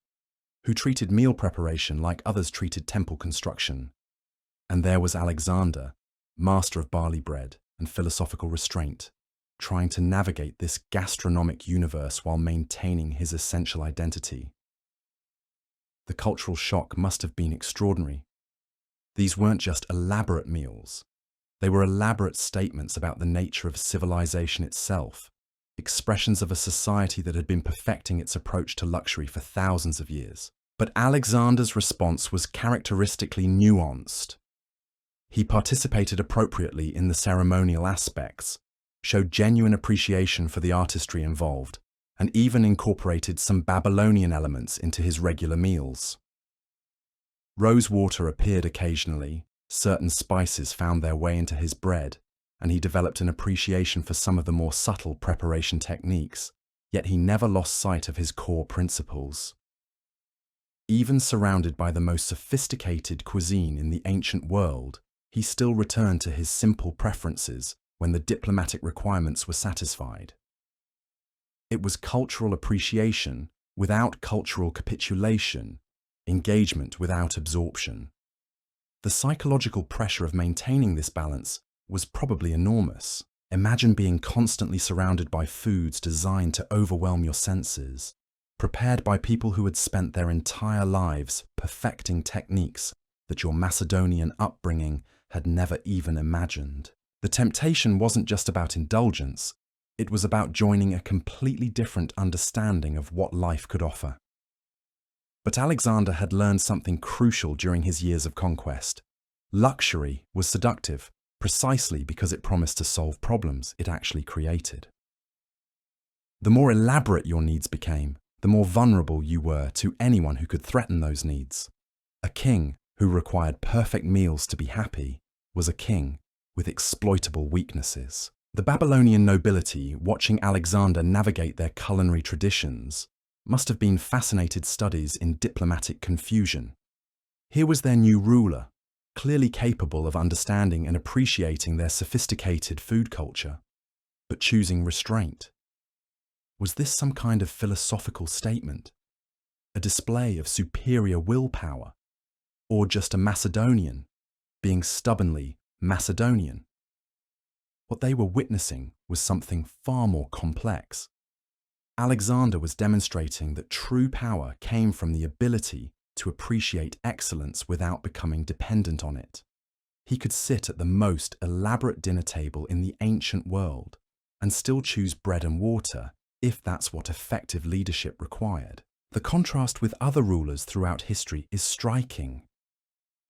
who treated meal preparation like others treated temple construction. And there was Alexander, master of barley bread and philosophical restraint, trying to navigate this gastronomic universe while maintaining his essential identity. The cultural shock must have been extraordinary. These weren't just elaborate meals. They were elaborate statements about the nature of civilization itself, expressions of a society that had been perfecting its approach to luxury for thousands of years. But Alexander's response was characteristically nuanced. He participated appropriately in the ceremonial aspects, showed genuine appreciation for the artistry involved, and even incorporated some Babylonian elements into his regular meals. Rose water appeared occasionally, certain spices found their way into his bread, and he developed an appreciation for some of the more subtle preparation techniques, yet he never lost sight of his core principles. Even surrounded by the most sophisticated cuisine in the ancient world, he still returned to his simple preferences when the diplomatic requirements were satisfied. It was cultural appreciation without cultural capitulation, engagement without absorption. The psychological pressure of maintaining this balance was probably enormous. Imagine being constantly surrounded by foods designed to overwhelm your senses, prepared by people who had spent their entire lives perfecting techniques that your Macedonian upbringing had never even imagined. The temptation wasn't just about indulgence, it was about joining a completely different understanding of what life could offer. But Alexander had learned something crucial during his years of conquest. Luxury was seductive, precisely because it promised to solve problems it actually created. The more elaborate your needs became, the more vulnerable you were to anyone who could threaten those needs. A king who required perfect meals to be happy was a king with exploitable weaknesses. The Babylonian nobility, watching Alexander navigate their culinary traditions, must have been fascinated studies in diplomatic confusion. Here was their new ruler, clearly capable of understanding and appreciating their sophisticated food culture, but choosing restraint. Was this some kind of philosophical statement? A display of superior willpower? Or just a Macedonian being stubbornly Macedonian? What they were witnessing was something far more complex. Alexander was demonstrating that true power came from the ability to appreciate excellence without becoming dependent on it. He could sit at the most elaborate dinner table in the ancient world and still choose bread and water if that's what effective leadership required. The contrast with other rulers throughout history is striking.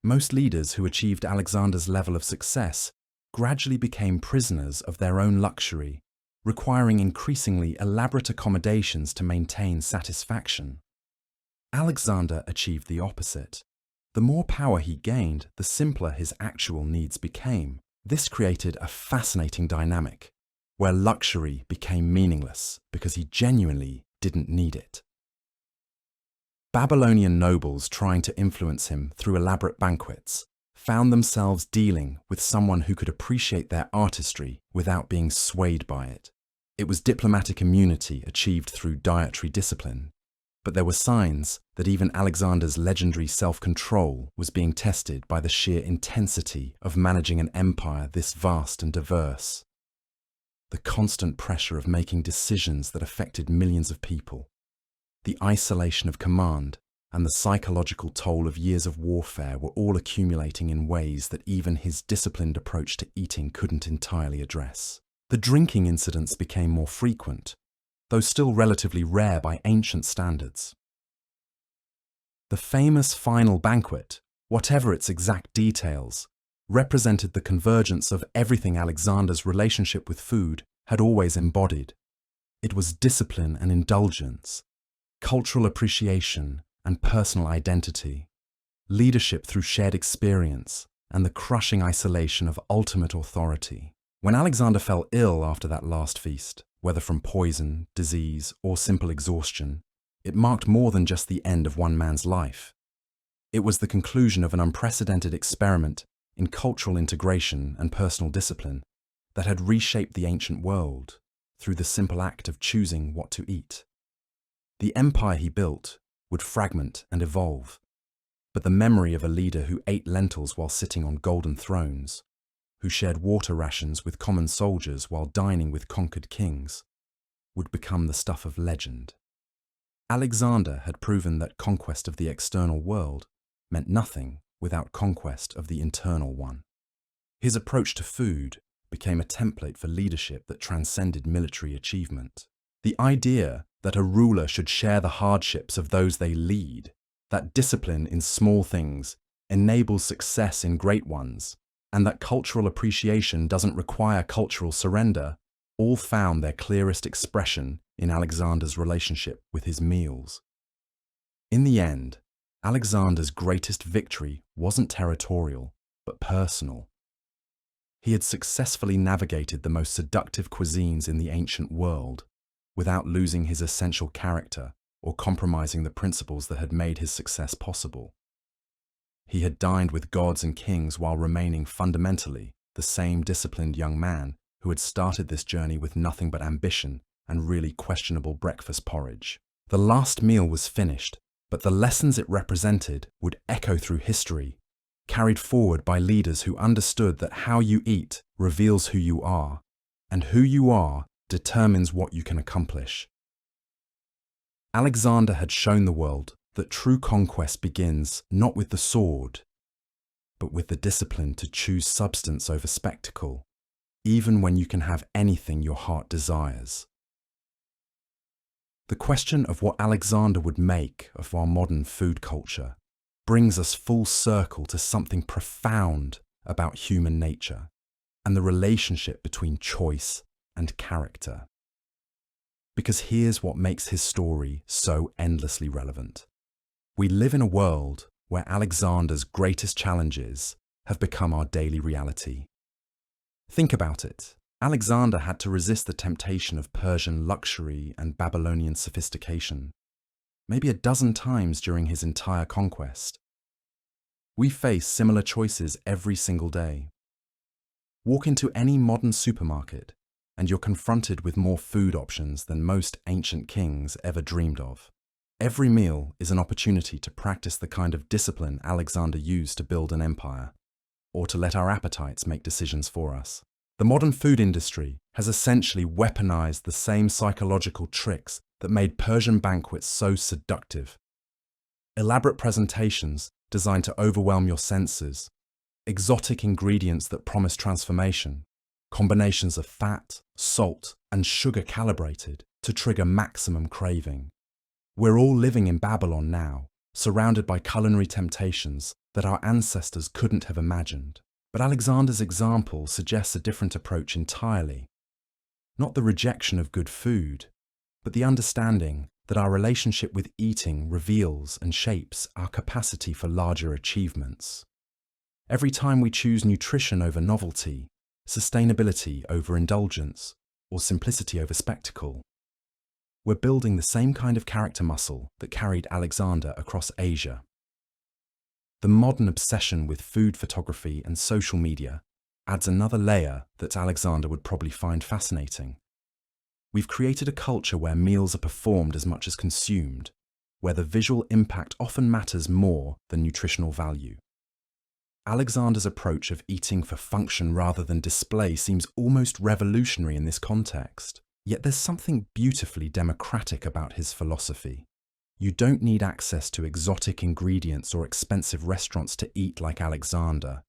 Most leaders who achieved Alexander's level of success gradually became prisoners of their own luxury, requiring increasingly elaborate accommodations to maintain satisfaction. Alexander achieved the opposite. The more power he gained, the simpler his actual needs became. This created a fascinating dynamic, where luxury became meaningless because he genuinely didn't need it. Babylonian nobles trying to influence him through elaborate banquets found themselves dealing with someone who could appreciate their artistry without being swayed by it. It was diplomatic immunity achieved through dietary discipline, but there were signs that even Alexander's legendary self-control was being tested by the sheer intensity of managing an empire this vast and diverse. The constant pressure of making decisions that affected millions of people, the isolation of command, and the psychological toll of years of warfare were all accumulating in ways that even his disciplined approach to eating couldn't entirely address. The drinking incidents became more frequent, though still relatively rare by ancient standards. The famous final banquet, whatever its exact details, represented the convergence of everything Alexander's relationship with food had always embodied. It was discipline and indulgence, cultural appreciation and personal identity, leadership through shared experience, and the crushing isolation of ultimate authority. When Alexander fell ill after that last feast, whether from poison, disease, or simple exhaustion, it marked more than just the end of one man's life. It was the conclusion of an unprecedented experiment in cultural integration and personal discipline that had reshaped the ancient world through the simple act of choosing what to eat. The empire he built would fragment and evolve, but the memory of a leader who ate lentils while sitting on golden thrones, who shared water rations with common soldiers while dining with conquered kings, would become the stuff of legend. Alexander had proven that conquest of the external world meant nothing without conquest of the internal one. His approach to food became a template for leadership that transcended military achievement. The idea that a ruler should share the hardships of those they lead, that discipline in small things enables success in great ones, and that cultural appreciation doesn't require cultural surrender, all found their clearest expression in Alexander's relationship with his meals. In the end, Alexander's greatest victory wasn't territorial, but personal. He had successfully navigated the most seductive cuisines in the ancient world without losing his essential character or compromising the principles that had made his success possible. He had dined with gods and kings while remaining fundamentally the same disciplined young man who had started this journey with nothing but ambition and really questionable breakfast porridge. The last meal was finished, but the lessons it represented would echo through history, carried forward by leaders who understood that how you eat reveals who you are, and who you are determines what you can accomplish. Alexander had shown the world that true conquest begins not with the sword, but with the discipline to choose substance over spectacle, even when you can have anything your heart desires. The question of what Alexander would make of our modern food culture brings us full circle to something profound about human nature and the relationship between choice and character. Because here's what makes his story so endlessly relevant. We live in a world where Alexander's greatest challenges have become our daily reality. Think about it. Alexander had to resist the temptation of Persian luxury and Babylonian sophistication, maybe a dozen times during his entire conquest. We face similar choices every single day. Walk into any modern supermarket, and you're confronted with more food options than most ancient kings ever dreamed of. Every meal is an opportunity to practice the kind of discipline Alexander used to build an empire, or to let our appetites make decisions for us. The modern food industry has essentially weaponized the same psychological tricks that made Persian banquets so seductive. Elaborate presentations designed to overwhelm your senses, exotic ingredients that promise transformation, combinations of fat, salt, and sugar calibrated to trigger maximum craving. We're all living in Babylon now, surrounded by culinary temptations that our ancestors couldn't have imagined. But Alexander's example suggests a different approach entirely. Not the rejection of good food, but the understanding that our relationship with eating reveals and shapes our capacity for larger achievements. Every time we choose nutrition over novelty, sustainability over indulgence, or simplicity over spectacle, we're building the same kind of character muscle that carried Alexander across Asia. The modern obsession with food photography and social media adds another layer that Alexander would probably find fascinating. We've created a culture where meals are performed as much as consumed, where the visual impact often matters more than nutritional value. Alexander's approach of eating for function rather than display seems almost revolutionary in this context. Yet there's something beautifully democratic about his philosophy. You don't need access to exotic ingredients or expensive restaurants to eat like Alexander.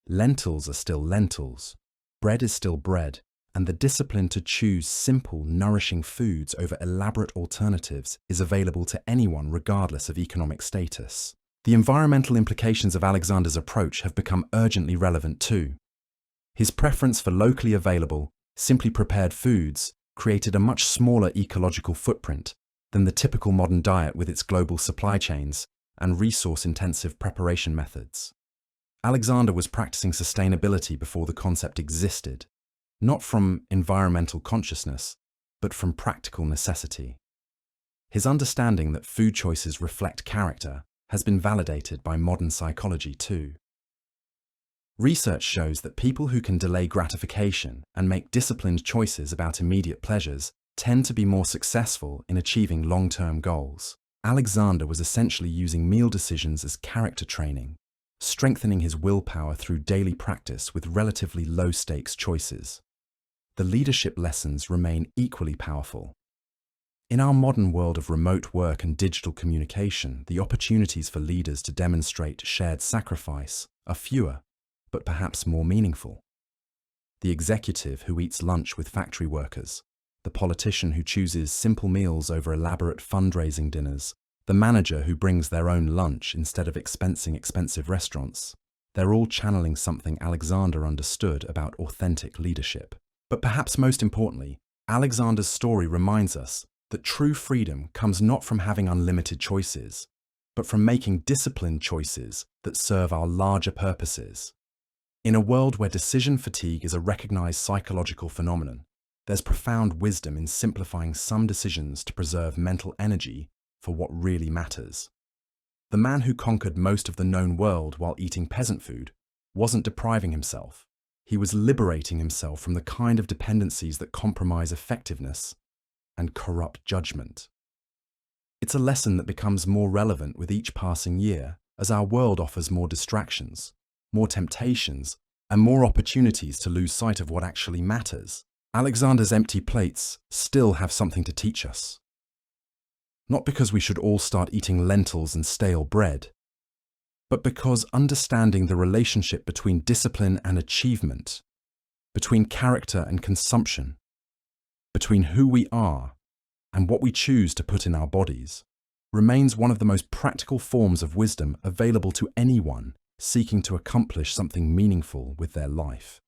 Lentils are still lentils, bread is still bread, and the discipline to choose simple, nourishing foods over elaborate alternatives is available to anyone regardless of economic status. The environmental implications of Alexander's approach have become urgently relevant too. His preference for locally available, simply prepared foods created a much smaller ecological footprint than the typical modern diet with its global supply chains and resource-intensive preparation methods. Alexander was practicing sustainability before the concept existed, not from environmental consciousness, but from practical necessity. His understanding that food choices reflect character has been validated by modern psychology too. Research shows that people who can delay gratification and make disciplined choices about immediate pleasures tend to be more successful in achieving long-term goals. Alexander was essentially using meal decisions as character training, strengthening his willpower through daily practice with relatively low-stakes choices. The leadership lessons remain equally powerful. In our modern world of remote work and digital communication, the opportunities for leaders to demonstrate shared sacrifice are fewer, but perhaps more meaningful. The executive who eats lunch with factory workers, the politician who chooses simple meals over elaborate fundraising dinners, the manager who brings their own lunch instead of expensing expensive restaurants, they're all channeling something Alexander understood about authentic leadership. But perhaps most importantly, Alexander's story reminds us that true freedom comes not from having unlimited choices, but from making disciplined choices that serve our larger purposes. In a world where decision fatigue is a recognized psychological phenomenon, there's profound wisdom in simplifying some decisions to preserve mental energy for what really matters. The man who conquered most of the known world while eating peasant food wasn't depriving himself. He was liberating himself from the kind of dependencies that compromise effectiveness and corrupt judgment. It's a lesson that becomes more relevant with each passing year as our world offers more distractions, more temptations, and more opportunities to lose sight of what actually matters. Alexander's empty plates still have something to teach us. Not because we should all start eating lentils and stale bread, but because understanding the relationship between discipline and achievement between character and consumption, between who we are and what we choose to put in our bodies, remains one of the most practical forms of wisdom available to anyone seeking to accomplish something meaningful with their life.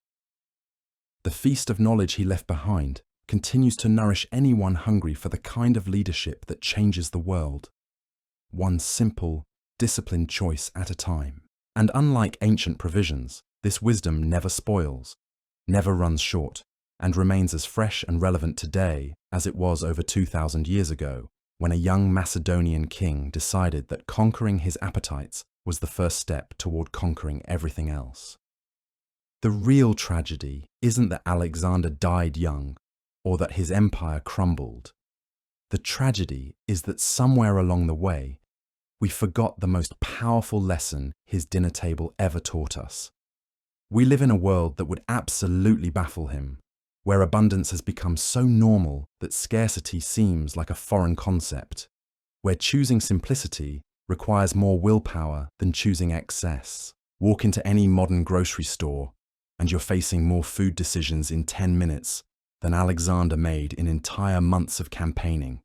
The feast of knowledge he left behind continues to nourish anyone hungry for the kind of leadership that changes the world, one simple, disciplined choice at a time. And unlike ancient provisions, this wisdom never spoils, never runs short, and remains as fresh and relevant today as it was over 2,000 years ago, when a young Macedonian king decided that conquering his appetites was the first step toward conquering everything else. The real tragedy isn't that Alexander died young or that his empire crumbled. The tragedy is that somewhere along the way, we forgot the most powerful lesson his dinner table ever taught us. We live in a world that would absolutely baffle him, where abundance has become so normal that scarcity seems like a foreign concept, where choosing simplicity requires more willpower than choosing excess. Walk into any modern grocery store and you're facing more food decisions in 10 minutes than Alexander made in entire months of campaigning.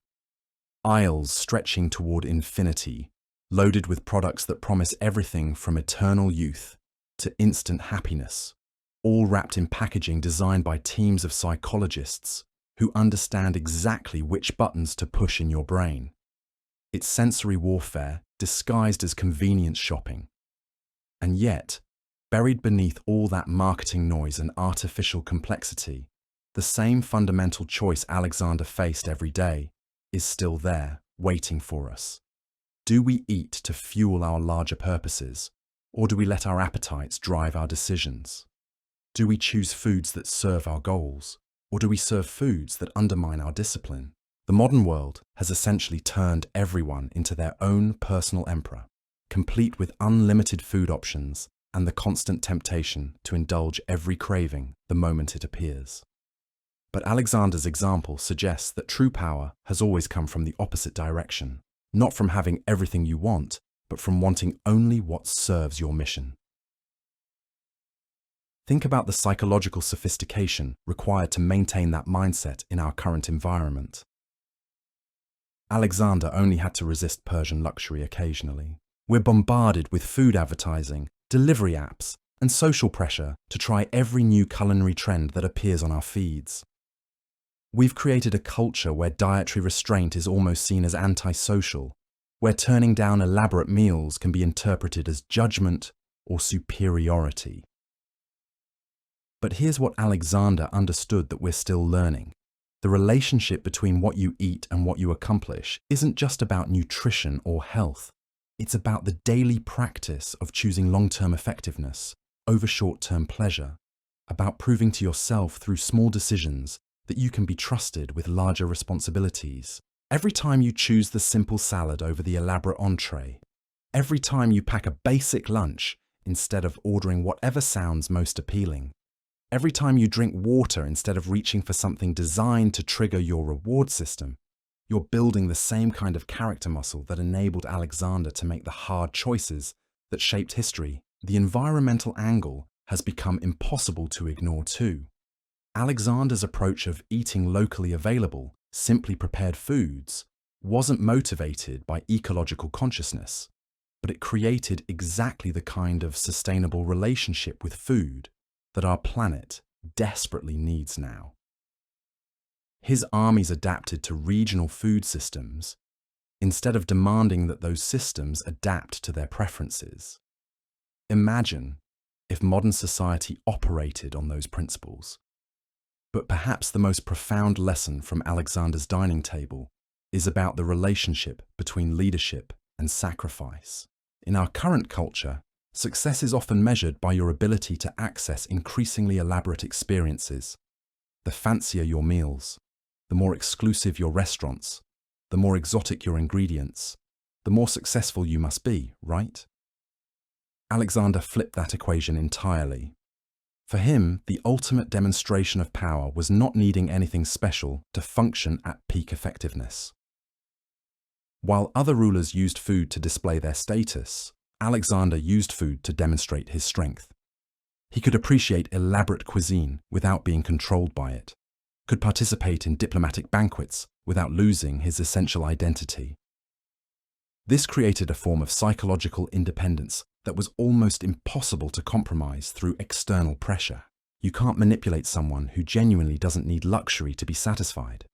Aisles stretching toward infinity, loaded with products that promise everything from eternal youth to instant happiness, all wrapped in packaging designed by teams of psychologists who understand exactly which buttons to push in your brain. It's sensory warfare disguised as convenience shopping. And yet, buried beneath all that marketing noise and artificial complexity, the same fundamental choice Alexander faced every day is still there, waiting for us. Do we eat to fuel our larger purposes, or do we let our appetites drive our decisions? Do we choose foods that serve our goals, or do we serve foods that undermine our discipline? The modern world has essentially turned everyone into their own personal emperor, complete with unlimited food options and the constant temptation to indulge every craving the moment it appears. But Alexander's example suggests that true power has always come from the opposite direction, not from having everything you want, but from wanting only what serves your mission. Think about the psychological sophistication required to maintain that mindset in our current environment. Alexander only had to resist Persian luxury occasionally. We're bombarded with food advertising, delivery apps, and social pressure to try every new culinary trend that appears on our feeds. We've created a culture where dietary restraint is almost seen as antisocial, where turning down elaborate meals can be interpreted as judgment or superiority. But here's what Alexander understood that we're still learning. The relationship between what you eat and what you accomplish isn't just about nutrition or health. It's about the daily practice of choosing long-term effectiveness over short-term pleasure, about proving to yourself through small decisions that you can be trusted with larger responsibilities. Every time you choose the simple salad over the elaborate entree, every time you pack a basic lunch instead of ordering whatever sounds most appealing, every time you drink water instead of reaching for something designed to trigger your reward system, you're building the same kind of character muscle that enabled Alexander to make the hard choices that shaped history. The environmental angle has become impossible to ignore too. Alexander's approach of eating locally available, simply prepared foods wasn't motivated by ecological consciousness, but it created exactly the kind of sustainable relationship with food that our planet desperately needs now. His armies adapted to regional food systems instead of demanding that those systems adapt to their preferences. Imagine if modern society operated on those principles. But perhaps the most profound lesson from Alexander's dining table is about the relationship between leadership and sacrifice. In our current culture, success is often measured by your ability to access increasingly elaborate experiences. The fancier your meals, the more exclusive your restaurants, the more exotic your ingredients, the more successful you must be, right? Alexander flipped that equation entirely. For him, the ultimate demonstration of power was not needing anything special to function at peak effectiveness. While other rulers used food to display their status, Alexander used food to demonstrate his strength. He could appreciate elaborate cuisine without being controlled by it, could participate in diplomatic banquets without losing his essential identity. This created a form of psychological independence that was almost impossible to compromise through external pressure. You can't manipulate someone who genuinely doesn't need luxury to be satisfied.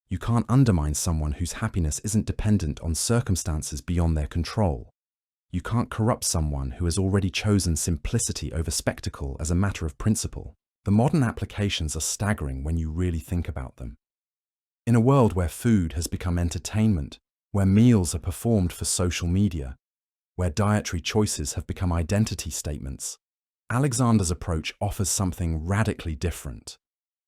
You can't undermine someone whose happiness isn't dependent on circumstances beyond their control. You can't corrupt someone who has already chosen simplicity over spectacle as a matter of principle. The modern applications are staggering when you really think about them. In a world where food has become entertainment, where meals are performed for social media, where dietary choices have become identity statements, Alexander's approach offers something radically different: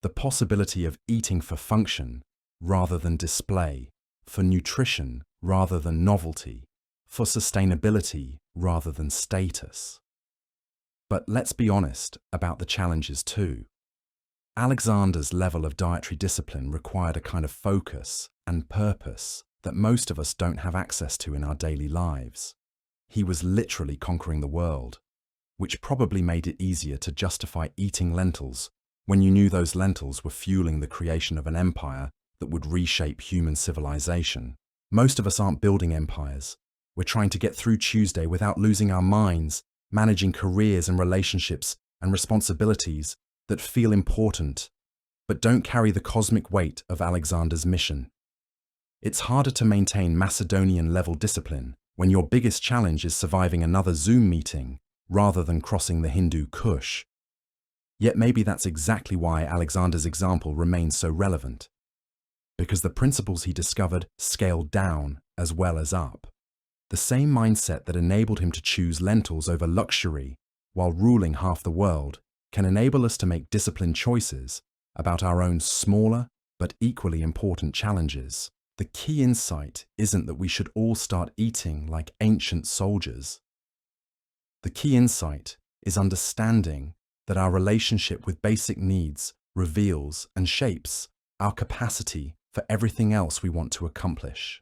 the possibility of eating for function rather than display, for nutrition rather than novelty, for sustainability rather than status. But let's be honest about the challenges too. Alexander's level of dietary discipline required a kind of focus and purpose that most of us don't have access to in our daily lives. He was literally conquering the world, which probably made it easier to justify eating lentils when you knew those lentils were fueling the creation of an empire that would reshape human civilization. Most of us aren't building empires. We're trying to get through Tuesday without losing our minds, managing careers and relationships and responsibilities that feel important, but don't carry the cosmic weight of Alexander's mission. It's harder to maintain Macedonian-level discipline when your biggest challenge is surviving another Zoom meeting rather than crossing the Hindu Kush. Yet maybe that's exactly why Alexander's example remains so relevant, because the principles he discovered scaled down as well as up. The same mindset that enabled him to choose lentils over luxury while ruling half the world can enable us to make disciplined choices about our own smaller but equally important challenges. The key insight isn't that we should all start eating like ancient soldiers. The key insight is understanding that our relationship with basic needs reveals and shapes our capacity for everything else we want to accomplish.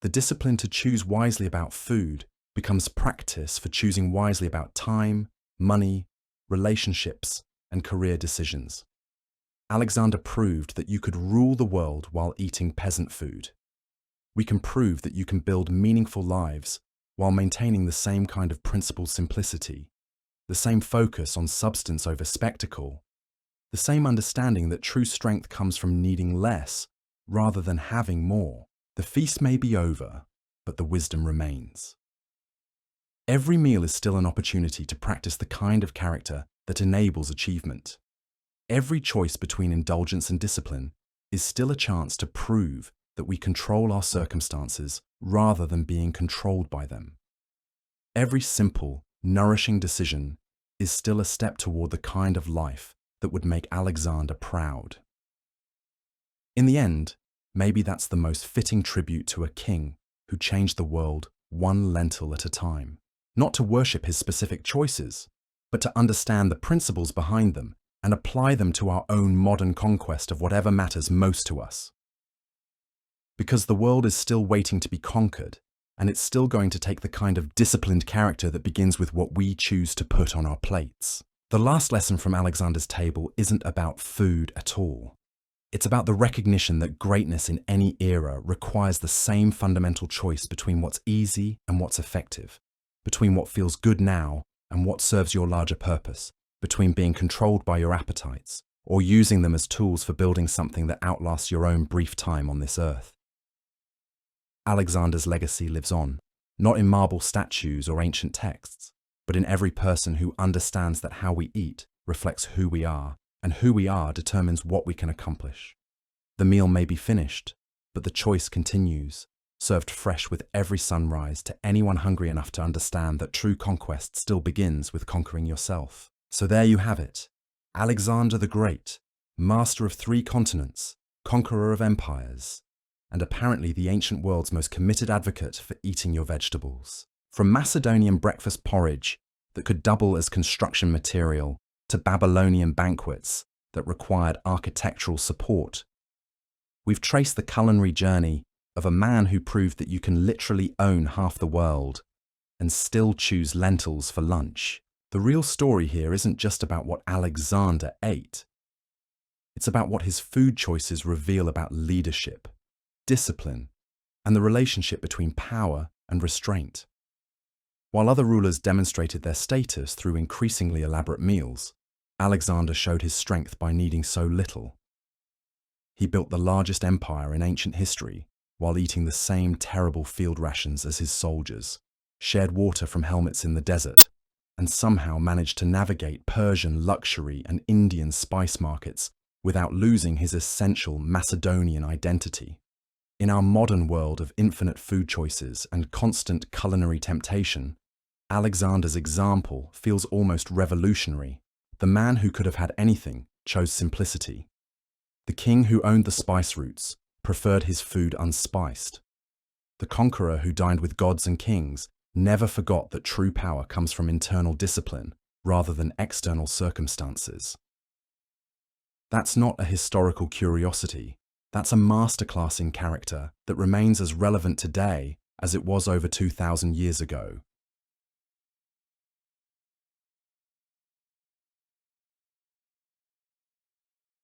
The discipline to choose wisely about food becomes practice for choosing wisely about time, money, relationships, and career decisions. Alexander proved that you could rule the world while eating peasant food. We can prove that you can build meaningful lives while maintaining the same kind of principled simplicity, the same focus on substance over spectacle, the same understanding that true strength comes from needing less rather than having more. The feast may be over, but the wisdom remains. Every meal is still an opportunity to practice the kind of character that enables achievement. Every choice between indulgence and discipline is still a chance to prove that we control our circumstances rather than being controlled by them. Every simple, nourishing decision is still a step toward the kind of life that would make Alexander proud. In the end, maybe that's the most fitting tribute to a king who changed the world one lentil at a time. Not to worship his specific choices, but to understand the principles behind them and apply them to our own modern conquest of whatever matters most to us. Because the world is still waiting to be conquered, and it's still going to take the kind of disciplined character that begins with what we choose to put on our plates. The last lesson from Alexander's table isn't about food at all. It's about the recognition that greatness in any era requires the same fundamental choice between what's easy and what's effective, between what feels good now and what serves your larger purpose, between being controlled by your appetites or using them as tools for building something that outlasts your own brief time on this earth. Alexander's legacy lives on, not in marble statues or ancient texts, but in every person who understands that how we eat reflects who we are, and who we are determines what we can accomplish. The meal may be finished, but the choice continues, served fresh with every sunrise to anyone hungry enough to understand that true conquest still begins with conquering yourself. So there you have it, Alexander the Great, master of 3 continents, conqueror of empires, and apparently the ancient world's most committed advocate for eating your vegetables. From Macedonian breakfast porridge that could double as construction material to Babylonian banquets that required architectural support, we've traced the culinary journey of a man who proved that you can literally own half the world and still choose lentils for lunch. The The real story here isn't just about what Alexander ate. It's about what his food choices reveal about leadership, discipline, and the relationship between power and restraint. While other rulers demonstrated their status through increasingly elaborate meals, Alexander showed his strength by needing so little. He built the largest empire in ancient history while eating the same terrible field rations as his soldiers, shared water from helmets in the desert, and somehow managed to navigate Persian luxury and Indian spice markets without losing his essential Macedonian identity. In our modern world of infinite food choices and constant culinary temptation, Alexander's example feels almost revolutionary. The man who could have had anything chose simplicity. The king who owned the spice routes preferred his food unspiced. The conqueror who dined with gods and kings never forgot that true power comes from internal discipline rather than external circumstances. That's not a historical curiosity. That's a masterclass in character that remains as relevant today as it was over 2,000 years ago.